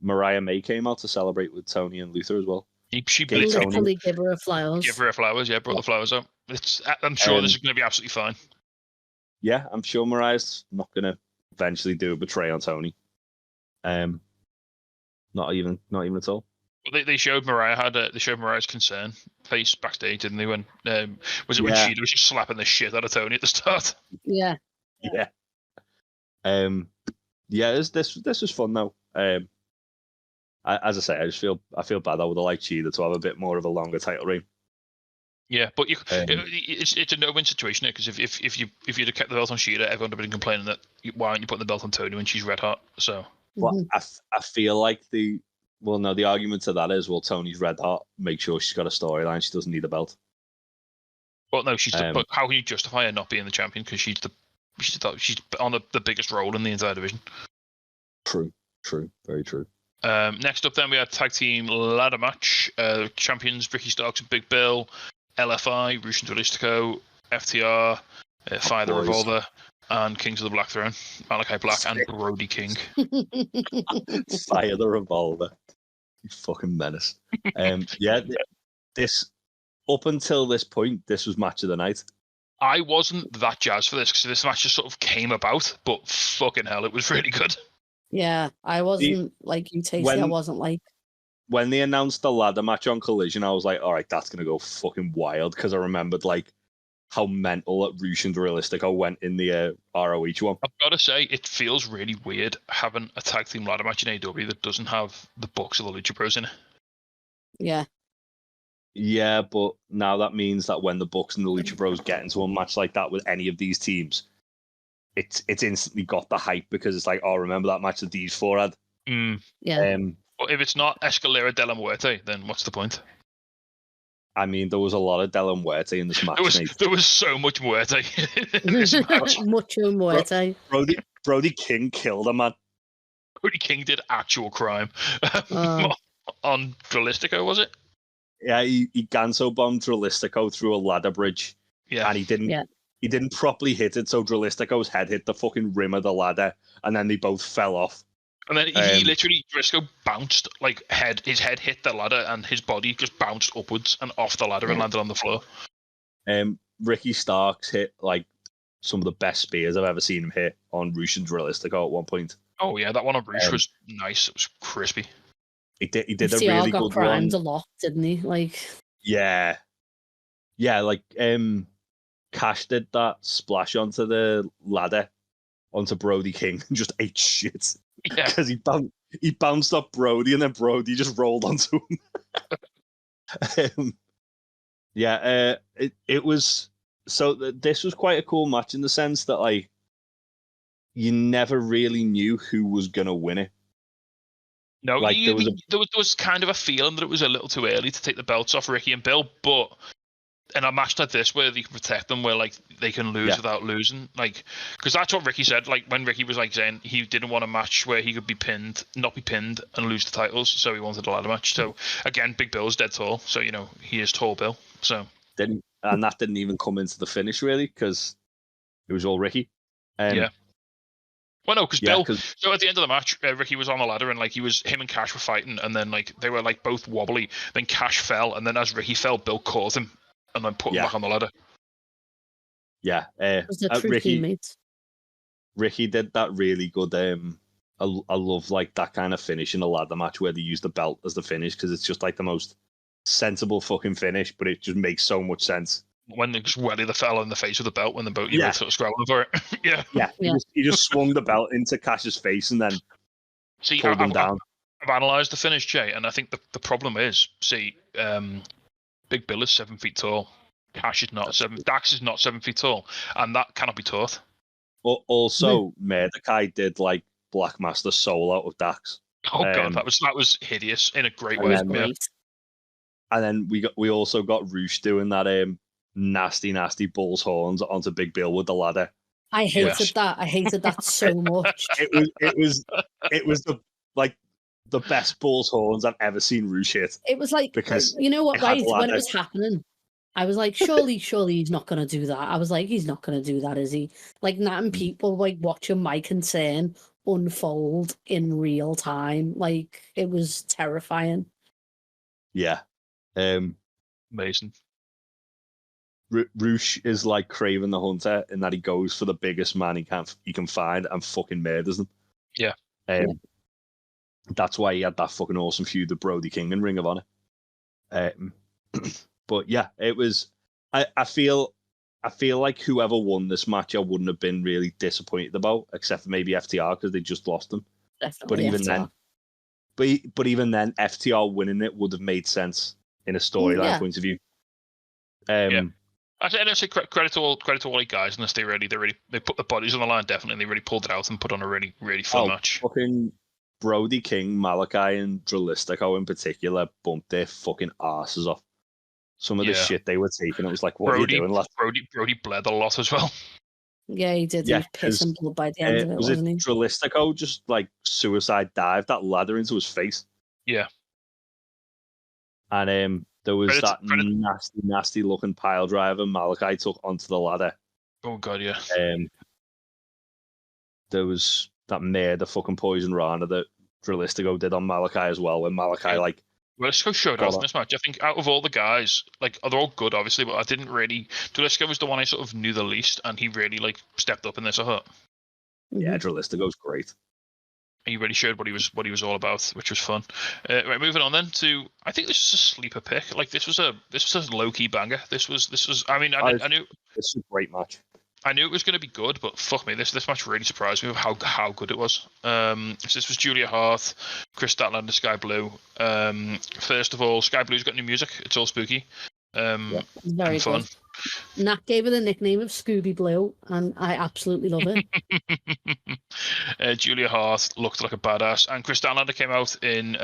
[SPEAKER 5] Mariah May came out to celebrate with Tony and Luther as well.
[SPEAKER 3] She
[SPEAKER 4] literally give her flowers.
[SPEAKER 3] Give her flowers, brought the flowers out. I'm sure this is going to be absolutely fine.
[SPEAKER 5] Yeah, I'm sure Mariah's not going to eventually do a betray on Tony. Not even at all.
[SPEAKER 3] They showed Mariah's concern face backstage, didn't they? When was it when Shida was just slapping the shit out of Tony at the start?
[SPEAKER 4] Yeah.
[SPEAKER 5] Yeah. This was fun though. As I say, I feel bad. I would have liked Shida to have a bit more of a longer title reign.
[SPEAKER 3] Yeah, but it's a no-win situation because if you'd have kept the belt on Shida, everyone would have been complaining that why aren't you putting the belt on Tony when she's red hot? So,
[SPEAKER 5] well, I feel like the argument to that is, well, Tony's red hot. Make sure she's got a storyline. She doesn't need a belt.
[SPEAKER 3] Well, no, but how can you justify her not being the champion? Because she's on the biggest role in the entire division.
[SPEAKER 5] True, very true.
[SPEAKER 3] Next up, then we had tag team ladder match. Champions Ricky Starks and Big Bill, LFI, Rush and Duelistico, FTR, Fire the Revolver, and Kings of the Black Throne, Malachi Black and Brody King.
[SPEAKER 5] Fire the Revolver, you fucking menace. This up until this point, this was match of the night.
[SPEAKER 3] I wasn't that jazzed for this because this match just sort of came about, but fucking hell, it was really good.
[SPEAKER 4] Yeah, I wasn't like you, Tasty. I wasn't like
[SPEAKER 5] when they announced the ladder match on Collision. I was like, all right, that's gonna go fucking wild because I remembered like how mental that Rush and Duelistico went in the ROH one.
[SPEAKER 3] I've got to say, it feels really weird having a tag team ladder match in AEW that doesn't have the Bucks or the Lucha Bros in it.
[SPEAKER 4] Yeah.
[SPEAKER 5] Yeah, but now that means that when the Bucks and the Lucha Bros get into a match like that with any of these teams, it's instantly got the hype because it's like, oh, remember that match that these four had?
[SPEAKER 4] Yeah.
[SPEAKER 3] But if it's not Escalera de la Muerte, then what's the point?
[SPEAKER 5] I mean, there was a lot of de la Muerte in this match.
[SPEAKER 3] There was so much Muerte in this match.
[SPEAKER 4] Mucho Muerte.
[SPEAKER 5] Brody King killed a man.
[SPEAKER 3] Brody King did actual crime. On Duelistico, was it?
[SPEAKER 5] Yeah, he Ganso bombed Duelistico through a ladder bridge.
[SPEAKER 3] Yeah.
[SPEAKER 5] And he didn't properly hit it, so Duelistico's head hit the fucking rim of the ladder, and then they both fell off.
[SPEAKER 3] And then he literally, Driscoll bounced, like, his head hit the ladder, and his body just bounced upwards and off the ladder and landed on the floor.
[SPEAKER 5] Ricky Starks hit, like, some of the best spears I've ever seen him hit on Rush and Duelistico at one point.
[SPEAKER 3] Oh, yeah, that one on Rush was nice. It was crispy.
[SPEAKER 5] He did a really good
[SPEAKER 4] primed
[SPEAKER 5] one.
[SPEAKER 4] A lot, didn't he? Like,
[SPEAKER 5] yeah, like Cash did that splash onto the ladder onto Brody King and just ate shit.
[SPEAKER 3] Yeah,
[SPEAKER 5] because he bounced up Brody and then Brody just rolled onto him. It was so. This was quite a cool match in the sense that like you never really knew who was gonna win it.
[SPEAKER 3] No, like, there was kind of a feeling that it was a little too early to take the belts off Ricky and Bill, but in a match like this where they can protect them, where like they can lose without losing, like because that's what Ricky said. Like when Ricky was like saying he didn't want a match where he could not be pinned and lose the titles, so he wanted a ladder match. So again, Big Bill's dead tall, so he is tall Bill. So
[SPEAKER 5] that didn't even come into the finish really because it was all Ricky.
[SPEAKER 3] Yeah. Well, no, because Bill. So at the end of the match, Ricky was on the ladder, and like him and Cash were fighting, and then like they were like both wobbly. Then Cash fell, and then as Ricky fell, Bill caught him, and then put him back on the ladder.
[SPEAKER 5] Yeah, Ricky did that really good. I love like that kind of finish in a ladder match where they use the belt as the finish because it's just like the most sensible fucking finish, but it just makes so much sense.
[SPEAKER 3] When they just welly the fella in the face with the belt when the boat you were sort of scrambling for it.
[SPEAKER 5] Yeah. He just swung the belt into Cash's face and then pulled him down.
[SPEAKER 3] I've analysed the finish, Jay, and I think the problem is, Big Bill is 7 feet tall. Cash is not Dax is not 7 feet tall, and that cannot be taught.
[SPEAKER 5] Also, Murdochai did like Black Master soul out of Dax.
[SPEAKER 3] Oh god, that was hideous in a great
[SPEAKER 5] And
[SPEAKER 3] way.
[SPEAKER 5] then-
[SPEAKER 3] Yeah.
[SPEAKER 5] And then we also got Roosh doing that nasty bull's horns onto Big Bill with the ladder.
[SPEAKER 4] I hated that. I hated that so much.
[SPEAKER 5] It was the best bull's horns I've ever seen Roosh hit.
[SPEAKER 4] It was like,
[SPEAKER 5] Because
[SPEAKER 4] you know what,
[SPEAKER 5] it had
[SPEAKER 4] right?
[SPEAKER 5] the
[SPEAKER 4] When it
[SPEAKER 5] ladder.
[SPEAKER 4] was happening, I was like, surely he's not going to do that. I was like, he's not going to do that, is he? Like, natting people, like, watching my concern unfold in real time. Like, it was terrifying.
[SPEAKER 5] Yeah.
[SPEAKER 3] Amazing.
[SPEAKER 5] Roosh is like Craven the Hunter in that he goes for the biggest man he can find and fucking murders them.
[SPEAKER 3] Yeah.
[SPEAKER 5] That's why he had that fucking awesome feud with Brody King in Ring of Honor. But yeah, it was. I feel like whoever won this match, I wouldn't have been really disappointed about, except for maybe FTR because they just lost them.
[SPEAKER 4] Definitely
[SPEAKER 5] But even
[SPEAKER 4] FTR.
[SPEAKER 5] then, but even then, FTR winning it would have made sense in a storyline point of view.
[SPEAKER 3] I say credit to all the guys in this. They put the bodies on the line. Definitely, they really pulled it out and put on a really fun match.
[SPEAKER 5] Fucking Brody King, Malachi, and Dralistico in particular bumped their fucking asses off. Some of the shit they were taking, it was like, what are you doing?
[SPEAKER 3] Brody bled a lot as well.
[SPEAKER 4] Yeah, he did.
[SPEAKER 5] Yeah,
[SPEAKER 4] He was pissing blood by the end of it,
[SPEAKER 5] was
[SPEAKER 4] wasn't he?
[SPEAKER 5] Dralistico just like suicide dived that ladder into his face?
[SPEAKER 3] Yeah.
[SPEAKER 5] And there was nasty looking pile driver Malachi took onto the ladder.
[SPEAKER 3] Oh god, yeah.
[SPEAKER 5] There was that murder fucking poison rana that Dralistico did on Malachi as well, when Malachi
[SPEAKER 3] Dralistico showed out in this match. I think out of all the guys, like, they're all good, obviously, but I didn't really. Dralistico was the one I sort of knew the least, and he really stepped up in this. I thought.
[SPEAKER 5] Yeah, Dralistico's great.
[SPEAKER 3] He really showed what he was all about, which was fun. Right, moving on then to, I think this is a sleeper pick. Like, this was a low key banger. This was. I mean, I knew
[SPEAKER 5] it's a great match.
[SPEAKER 3] I knew it was going to be good, but fuck me, this match really surprised me with how good it was. So this was Julia Hart, Chris Statlander, Sky Blue. First of all, Sky Blue's got new music. It's all spooky.
[SPEAKER 4] Very
[SPEAKER 3] fun.
[SPEAKER 4] Good. Nat gave her the nickname of Scooby Blue, and I absolutely love
[SPEAKER 3] it. Julia Hart looked like a badass, and Chris Statlander came out in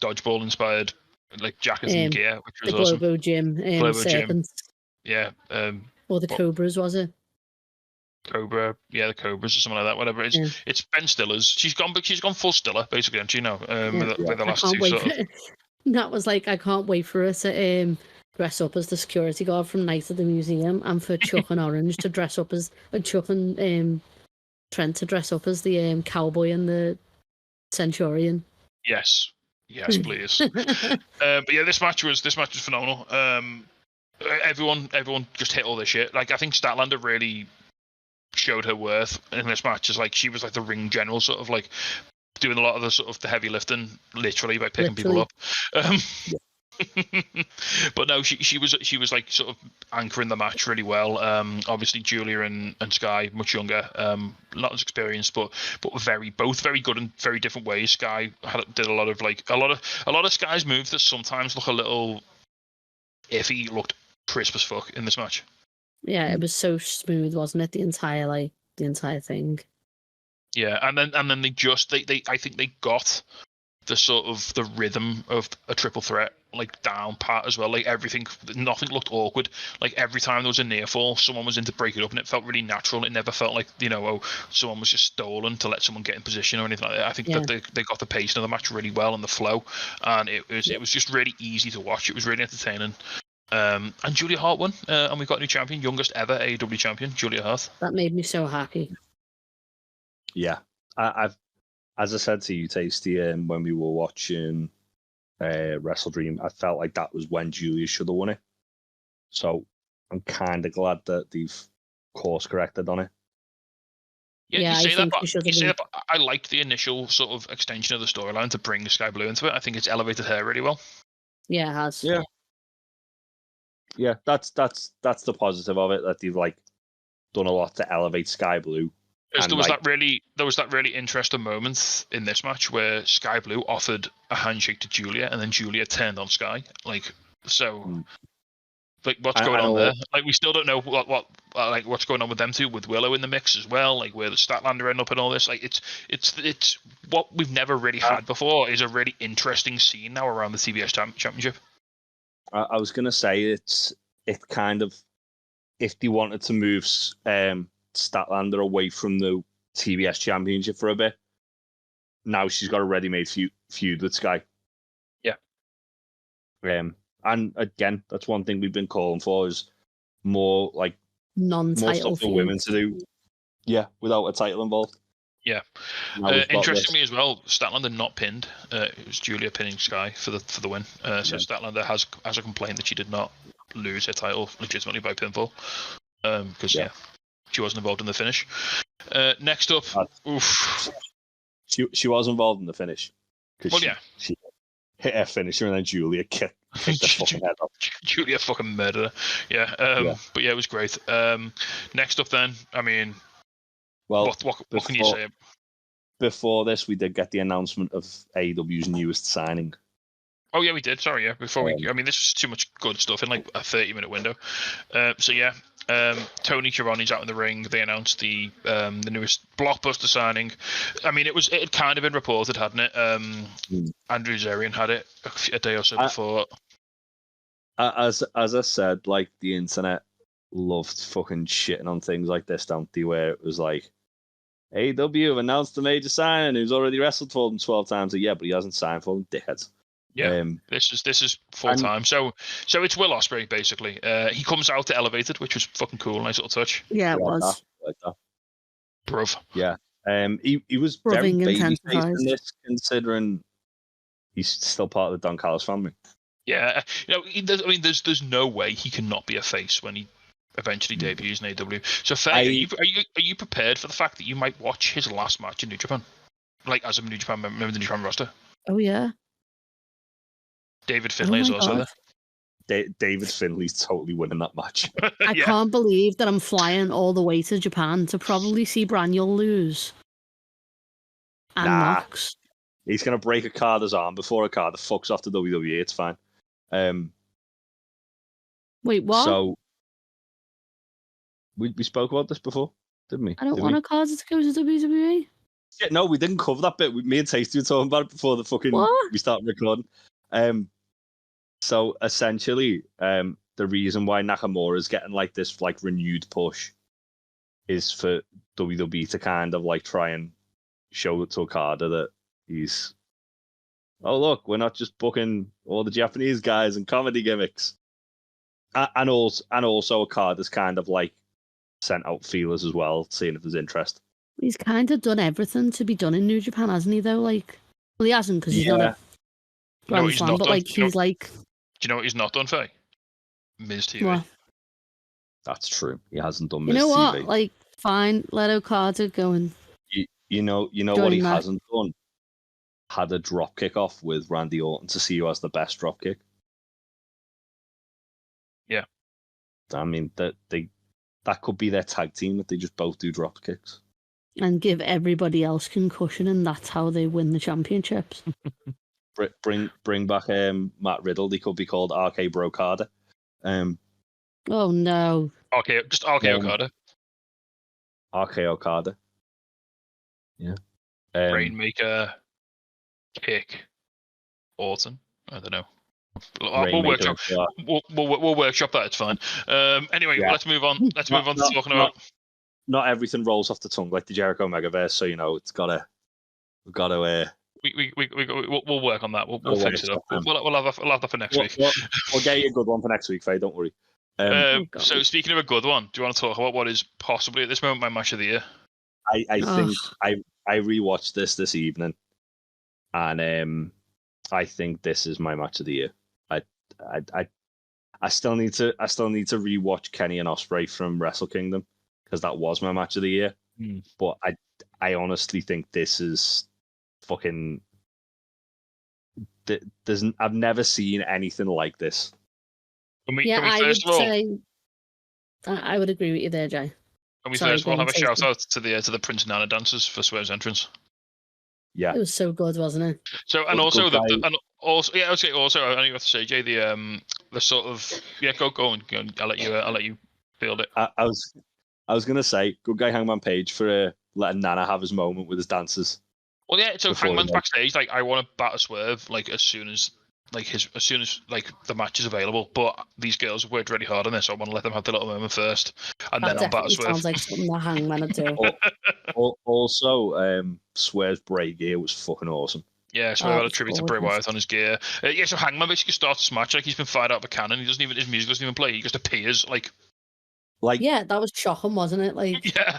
[SPEAKER 3] dodgeball inspired like jacket and gear, which was
[SPEAKER 4] the
[SPEAKER 3] awesome.
[SPEAKER 4] Globo Gym, serpents.
[SPEAKER 3] Yeah.
[SPEAKER 4] Or the Cobras, was it?
[SPEAKER 3] Cobra, yeah, the Cobras or something like that. Whatever it is, it's Ben Stiller's. She's gone full Stiller basically, hasn't she? With the last two sort of.
[SPEAKER 4] That was like, I can't wait for her to dress up as the security guard from Night at the Museum, and for Chuck and Orange to dress up as Chuck and Trent to dress up as the cowboy and the Centurion.
[SPEAKER 3] Yes, please. But yeah, this match was phenomenal. Everyone just hit all this shit. Like, I think Statlander really showed her worth in this match. Is like, she was like the ring general, sort of like doing a lot of the sort of the heavy lifting, literally by picking people up. But no, she was like sort of anchoring the match really well. Obviously Julia and Sky, much younger, not as experienced, but both very good in very different ways. Sky did a lot of Sky's moves that sometimes look a little iffy, looked crisp as fuck in this match.
[SPEAKER 4] Yeah, it was so smooth, wasn't it? The entire thing.
[SPEAKER 3] Yeah, and then they I think they got the sort of the rhythm of a triple threat like down pat as well. Like, nothing looked awkward. Like, every time there was a near fall, someone was in to break it up, and it felt really natural. It never felt like, someone was just stolen to let someone get in position or anything like that. I think that they got the pace of the match really well and the flow, and it was just really easy to watch. It was really entertaining. And Julia Hart won, and we got a new champion, youngest ever AEW champion, Julia Hart.
[SPEAKER 4] That made me so happy.
[SPEAKER 5] Yeah, I've, as I said to you, Tasty, when we were watching Wrestle Dream, I felt like that was when Julia should have won it. So I'm kind of glad that they've course corrected on it.
[SPEAKER 3] Yeah, you say that, but I liked the initial sort of extension of the storyline to bring Sky Blue into it. I think it's elevated her really well.
[SPEAKER 4] Yeah, it has.
[SPEAKER 5] Yeah, that's the positive of it, that they've like done a lot to elevate Sky Blue.
[SPEAKER 3] There was that really interesting moment in this match where Sky Blue offered a handshake to Julia, and then Julia turned on Sky. Like, so Like, what's going on there? Like, we still don't know what's going on with them two, with Willow in the mix as well. Like, where the Statlander end up and all this. Like, it's what we've never really had before. Is a really interesting scene now around the TBS Championship.
[SPEAKER 5] I was gonna say it kind of, if they wanted to move Statlander away from the TBS Championship for a bit, now she's got a ready-made feud with Sky.
[SPEAKER 3] Yeah.
[SPEAKER 5] And again, that's one thing we've been calling for, is more
[SPEAKER 4] non-title
[SPEAKER 5] stuff for women to do. Yeah, without a title involved.
[SPEAKER 3] Yeah. Interestingly as well, Statlander not pinned. It was Julia pinning Sky for the win. So Statlander has a complaint that she did not lose her title legitimately by pinfall. Because she wasn't involved in the finish. Next up,
[SPEAKER 5] She was involved in the finish.
[SPEAKER 3] Well,
[SPEAKER 5] she hit her finisher and then Julia kicked the fucking head off.
[SPEAKER 3] Julia fucking murdered her. Yeah. But yeah, it was great. Next up then, I mean, well, what can you say?
[SPEAKER 5] Before this, we did get the announcement of AEW's newest signing.
[SPEAKER 3] Oh yeah, we did. Sorry, yeah. Before I mean, this was too much good stuff in like a 30-minute window. Tony Schiavone's out in the ring. They announced the newest blockbuster signing. I mean, it had kind of been reported, hadn't it? Andrew Zarian had it a day or so before.
[SPEAKER 5] As I said, like, the internet loved fucking shitting on things like this, don't they? Where it was like, AEW have announced a major signing who's already wrestled for them 12 times. Yeah, but he hasn't signed for them, dickheads.
[SPEAKER 3] Yeah, this is full time. So it's Will Ospreay basically. He comes out to Elevated, which was fucking cool, nice little touch.
[SPEAKER 4] Yeah, it was.
[SPEAKER 5] Like that.
[SPEAKER 3] Bruv.
[SPEAKER 5] Yeah. He was very babyface in this, considering he's still part of the Don Callis family.
[SPEAKER 3] Yeah, there's no way he cannot be a face when he eventually debuts in AEW. So Faye, are you prepared for the fact that you might watch his last match in New Japan, like as a New Japan member of the New Japan roster?
[SPEAKER 4] Oh yeah.
[SPEAKER 3] David Finlay is also
[SPEAKER 5] there. David Finlay's totally winning that match.
[SPEAKER 4] I can't believe that I'm flying all the way to Japan to probably see Braniel lose. And Knox.
[SPEAKER 5] He's going to break Okada's arm before Okada fucks off to WWE. It's fine.
[SPEAKER 4] Wait, what?
[SPEAKER 5] So, we spoke about this before, didn't we?
[SPEAKER 4] I don't want Okada to go to WWE.
[SPEAKER 5] Yeah, no, we didn't cover that bit. Me and Tasty were talking about it before we started recording. So essentially, the reason why Nakamura's getting like this like renewed push is for WWE to kind of like try and show to Okada that he's, oh look, we're not just booking all the Japanese guys and comedy gimmicks, and also Okada's kind of like sent out feelers as well, seeing if there's interest.
[SPEAKER 4] He's kind of done everything to be done in New Japan, hasn't he? Though, like, well, he hasn't because he's not a Grand Slam, but like he's like.
[SPEAKER 3] Do you know what he's not done, Faye? Miz TV.
[SPEAKER 4] What?
[SPEAKER 5] That's true. He hasn't done Miz TV.
[SPEAKER 4] You know what? Like, fine, let Okada go and.
[SPEAKER 5] You know what he hasn't done? Had a drop kick off with Randy Orton to see who has the best drop kick.
[SPEAKER 3] Yeah.
[SPEAKER 5] I mean that could be their tag team, that they just both do drop kicks.
[SPEAKER 4] And give everybody else concussion, and that's how they win the championships.
[SPEAKER 5] Bring back Matt Riddle. They could be called RK Brocada.
[SPEAKER 4] Oh no.
[SPEAKER 3] Okay, just RK Okada.
[SPEAKER 5] RK Okada. Yeah.
[SPEAKER 3] Rainmaker, kick, Orton. I don't know. We'll workshop. We'll workshop that. It's fine. Anyway, let's move on. Let's move on to talking about.
[SPEAKER 5] Not everything rolls off the tongue like the Jericho Megaverse, so it's gotta. We've got to.
[SPEAKER 3] We'll work on that. We'll fix it up. We'll have that for next week.
[SPEAKER 5] We'll get you a good one for next week, Faye. Don't worry.
[SPEAKER 3] So speaking of a good one, do you want to talk about what is possibly at this moment my match of the year?
[SPEAKER 5] I think I rewatched this evening, and I think this is my match of the year. I still need to rewatch Kenny and Ospreay from Wrestle Kingdom, because that was my match of the year. But I honestly think this is fucking. I've never seen anything like this.
[SPEAKER 4] I would agree with you there, Jay.
[SPEAKER 3] Can we first of all have a shout out to the Prince Nana dancers for Swerve's entrance?
[SPEAKER 5] Yeah,
[SPEAKER 4] it was so good, wasn't it?
[SPEAKER 3] So and also I only have to say, Jay, the the sort of go on. I'll let you field it.
[SPEAKER 5] I was gonna say, good guy Hangman Page for letting Nana have his moment with his dancers.
[SPEAKER 3] Well, yeah. So Hangman's backstage. Like, I want to batter Swerve like as soon as the match is available. But these girls have worked really hard on this. So I want to let them have the little moment first, and then I'll batter Swerve.
[SPEAKER 4] Sounds like something that Hangman would do.
[SPEAKER 5] Also, Swerve's Bray gear was fucking awesome.
[SPEAKER 3] Yeah, so I got a tribute to Bray Wyatt on his gear. So Hangman basically starts this match like he's been fired out of a cannon. His music doesn't even play. He just appears like.
[SPEAKER 4] Yeah, that was shocking, wasn't it? Like,
[SPEAKER 3] yeah.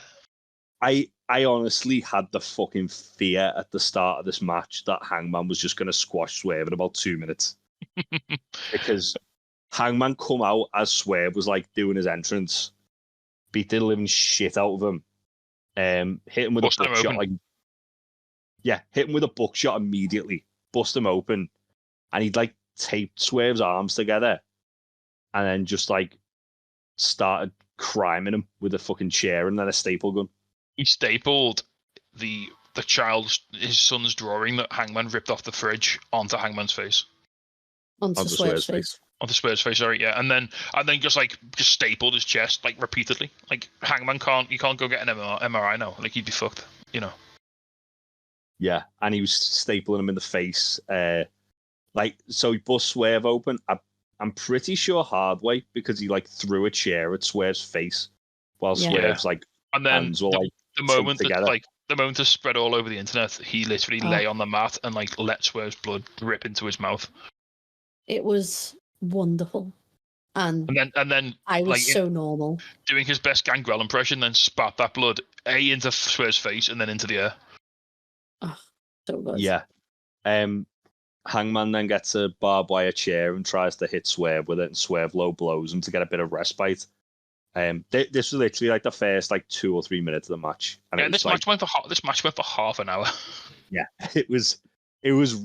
[SPEAKER 5] I honestly had the fucking fear at the start of this match that Hangman was just going to squash Swerve in about 2 minutes. Because Hangman come out as Swerve was like doing his entrance, beat the living shit out of him, hit him with a buckshot. Hit him with a buckshot immediately, bust him open, and he'd like taped Swerve's arms together, and then just like started criming him with a fucking chair and then a staple gun.
[SPEAKER 3] He stapled the his son's drawing that Hangman ripped off the fridge onto Hangman's face.
[SPEAKER 4] Onto Swerve's face.
[SPEAKER 3] Onto Swerve's face, sorry, yeah. And then just stapled his chest like repeatedly. Like Hangman can't go get an MRI now. Like he'd be fucked, you know.
[SPEAKER 5] Yeah, and he was stapling him in the face. So he bust Swerve open. I'm pretty sure hard way because he like threw a chair at Swerve's face while Swerve's like
[SPEAKER 3] and then
[SPEAKER 5] hands were like
[SPEAKER 3] the moment that the moment is spread all over the internet, he literally lay on the mat and like let Swerve's blood drip into his mouth.
[SPEAKER 4] It was wonderful. And then I was so normal.
[SPEAKER 3] Doing his best Gangrel impression, then spat that blood into Swerve's face and then into the air.
[SPEAKER 4] Oh, so good.
[SPEAKER 5] Yeah. Hangman then gets a barbed wire chair and tries to hit Swerve with it, and Swerve low blows him to get a bit of respite. This was literally like the first 2 or 3 minutes of the match. And
[SPEAKER 3] this match went for half an hour.
[SPEAKER 5] Yeah, it was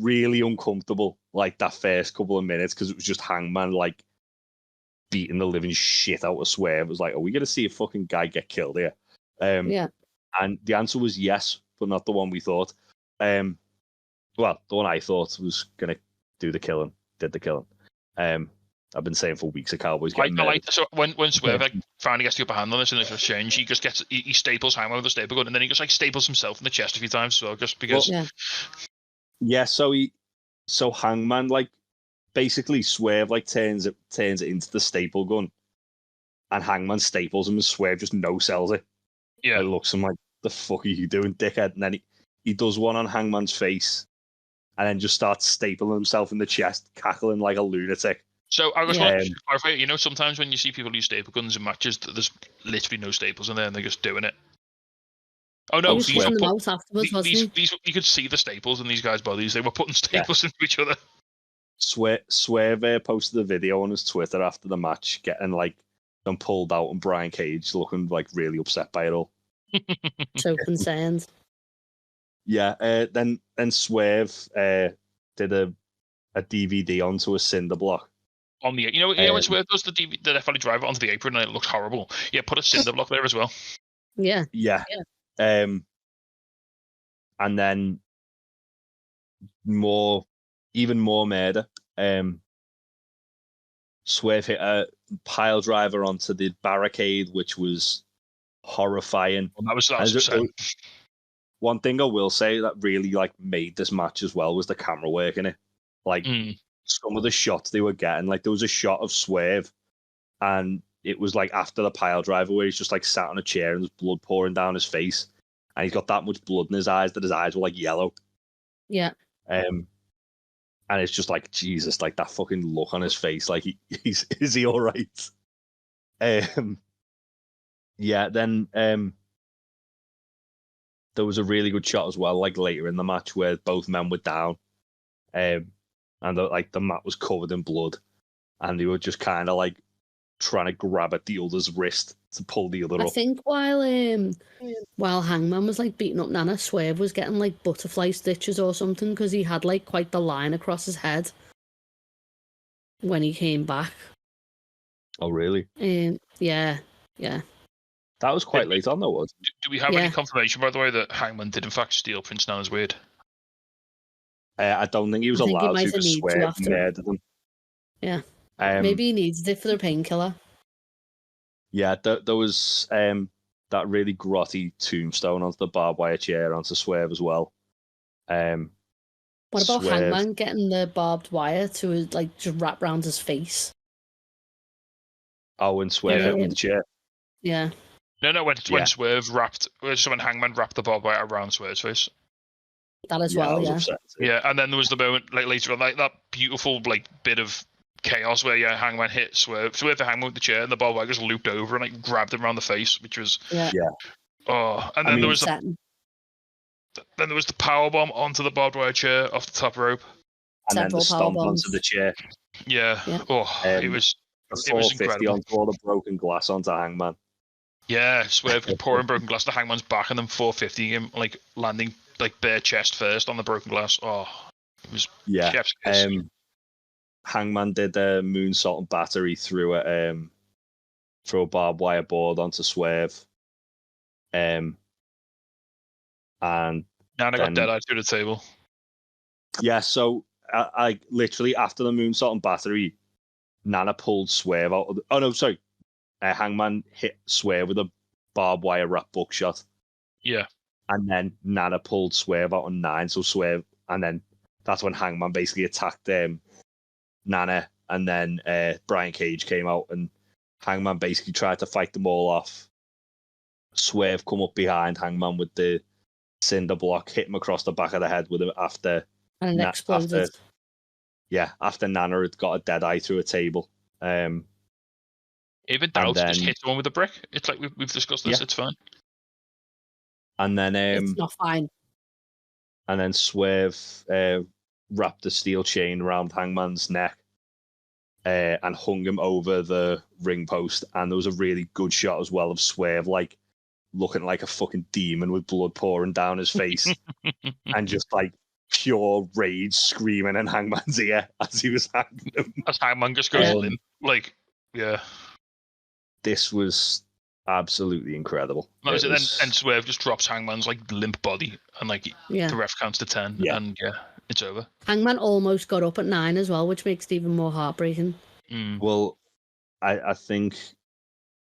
[SPEAKER 5] really uncomfortable like that first couple of minutes because it was just Hangman like beating the living shit out of Swerve. It was like, are we going to see a fucking guy get killed here?
[SPEAKER 4] Yeah.
[SPEAKER 5] And the answer was yes, but not the one we thought. Well, the one I thought was going to do the killing, did the killing. I've been saying for weeks, the Cowboys getting
[SPEAKER 3] so when Swerve finally gets the upper hand on this in the exchange, he just he staples Hangman with a staple gun, and then he just staples himself in the chest a few times as well, just because.
[SPEAKER 5] So Hangman basically Swerve turns it into the staple gun, and Hangman staples him, and Swerve just no sells it.
[SPEAKER 3] Yeah,
[SPEAKER 5] it looks him like, the fuck are you doing, dickhead? And then he does one on Hangman's face, and then just starts stapling himself in the chest, cackling like a lunatic.
[SPEAKER 3] So I just want to clarify, sometimes when you see people use staple guns in matches, there's literally no staples in there, and they're just doing it. Oh no!
[SPEAKER 4] He was them out afterwards, wasn't he?
[SPEAKER 3] You could see the staples in these guys' bodies. They were putting staples into each other.
[SPEAKER 5] Swerve posted a video on his Twitter after the match, getting them pulled out, and Brian Cage looking really upset by it all.
[SPEAKER 4] So concerned.
[SPEAKER 5] Yeah. Then Swerve did a DVD onto a cinder block.
[SPEAKER 3] On the when Swerve does the F drive onto the apron and it looks horrible. Yeah, put a cinder block there as well.
[SPEAKER 4] Yeah.
[SPEAKER 5] Yeah. And then even more murder. Swerve hit a pile driver onto the barricade, which was horrifying.
[SPEAKER 3] Well, that was
[SPEAKER 5] one thing I will say that really made this match as well was the camera work in it. Some of the shots they were getting, there was a shot of Swerve, and it was after the pile driver where he's just sat on a chair and there's blood pouring down his face, and he's got that much blood in his eyes that his eyes were yellow.
[SPEAKER 4] Yeah.
[SPEAKER 5] And it's just Jesus, that fucking look on his face, is he all right? Yeah. Then there was a really good shot as well, later in the match where both men were down, and the mat was covered in blood, and they were just kind of trying to grab at the other's wrist to pull the other up.
[SPEAKER 4] I think while Hangman was beating up Nana, Swerve was getting butterfly stitches or something because he had quite the line across his head when he came back.
[SPEAKER 5] Oh really?
[SPEAKER 4] Yeah.
[SPEAKER 5] That was quite late on though, was it?
[SPEAKER 3] Do we have any confirmation, by the way, that Hangman did in fact steal Prince Nana's weird?
[SPEAKER 5] I don't think he was allowed to because Swerve murdered him.
[SPEAKER 4] Yeah. Maybe he needs it for the painkiller.
[SPEAKER 5] Yeah, there was that really grotty tombstone onto the barbed wire chair onto Swerve as well.
[SPEAKER 4] What about
[SPEAKER 5] Swerve.
[SPEAKER 4] Hangman getting the barbed wire to like just wrap around his face?
[SPEAKER 5] Oh, and Swerve hit him with the chair.
[SPEAKER 4] Yeah.
[SPEAKER 3] No, when Swerve when Hangman wrapped the barbed wire around Swerve's face.
[SPEAKER 4] That as well, yeah.
[SPEAKER 3] Yeah, and then there was the moment like later on, like that beautiful like bit of chaos where Hangman hit Swerve hit Hangman with the chair, and the barbed wire just looped over and like grabbed him around the face, which was Oh, and then there was the power bomb onto the barbed wire chair off the top rope,
[SPEAKER 5] and then the stomp onto the chair.
[SPEAKER 3] Yeah. Oh, it was
[SPEAKER 5] 450 onto all the broken glass onto Hangman.
[SPEAKER 3] Yeah, Swerve pouring broken glass to Hangman's back, and then 450 him like landing like bare chest first on the broken glass. Oh, it was chef's kiss.
[SPEAKER 5] Hangman did a moonsault and battery through a barbed wire board onto Swerve. And
[SPEAKER 3] Nana got dead-eyed through the table.
[SPEAKER 5] Yeah, so I literally after the moonsault and battery, Nana pulled Swerve out. Hangman hit Swerve with a barbed wire wrap buckshot.
[SPEAKER 3] Yeah.
[SPEAKER 5] And then Nana pulled Swerve out on 9, so Swerve, and then that's when Hangman basically attacked Nana, and then Brian Cage came out, and Hangman basically tried to fight them all off. Swerve come up behind Hangman with the cinder block, hit him across the back of the head with him after.
[SPEAKER 4] And it exploded.
[SPEAKER 5] After Nana had got a dead eye through a table.
[SPEAKER 3] Even Doubt just hit someone with a brick. It's like we've discussed this. Yeah. It's fine.
[SPEAKER 5] And then
[SPEAKER 4] it's not fine.
[SPEAKER 5] And then Swerve wrapped a steel chain around Hangman's neck and hung him over the ring post. And there was a really good shot as well of Swerve like looking like a fucking demon with blood pouring down his face and just like pure rage screaming in Hangman's ear as he was hanging him.
[SPEAKER 3] As Hangman just goes limp. Like, yeah.
[SPEAKER 5] This was absolutely incredible.
[SPEAKER 3] Then Swerve just drops Hangman's like limp body, and like the ref counts to 10, and it's over.
[SPEAKER 4] Hangman almost got up at 9 as well, which makes it even more heartbreaking.
[SPEAKER 5] Well, I think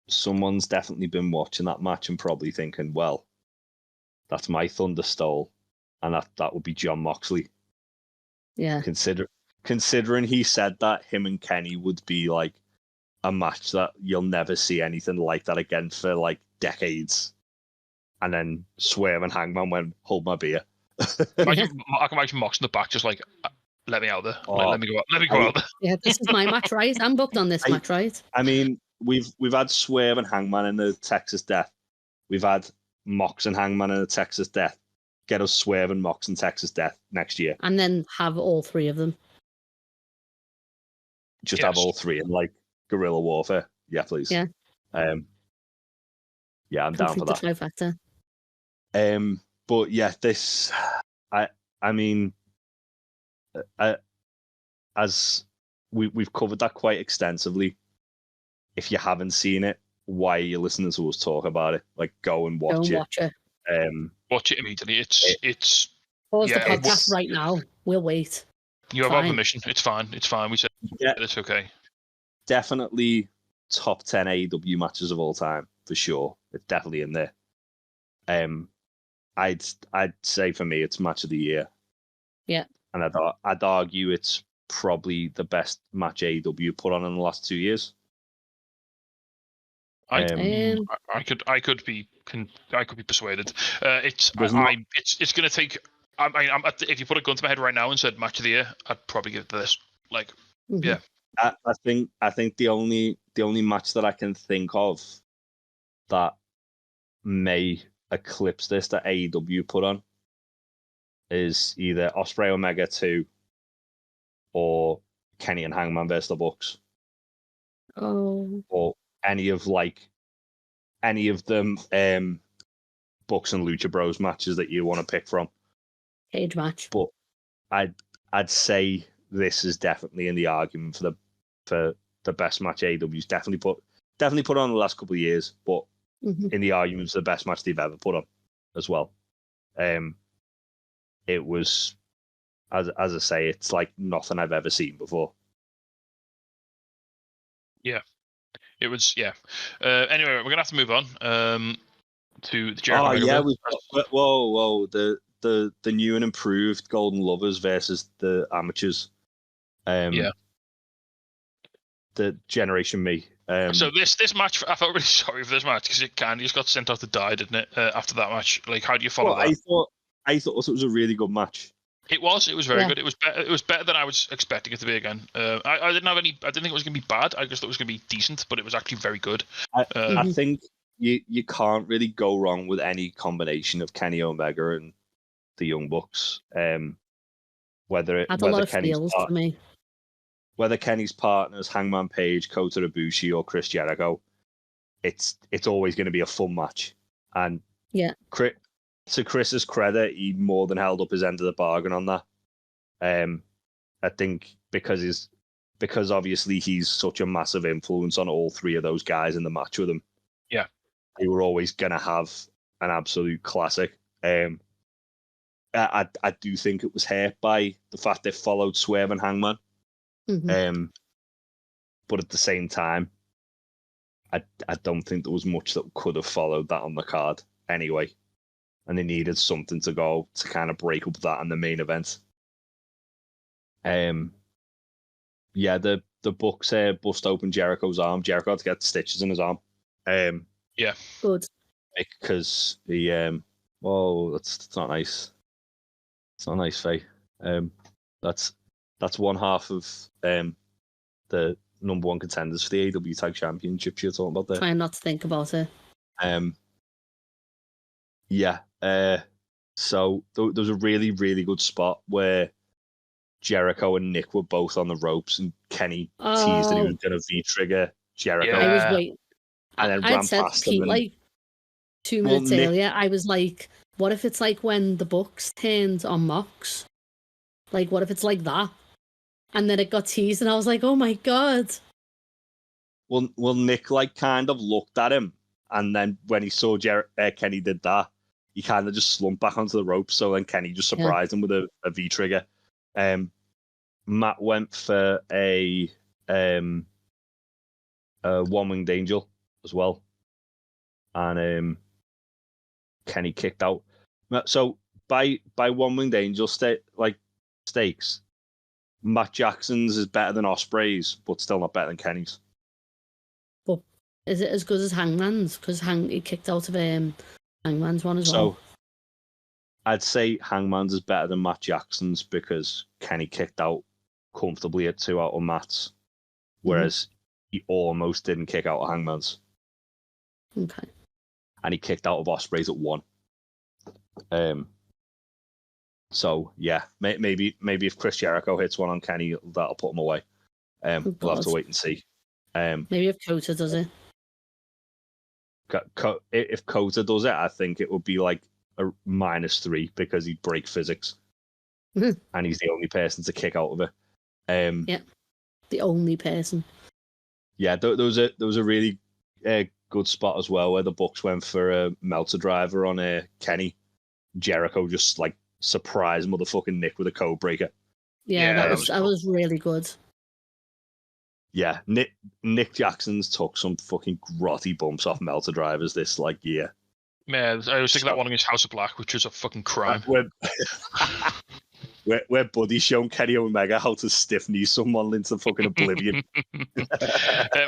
[SPEAKER 5] someone's definitely been watching that match and probably thinking, well, that's my Thunder stole, and that would be Jon Moxley.
[SPEAKER 4] Yeah.
[SPEAKER 5] Considering he said that, him and Kenny would be like a match that you'll never see anything like that again for like decades. And then Swerve and Hangman went, hold my beer.
[SPEAKER 3] I can imagine Mox in the back just like, let me out there. Let me go out there.
[SPEAKER 4] Yeah, this is my match, right? I'm booked on this match, right?
[SPEAKER 5] I mean, we've had Swerve and Hangman in the Texas Death. We've had Mox and Hangman in the Texas Death. Get us Swerve and Mox in Texas Death next year.
[SPEAKER 4] And then have all 3 of them.
[SPEAKER 5] Have all 3 in like guerrilla warfare. Yeah, please.
[SPEAKER 4] Yeah.
[SPEAKER 5] I'm down for that.
[SPEAKER 4] Trifecta.
[SPEAKER 5] But yeah, this, I mean, as we've covered that quite extensively. If you haven't seen it, why are you listening to us talk about it? Like, go and watch it.
[SPEAKER 4] Watch it.
[SPEAKER 3] Watch it immediately. It's
[SPEAKER 4] pause the podcast right now. We'll wait.
[SPEAKER 3] You have our permission. It's fine. It's fine. We said it's okay.
[SPEAKER 5] Definitely top 10 AEW matches of all time for sure. It's definitely in there. I'd say for me it's match of the year.
[SPEAKER 4] Yeah.
[SPEAKER 5] And I'd argue it's probably the best match AEW put on in the last 2 years.
[SPEAKER 3] I could be persuaded. It's going to take. I mean, if you put a gun to my head right now and said match of the year, I'd probably give it to this. Like, yeah.
[SPEAKER 5] I think the only match that I can think of that may eclipse this that AEW put on is either Ospreay Omega 2 or Kenny and Hangman versus the Bucks.
[SPEAKER 4] Oh.
[SPEAKER 5] Or any of them Bucks and Lucha Bros matches that you want to pick from.
[SPEAKER 4] Cage match.
[SPEAKER 5] But I'd say this is definitely in the argument for the best match AEW's definitely put on the last couple of years, but in the argument for the best match they've ever put on as well. It was, as I say, it's like nothing I've ever seen before.
[SPEAKER 3] Yeah, it was. Yeah. Anyway, we're gonna have to move on to the Jericho.
[SPEAKER 5] Oh yeah, whoa, the new and improved Golden Lovers versus the amateurs.
[SPEAKER 3] Yeah.
[SPEAKER 5] The Generation Me.
[SPEAKER 3] So this match, I felt really sorry for this match because it kind of just got sent out to die, didn't it? After that match, like, how do you follow that?
[SPEAKER 5] I thought it was a really good match.
[SPEAKER 3] It was very good. It was better than I was expecting it to be. Again, I didn't think it was going to be bad. I just thought it was going to be decent, but it was actually very good.
[SPEAKER 5] I think you can't really go wrong with any combination of Kenny Omega and the Young Bucks. Whether Kenny's partners, Hangman Page, Kota Ibushi, or Chris Jericho, it's always going to be a fun match. And to Chris's credit, he more than held up his end of the bargain on that. I think because obviously he's such a massive influence on all three of those guys in the match with him.
[SPEAKER 3] Yeah,
[SPEAKER 5] they were always gonna have an absolute classic. I do think it was hurt by the fact they followed Swerve and Hangman. But at the same time, I don't think there was much that could have followed that on the card anyway. And they needed something to go to kind of break up that in the main event. The Bucks bust open Jericho's arm. Jericho had to get stitches in his arm.
[SPEAKER 4] Good.
[SPEAKER 5] Because he that's not nice. It's not nice, Faye. That's one half of the number one contenders for the AEW Tag Championship you're talking about there.
[SPEAKER 4] Trying not to think about it.
[SPEAKER 5] So there was a really, really good spot where Jericho and Nick were both on the ropes, and Kenny teased that he was going to V-trigger Jericho.
[SPEAKER 4] I was waiting.
[SPEAKER 5] And then ran past him.
[SPEAKER 4] Like 2 minutes earlier, I was like, what if it's like when the Bucks turned on Mox? Like, what if it's like that? And then it got teased, and I was like, oh my God.
[SPEAKER 5] Well, Nick like kind of looked at him, and then when he saw Kenny did that, he kind of just slumped back onto the ropes. So then Kenny just surprised him with a V-trigger. Matt went for a one-winged angel as well, and Kenny kicked out. So by one-winged angel stakes, Matt Jackson's is better than Ospreay's, but still not better than Kenny's.
[SPEAKER 4] But is it as good as Hangman's? Because he kicked out of Hangman's one as well.
[SPEAKER 5] So I'd say Hangman's is better than Matt Jackson's because Kenny kicked out comfortably at 2 out of Matt's, whereas he almost didn't kick out of Hangman's.
[SPEAKER 4] Okay.
[SPEAKER 5] And he kicked out of Ospreay's at 1. So yeah, maybe if Chris Jericho hits one on Kenny, that'll put him away. We'll have to wait and see.
[SPEAKER 4] Maybe if Kota does it.
[SPEAKER 5] If Kota does it, I think it would be like a -3 because he'd break physics, and he's the only person to kick out of it.
[SPEAKER 4] The only person.
[SPEAKER 5] Yeah, there was a really good spot as well where the Bucks went for a Meltzer driver on Kenny. Jericho just like surprised motherfucking Nick with a code breaker.
[SPEAKER 4] Yeah, that was really good.
[SPEAKER 5] Yeah, Nick Jackson's took some fucking grotty bumps off Meltzer drivers this year.
[SPEAKER 3] Yeah, I was thinking that one against House of Black, which was a fucking crime.
[SPEAKER 5] Where Buddy's shown Kenny Omega how to stiff knee someone into fucking oblivion.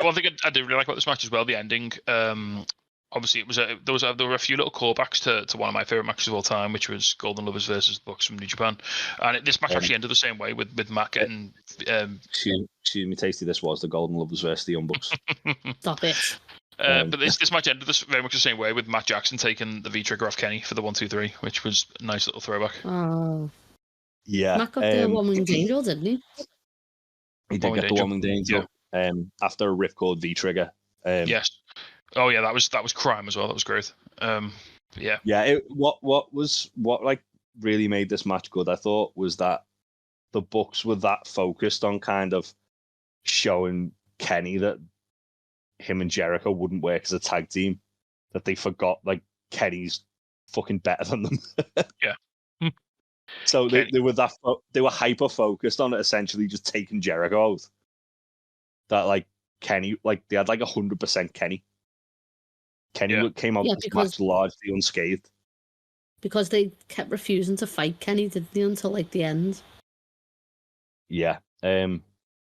[SPEAKER 3] One thing I did really like about this match as well, the ending. Obviously, there were a few little callbacks to one of my favorite matches of all time, which was Golden Lovers versus the Bucks from New Japan, and this match actually ended the same way with Matt getting.
[SPEAKER 5] Excuse me, Tasty. This was the Golden Lovers versus the Young Bucks.
[SPEAKER 4] Stop it.
[SPEAKER 3] But this match ended very much the same way, with Matt Jackson taking the V-trigger off Kenny for the 1-2-3, which was a nice little throwback.
[SPEAKER 4] Oh.
[SPEAKER 5] Yeah.
[SPEAKER 4] Matt got the one-winged angel, didn't he?
[SPEAKER 5] He did get the one-winged angel. Yeah. After a ripcord V-trigger.
[SPEAKER 3] Yes. Oh yeah, that was crime as well. That was great. Yeah.
[SPEAKER 5] Yeah. What really made this match good, I thought, was that the Bucks were that focused on kind of showing Kenny that him and Jericho wouldn't work as a tag team, that they forgot Kenny's fucking better than them.
[SPEAKER 3] Yeah.
[SPEAKER 5] So they were hyper focused on it, essentially just taking Jericho out. That Kenny, like they had like 100% Kenny. Kenny came out this match largely unscathed.
[SPEAKER 4] Because they kept refusing to fight Kenny, didn't they, until like the end?
[SPEAKER 5] Yeah.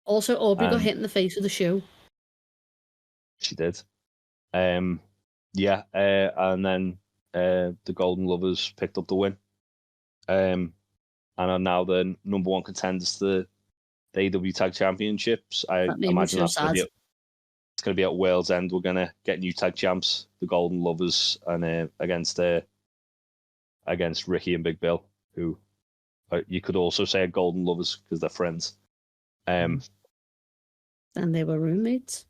[SPEAKER 4] Also, Aubrey got hit in the face with a shoe.
[SPEAKER 5] She did. And then the Golden Lovers picked up the win. And are now the number one contenders to the AEW Tag Championships. I imagine that's going to be at World's End. We're going to get new tag champs, the Golden Lovers, and against Ricky and Big Bill, who you could also say are Golden Lovers because they're friends.
[SPEAKER 4] And they were roommates.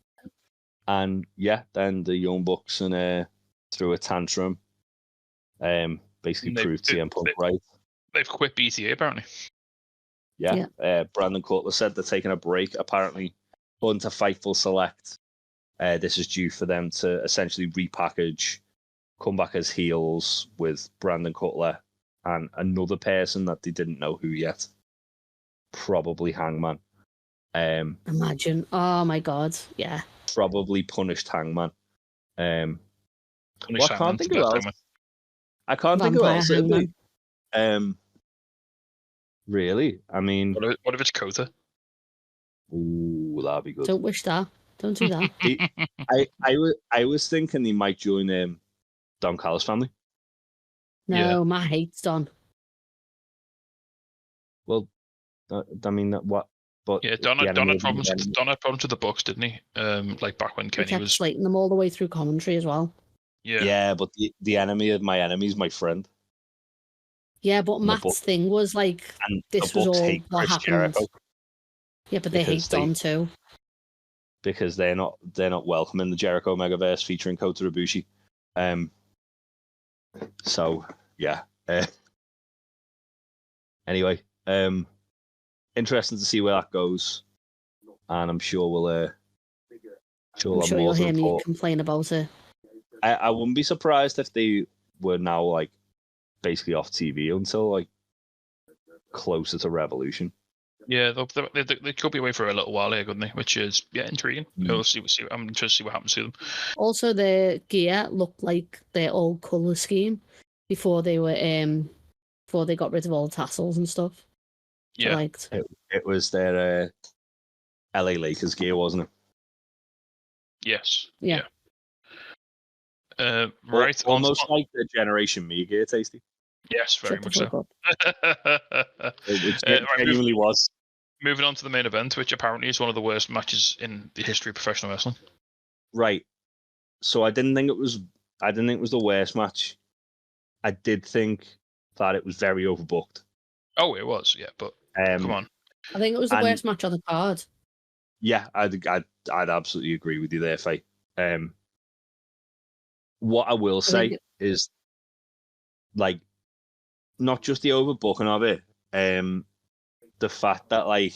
[SPEAKER 5] And then the Young Bucks and threw a tantrum, basically proved CM Punk right.
[SPEAKER 3] They've quit BTA apparently.
[SPEAKER 5] Yeah. Brandon Cutler said they're taking a break. Apparently, going to Fightful Select. This is due for them to essentially repackage, come back as heels with Brandon Cutler and another person that they didn't know who yet. Probably Hangman.
[SPEAKER 4] Imagine. Oh my god. Yeah.
[SPEAKER 5] Probably Punished Hangman. I can't think who else it'd be. Really? I mean,
[SPEAKER 3] what if it's Kota?
[SPEAKER 5] Ooh, that'd be good.
[SPEAKER 4] Don't wish that. Don't do that.
[SPEAKER 5] I was thinking he might join Don Callis family.
[SPEAKER 4] No, Matt hates Don.
[SPEAKER 5] Well, I mean what? But
[SPEAKER 3] yeah, Don had problems with the Bucks, didn't he? Like back when Kenny was
[SPEAKER 4] slating them all the way through commentary as well.
[SPEAKER 5] Yeah, but the enemy of my enemy is my friend.
[SPEAKER 4] Yeah, but Matt's thing was like this was all what happened. Jericho yeah, but they hate Don too.
[SPEAKER 5] Because they're not welcome in the Jericho Megaverse featuring Kota Ibushi. So yeah. Anyway, interesting to see where that goes, and I'm sure we'll.
[SPEAKER 4] I'm sure you'll hear me complain about it.
[SPEAKER 5] I wouldn't be surprised if they were now like basically off TV until like closer to Revolution.
[SPEAKER 3] Yeah, they could be away for a little while here, couldn't they? Which is intriguing. We'll see. I'm interested to see what happens to them.
[SPEAKER 4] Also, their gear looked like their old color scheme before they got rid of all the tassels and stuff.
[SPEAKER 3] Yeah,
[SPEAKER 5] it was their LA Lakers gear, wasn't it?
[SPEAKER 3] Yes.
[SPEAKER 4] Yeah.
[SPEAKER 3] Right.
[SPEAKER 5] Almost like the Generation Me gear, Tasty.
[SPEAKER 3] Yes, very much so.
[SPEAKER 5] It genuinely was.
[SPEAKER 3] Moving on to the main event, which apparently is one of the worst matches in the history of professional wrestling.
[SPEAKER 5] Right. So I didn't think it was the worst match. I did think that it was very overbooked.
[SPEAKER 3] Oh, it was, yeah, but come on.
[SPEAKER 4] I think it was the worst match on the card.
[SPEAKER 5] Yeah, I'd absolutely agree with you there, Faye. What I will say is, like, not just the overbooking of it, the fact that like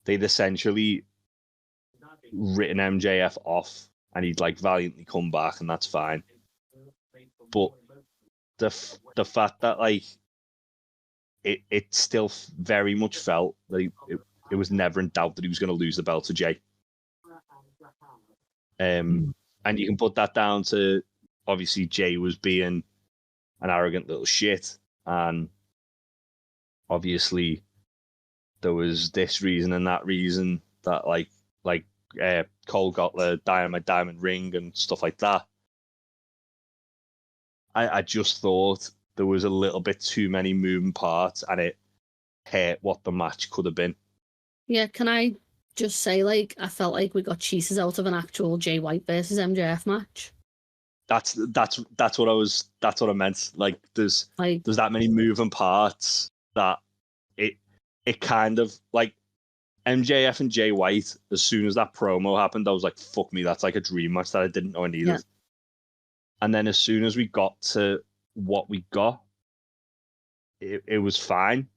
[SPEAKER 5] they'd essentially written MJF off and he'd like valiantly come back and that's fine, but the fact that like it still very much felt like it was never in doubt that he was going to lose the belt to Jay. And you can put that down to obviously Jay was being an arrogant little shit, and obviously there was this reason and that reason that like Cole got the diamond ring and stuff like that. I just thought there was a little bit too many moving parts and it hurt what the match could have been.
[SPEAKER 4] Yeah, can I just say, like, I felt like we got cheeses out of an actual Jay White versus MJF match.
[SPEAKER 5] That's what I meant. Like there's that many moving parts that it kind of like MJF and Jay White, as soon as that promo happened, I was like, fuck me, that's like a dream match that I didn't know I needed. Yeah. And then as soon as we got to what we got, it was fine.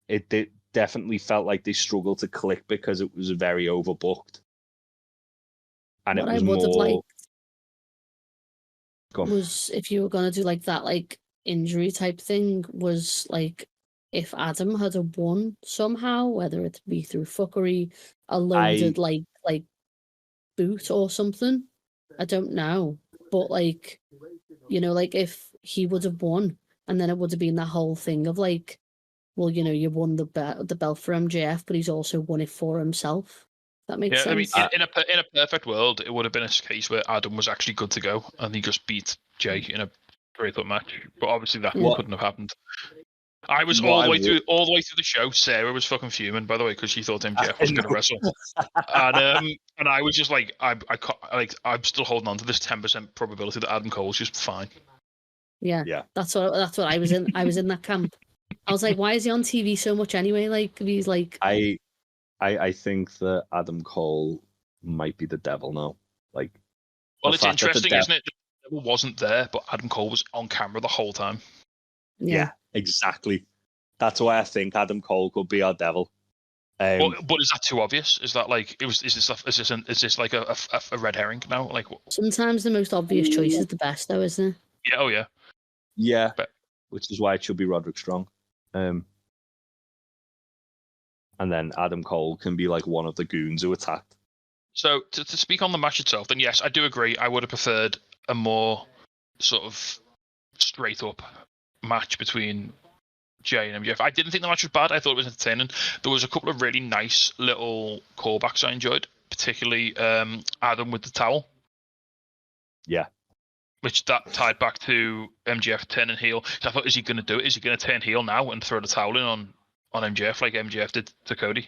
[SPEAKER 5] It definitely felt like they struggled to click because it was very overbooked. And what it was I would more... have liked
[SPEAKER 4] was if you were going to do like that, like injury type thing, was like if Adam had a won somehow, whether it be through fuckery, a loaded like boot or something. I don't know. But like, you know, like if he would have won and then it would have been that whole thing of like, well, you know, you won the belt for MJF, but he's also won it for himself. That makes sense.
[SPEAKER 3] I mean, in a perfect world, it would have been a case where Adam was actually good to go and he just beat Jay in a great up match. But obviously that couldn't have happened. I was all the way through the show. Sarah was fucking fuming, by the way, because she thought MJF was going to wrestle, and I was just like, I'm still holding on to this 10% probability that Adam Cole's just fine.
[SPEAKER 4] Yeah. That's what I was in. I was in that camp. I was like, why is he on TV so much anyway? Like he's like.
[SPEAKER 5] I think that Adam Cole might be the devil now. Like,
[SPEAKER 3] well, it's interesting, isn't it? The devil wasn't there, but Adam Cole was on camera the whole time.
[SPEAKER 5] Yeah, exactly. That's why I think Adam Cole could be our devil.
[SPEAKER 3] But is that too obvious? Is that like is this like a red herring now? Like
[SPEAKER 4] sometimes the most obvious choice is the best, though, isn't it?
[SPEAKER 3] Yeah. Oh yeah.
[SPEAKER 5] Yeah. Which is why it should be Roderick Strong. And then Adam Cole can be like one of the goons who attacked.
[SPEAKER 3] So to speak on the match itself, then yes, I do agree. I would have preferred a more sort of straight up match between Jay and MJF. I didn't think the match was bad. I thought it was entertaining. There was a couple of really nice little callbacks I enjoyed, particularly Adam with the towel.
[SPEAKER 5] Yeah.
[SPEAKER 3] Which that tied back to MJF turning heel. So I thought, is he going to do it? Is he going to turn heel now and throw the towel in on MJF like MJF did to Cody?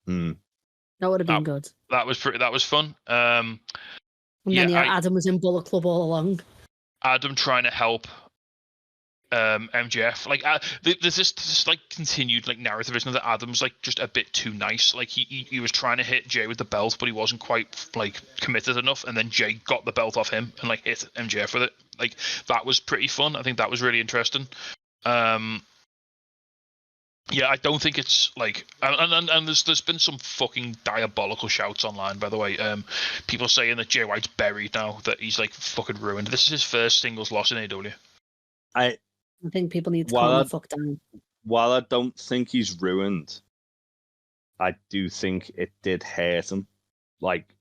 [SPEAKER 4] That would have been good.
[SPEAKER 3] That was fun.
[SPEAKER 4] And then Adam was in Bullet Club all along.
[SPEAKER 3] Adam trying to help MJF. Like there's this like continued like narrative, isn't it, that Adam's like just a bit too nice. Like he was trying to hit Jay with the belt, but he wasn't quite like committed enough, and then Jay got the belt off him and like hit MJF with it. Like that was pretty fun. I think that was really interesting. Yeah, I don't think it's like, and there's been some fucking diabolical shouts online, by the way. People saying that Jay White's buried now, that he's like fucking ruined. This is his first singles loss in AEW.
[SPEAKER 4] I think people need to calm the fuck down.
[SPEAKER 5] While I don't think he's ruined, I do think it did hurt him. Like,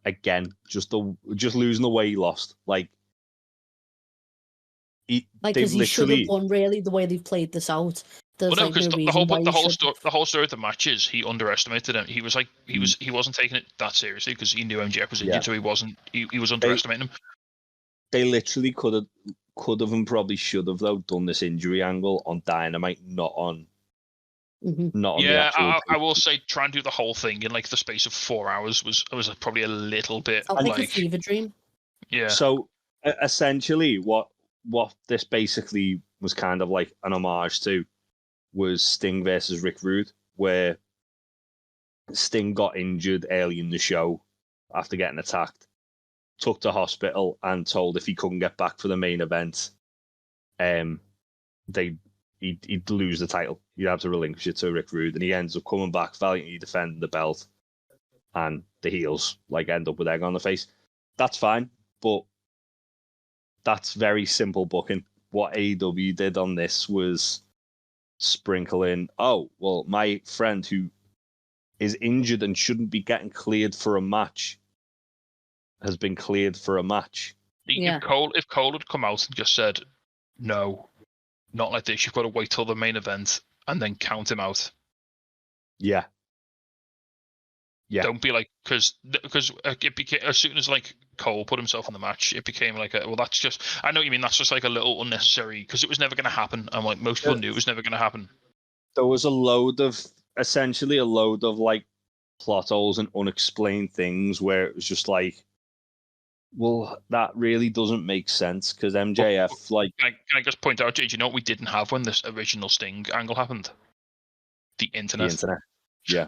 [SPEAKER 5] again, just losing the way he lost. Like
[SPEAKER 4] because he should have won. Really, the way they've played this out.
[SPEAKER 3] Well, no, because the whole story of the match is he underestimated him. He was like he wasn't taking it that seriously because he knew MJF was injured, so he wasn't. He was underestimating him.
[SPEAKER 5] They literally could have and probably should have though done this injury angle on Dynamite, not on. Not on the actual.
[SPEAKER 3] I will say, try and do the whole thing in like the space of 4 hours was probably a little bit
[SPEAKER 4] like a fever dream.
[SPEAKER 3] Yeah.
[SPEAKER 5] So essentially, what this basically was kind of like an homage to was Sting versus Rick Rude, where Sting got injured early in the show after getting attacked, took to hospital and told if he couldn't get back for the main event, he'd lose the title. He'd have to relinquish it to Rick Rude, and he ends up coming back valiantly defending the belt, and the heels like end up with egg on the face. That's fine, but that's very simple booking. What AEW did on this was sprinkle in, oh, well, my friend who is injured and shouldn't be getting cleared for a match has been cleared for a match.
[SPEAKER 3] Yeah. If Cole had come out and just said, no, not like this, you've got to wait till the main event and then count him out.
[SPEAKER 5] Yeah.
[SPEAKER 3] Don't be like, because it became, as soon as like Cole put himself in the match, it became like that's just, I know what you mean, that's just like a little unnecessary, because it was never going to happen, and like most people knew it was never going to happen.
[SPEAKER 5] There was essentially a load of like plot holes and unexplained things where it was just like, well, that really doesn't make sense, because MJF like.
[SPEAKER 3] Can I just point out, Jay, do you know what we didn't have when this original Sting angle happened? The internet.
[SPEAKER 5] Yeah.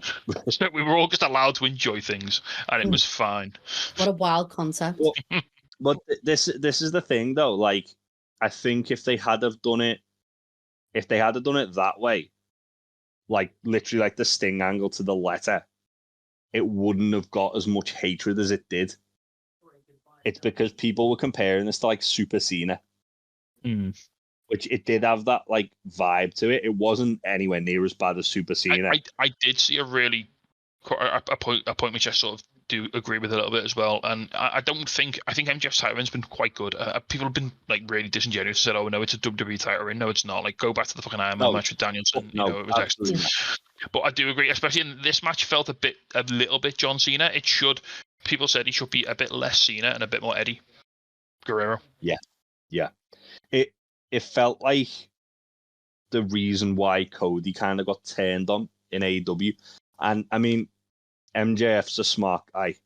[SPEAKER 3] So we were all just allowed to enjoy things, and it was fine.
[SPEAKER 4] What a wild concept.
[SPEAKER 5] But this is the thing, though. Like, I think if they had done it that way, like literally like the Sting angle to the letter, it wouldn't have got as much hatred as it did. It's because people were comparing this to like Super Cena. which it did have that like vibe to it. It wasn't anywhere near as bad as Super Cena.
[SPEAKER 3] I did see a point which I sort of do agree with a little bit as well, and I think MJF's title has been quite good. People have been like really disingenuous and said, "Oh no, it's a WWE title reign." No, it's not. Like, go back to the fucking Iron Man match with Danielson. It was excellent. But I do agree, especially in this match, felt a little bit John Cena. People said he should be a bit less Cena and a bit more Eddie Guerrero.
[SPEAKER 5] Yeah. It felt like the reason why Cody kind of got turned on in AEW, and I mean, MJF's a smart guy.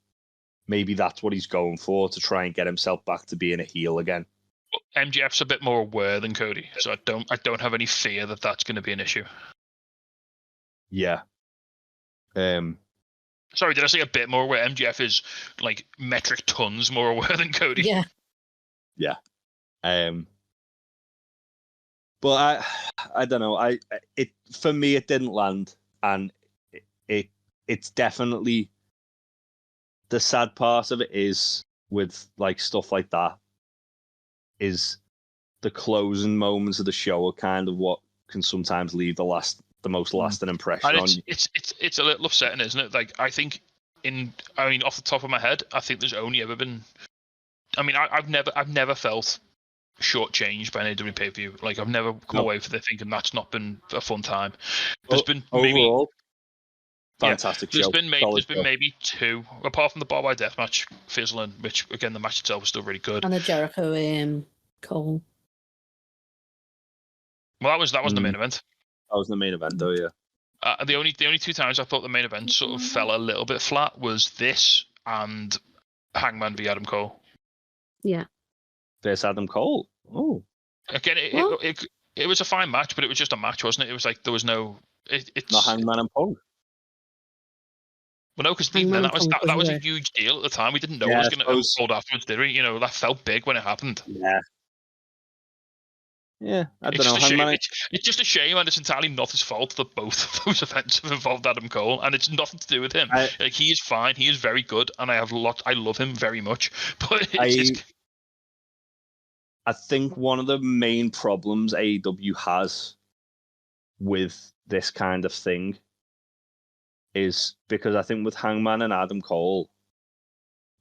[SPEAKER 5] Maybe that's what he's going for, to try and get himself back to being a heel again.
[SPEAKER 3] But MJF's a bit more aware than Cody, so I don't have any fear that that's going to be an issue.
[SPEAKER 5] Yeah.
[SPEAKER 3] Sorry, did I say a bit more aware? MJF is like metric tons more aware than Cody.
[SPEAKER 5] Yeah. But I don't know. For me it didn't land, and it's definitely, the sad part of it is with like stuff like that is the closing moments of the show are kind of what can sometimes leave the most lasting impression on you.
[SPEAKER 3] It's a little upsetting, isn't it? Like, I think off the top of my head, I think there's only ever been, I've never felt shortchanged by an AEW pay-per-view. Like, I've never come away from it thinking that's not been a fun time. There's been
[SPEAKER 5] overall, fantastic show.
[SPEAKER 3] There's been maybe two, apart from the Barbed Death match fizzling, which again the match itself was still really good.
[SPEAKER 4] And the Jericho Cole.
[SPEAKER 3] Well, that was the main event.
[SPEAKER 5] That was the main event, though. Yeah.
[SPEAKER 3] The only two times I thought the main event sort of fell a little bit flat was this and Hangman v Adam Cole.
[SPEAKER 4] Yeah.
[SPEAKER 5] There's Adam Cole. Oh.
[SPEAKER 3] Again, it was a fine match, but it was just a match, wasn't it? It was like there was no. It's
[SPEAKER 5] not Hangman and Punk.
[SPEAKER 3] Well, no, because that was a huge deal at the time. We didn't know it was going to unfold afterwards, did we? That felt big when it happened.
[SPEAKER 5] Yeah, I don't know.
[SPEAKER 3] It's just a shame, and it's entirely not his fault that both of those events have involved Adam Cole, and it's nothing to do with him. He is fine, he is very good, and I love him very much. But
[SPEAKER 5] I think one of the main problems AEW has with this kind of thing is because I think with Hangman and Adam Cole,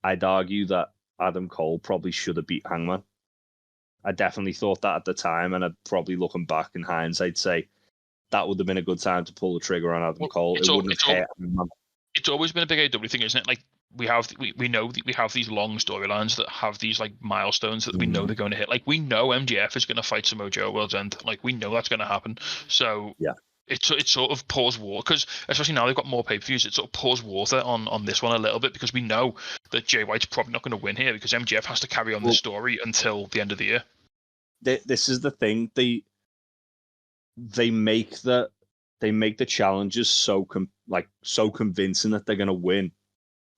[SPEAKER 5] I'd argue that Adam Cole probably should have beat Hangman. I definitely thought that at the time, and I'd probably, looking back in hindsight, say that would have been a good time to pull the trigger on Adam Cole. It wouldn't have hurt Hangman.
[SPEAKER 3] It's always been a big AEW thing, isn't it? Like, we know that we have these long storylines that have these like milestones that we know they're going to hit. Like, we know MJF is going to fight Samoa Joe at World's End. Like, we know that's going to happen. So
[SPEAKER 5] yeah.
[SPEAKER 3] It sort of pours water, because especially now they've got more pay-per-views, it sort of pours water on this one a little bit, because we know that Jay White's probably not going to win here, because MJF has to carry on this story until the end of the year.
[SPEAKER 5] This is the thing. They make the challenges so convincing that they're going to win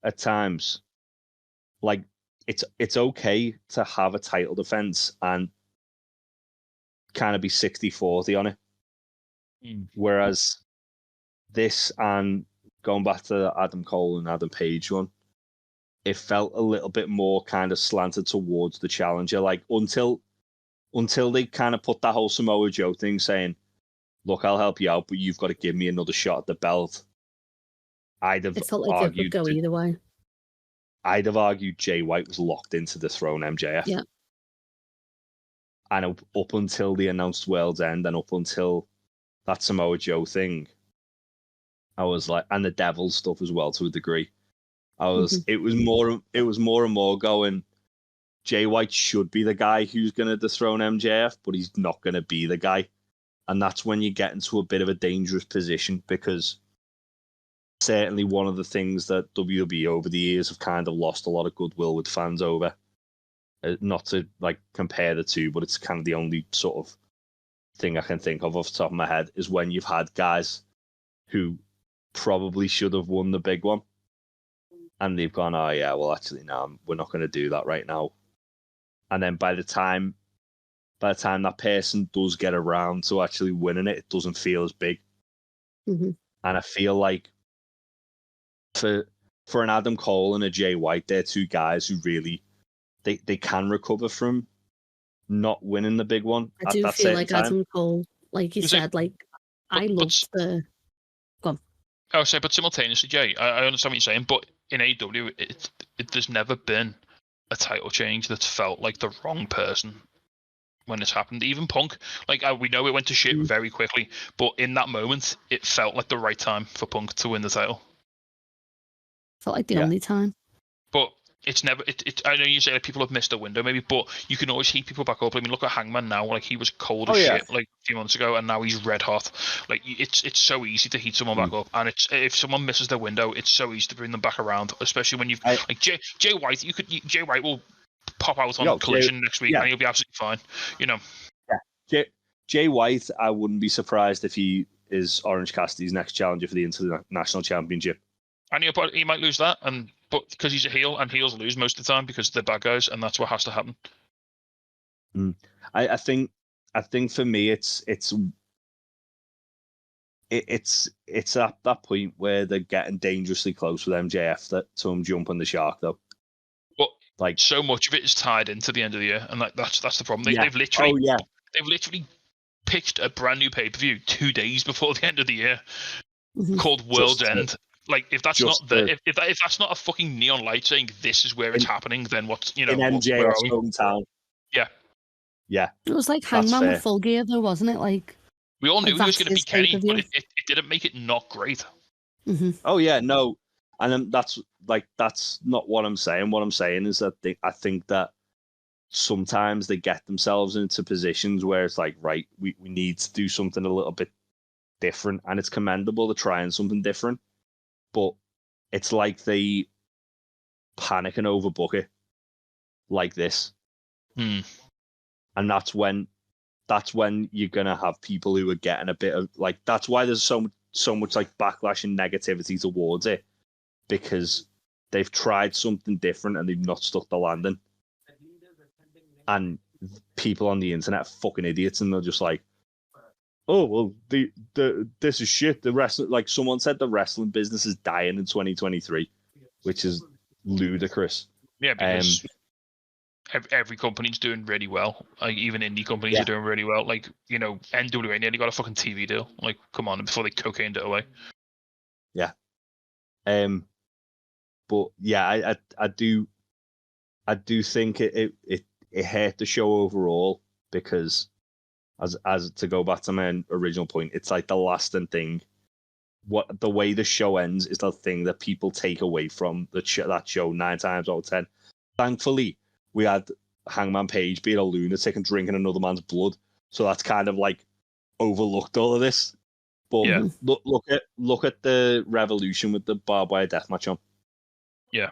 [SPEAKER 5] at times. Like, it's okay to have a title defense and kind of be 60-40 on it. Whereas this, and going back to the Adam Cole and Adam Page one, it felt a little bit more kind of slanted towards the challenger. Like, until they kind of put that whole Samoa Joe thing, saying, look, I'll help you out, but you've got to give me another shot at the belt. It felt like it could go either way. I'd have argued Jay White was locked into the throne, MJF.
[SPEAKER 4] Yeah.
[SPEAKER 5] And up until the announced World's End, and up until that Samoa Joe thing, I was like, and the devil stuff as well to a degree. It was more and more going, Jay White should be the guy who's going to dethrone MJF, but he's not going to be the guy. And that's when you get into a bit of a dangerous position, because certainly one of the things that WWE over the years have kind of lost a lot of goodwill with fans over, not to like compare the two, but it's kind of the only sort of thing I can think of off the top of my head, is when you've had guys who probably should have won the big one, and they've gone, oh yeah, well actually no, we're not going to do that right now. And then by the time that person does get around to actually winning it, it doesn't feel as big.
[SPEAKER 4] Mm-hmm.
[SPEAKER 5] And I feel like for an Adam Cole and a Jay White, they're two guys who really they can recover from not winning the big one.
[SPEAKER 4] I do feel like
[SPEAKER 5] time.
[SPEAKER 4] Adam Cole, like you said, I loved the. Go on.
[SPEAKER 3] I would say, but simultaneously, Jay, I understand what you're saying, but in AEW, there's never been a title change that's felt like the wrong person when it's happened. Even Punk, we know it went to shit very quickly, but in that moment, it felt like the right time for Punk to win the title.
[SPEAKER 4] Felt like the only time.
[SPEAKER 3] But it's never. I know you say people have missed a window, maybe, but you can always heat people back up. I mean, look at Hangman now. Like, he was cold as shit a few months ago, and now he's red hot. Like, it's so easy to heat someone back up, and if someone misses their window, it's so easy to bring them back around. Especially when you've Jay White. Jay White will pop out on Collision next week, and he'll be absolutely fine. You know.
[SPEAKER 5] Yeah. Jay White. I wouldn't be surprised if he is Orange Cassidy's next challenger for the International Championship.
[SPEAKER 3] And he might lose that, but because he's a heel, and heels lose most of the time because they're bad guys, and that's what has to happen.
[SPEAKER 5] I think for me it's at that point where they're getting dangerously close with MJF to him jumping the shark, though.
[SPEAKER 3] But so much of it is tied into the end of the year, and that's the problem. They've literally pitched a brand new pay-per-view 2 days before the end of the year called World's End. Like, if that's not if that's not a fucking neon light saying this is where it's happening, then what's in
[SPEAKER 5] MJF's hometown? Yeah.
[SPEAKER 4] It was like Hangman with Full Gear, though, wasn't it? Like,
[SPEAKER 3] we all knew he was going to be Kenny, but it didn't make it not great.
[SPEAKER 4] Mm-hmm.
[SPEAKER 5] Oh yeah, no, and that's not what I'm saying. What I'm saying is that I think that sometimes they get themselves into positions where it's like, right, we need to do something a little bit different, and it's commendable to trying something different. But it's like they panic and overbook it like this. And that's when you're gonna have people who are getting a bit of that's why there's so much like backlash and negativity towards it, because they've tried something different and they've not stuck the landing. And people on the internet are fucking idiots, and they're just like, oh well, this is shit. The wrestling, like someone said, the wrestling business is dying in 2023, which is ludicrous.
[SPEAKER 3] Yeah, because every company's doing really well. Like, even indie companies are doing really well. Like, NWA nearly got a fucking TV deal. Like, come on, before they cocained it away.
[SPEAKER 5] Yeah. But yeah, I do think it hurt the show overall, because as to go back to my original point, it's like the lasting thing. The way the show ends is the thing that people take away from that show 9 times out of 10. Thankfully, we had Hangman Page being a lunatic and drinking another man's blood, so that's kind of like overlooked all of this. But look at the Revolution with the barbed wire deathmatch on. Yeah.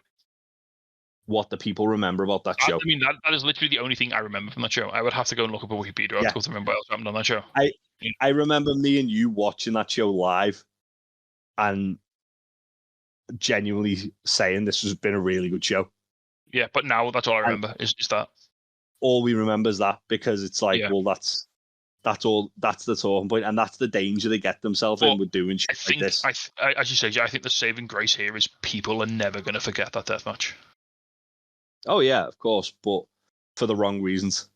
[SPEAKER 5] What the people remember about that show.
[SPEAKER 3] I mean, that is literally the only thing I remember from that show. I would have to go and look up a Wikipedia article to remember what else happened on that show.
[SPEAKER 5] I remember me and you watching that show live and genuinely saying this has been a really good show.
[SPEAKER 3] Yeah, but now that's all I remember is that.
[SPEAKER 5] All we remember is that, because it's like, well, that's the talking point, and that's the danger they get themselves in with doing shit like this.
[SPEAKER 3] As you say, I think the saving grace here is people are never going to forget that deathmatch.
[SPEAKER 5] Oh yeah, of course, but for the wrong reasons.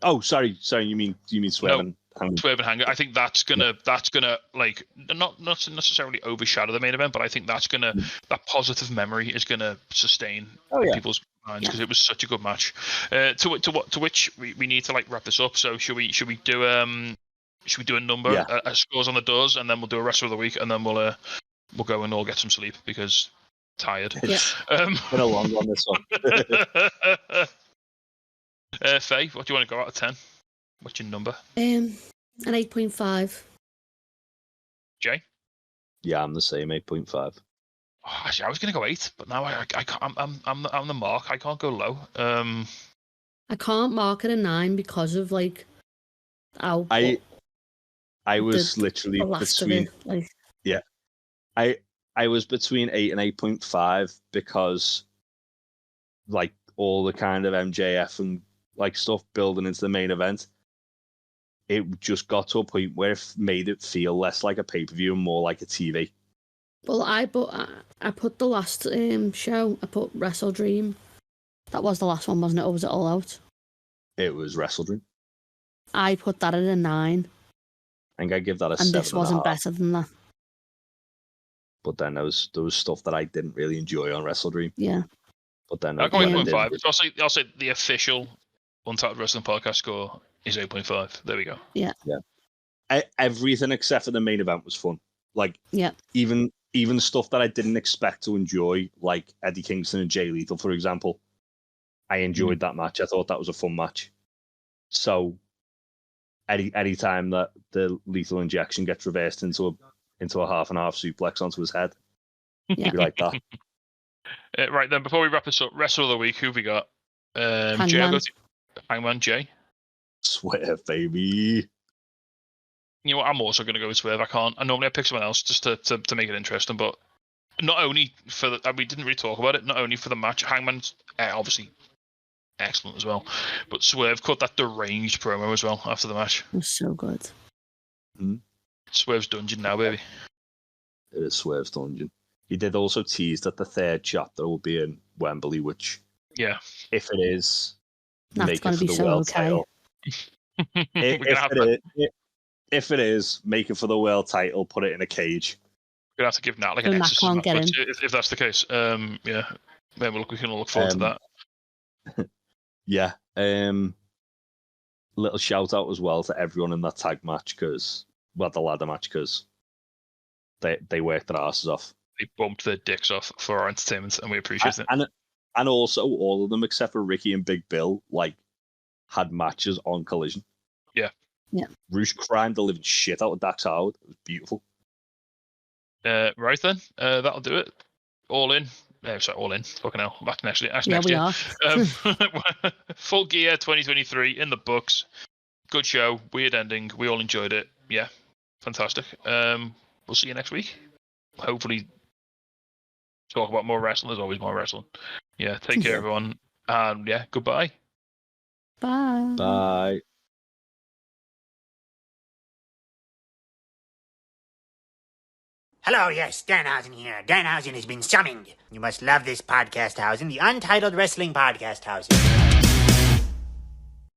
[SPEAKER 5] Oh, sorry, you mean Swerve and Hanger?
[SPEAKER 3] Swerve and Hanger. I think that's gonna like not necessarily overshadow the main event, but I think that positive memory is gonna sustain people's minds, because it was such a good match. To which we need to wrap this up. So should we do a number, scores on the doors, and then we'll do a rest of the week, and then we'll go and all get some sleep because tired.
[SPEAKER 5] It's been a long one, this one.
[SPEAKER 3] Faye, what do you want to go out of 10? What's your number?
[SPEAKER 4] An 8.5.
[SPEAKER 3] Jay?
[SPEAKER 5] Yeah, I'm the same, 8.5.
[SPEAKER 3] Oh, actually, I was going to go 8, but now I can't. I'm the mark. I can't go low.
[SPEAKER 4] I can't mark it a 9 because of how.
[SPEAKER 5] I was literally between. I was between 8 and 8.5 because, all the kind of MJF and stuff building into the main event, it just got to a point where it made it feel less like a pay-per-view and more like a TV.
[SPEAKER 4] Well, I put the last show. I put Wrestle Dream. That was the last one, wasn't it? Or was it All Out?
[SPEAKER 5] it was WrestleDream.
[SPEAKER 4] I put that at a 9.
[SPEAKER 5] I think I give that a 7.
[SPEAKER 4] And this wasn't better than that.
[SPEAKER 5] But then there was stuff that I didn't really enjoy on WrestleDream.
[SPEAKER 4] Yeah.
[SPEAKER 5] But then
[SPEAKER 3] I'll go 8.5. I'll say the official Untitled Wrestling podcast score is 8.5. There we go.
[SPEAKER 4] Yeah.
[SPEAKER 5] Everything except for the main event was fun. Like,
[SPEAKER 4] yeah,
[SPEAKER 5] even stuff that I didn't expect to enjoy, like Eddie Kingston and Jay Lethal, for example. I enjoyed that match. I thought that was a fun match. So, any time that the lethal injection gets reversed into a half and half suplex onto his head,
[SPEAKER 4] yeah.
[SPEAKER 5] be like that.
[SPEAKER 3] Right then, before we wrap this up, Wrestler of the Week, who we got? Hangman Jay.
[SPEAKER 5] Swerve, baby.
[SPEAKER 3] You know what? I'm also going to go with Swerve. I normally pick someone else just to make it interesting, but not only for we didn't really talk about it. Not only for the match, Hangman's obviously excellent as well, but Swerve cut that deranged promo as well after the match.
[SPEAKER 4] It was so good.
[SPEAKER 5] Mm-hmm.
[SPEAKER 3] Swerve's dungeon now, baby.
[SPEAKER 5] It is Swerve's dungeon. He did also tease that the third chapter will be in Wembley, which,
[SPEAKER 3] yeah,
[SPEAKER 5] if it is,
[SPEAKER 4] that's going to be so okay.
[SPEAKER 5] If it is, make it for the world title, put it in a cage.
[SPEAKER 3] We're going to have to give Nat like an exorcism if that's the case. Yeah. Then we can all look forward to that.
[SPEAKER 5] Yeah. Little shout out as well to everyone in that tag match, the ladder match, because they worked their asses off.
[SPEAKER 3] They bumped their dicks off for our entertainment, and we appreciate it.
[SPEAKER 5] And also, all of them except for Ricky and Big Bill, had matches on Collision.
[SPEAKER 3] Yeah.
[SPEAKER 4] Yeah.
[SPEAKER 5] Roosh crimed the living shit out of Dax Howard. It was beautiful.
[SPEAKER 3] Right then, that'll do it. All in. All in. Fucking hell. Back next year.
[SPEAKER 4] Yeah, we are.
[SPEAKER 3] Full Gear 2023 in the books. Good show. Weird ending. We all enjoyed it. Yeah. Fantastic. We'll see you next week. Hopefully talk about more wrestling. There's always more wrestling. Yeah. Take care, everyone. And yeah, goodbye.
[SPEAKER 4] Bye.
[SPEAKER 5] Bye.
[SPEAKER 2] Hello, yes, Danhausen here. Danhausen has been summoned. You must love this podcast housing, the Untitled Wrestling Podcast housing.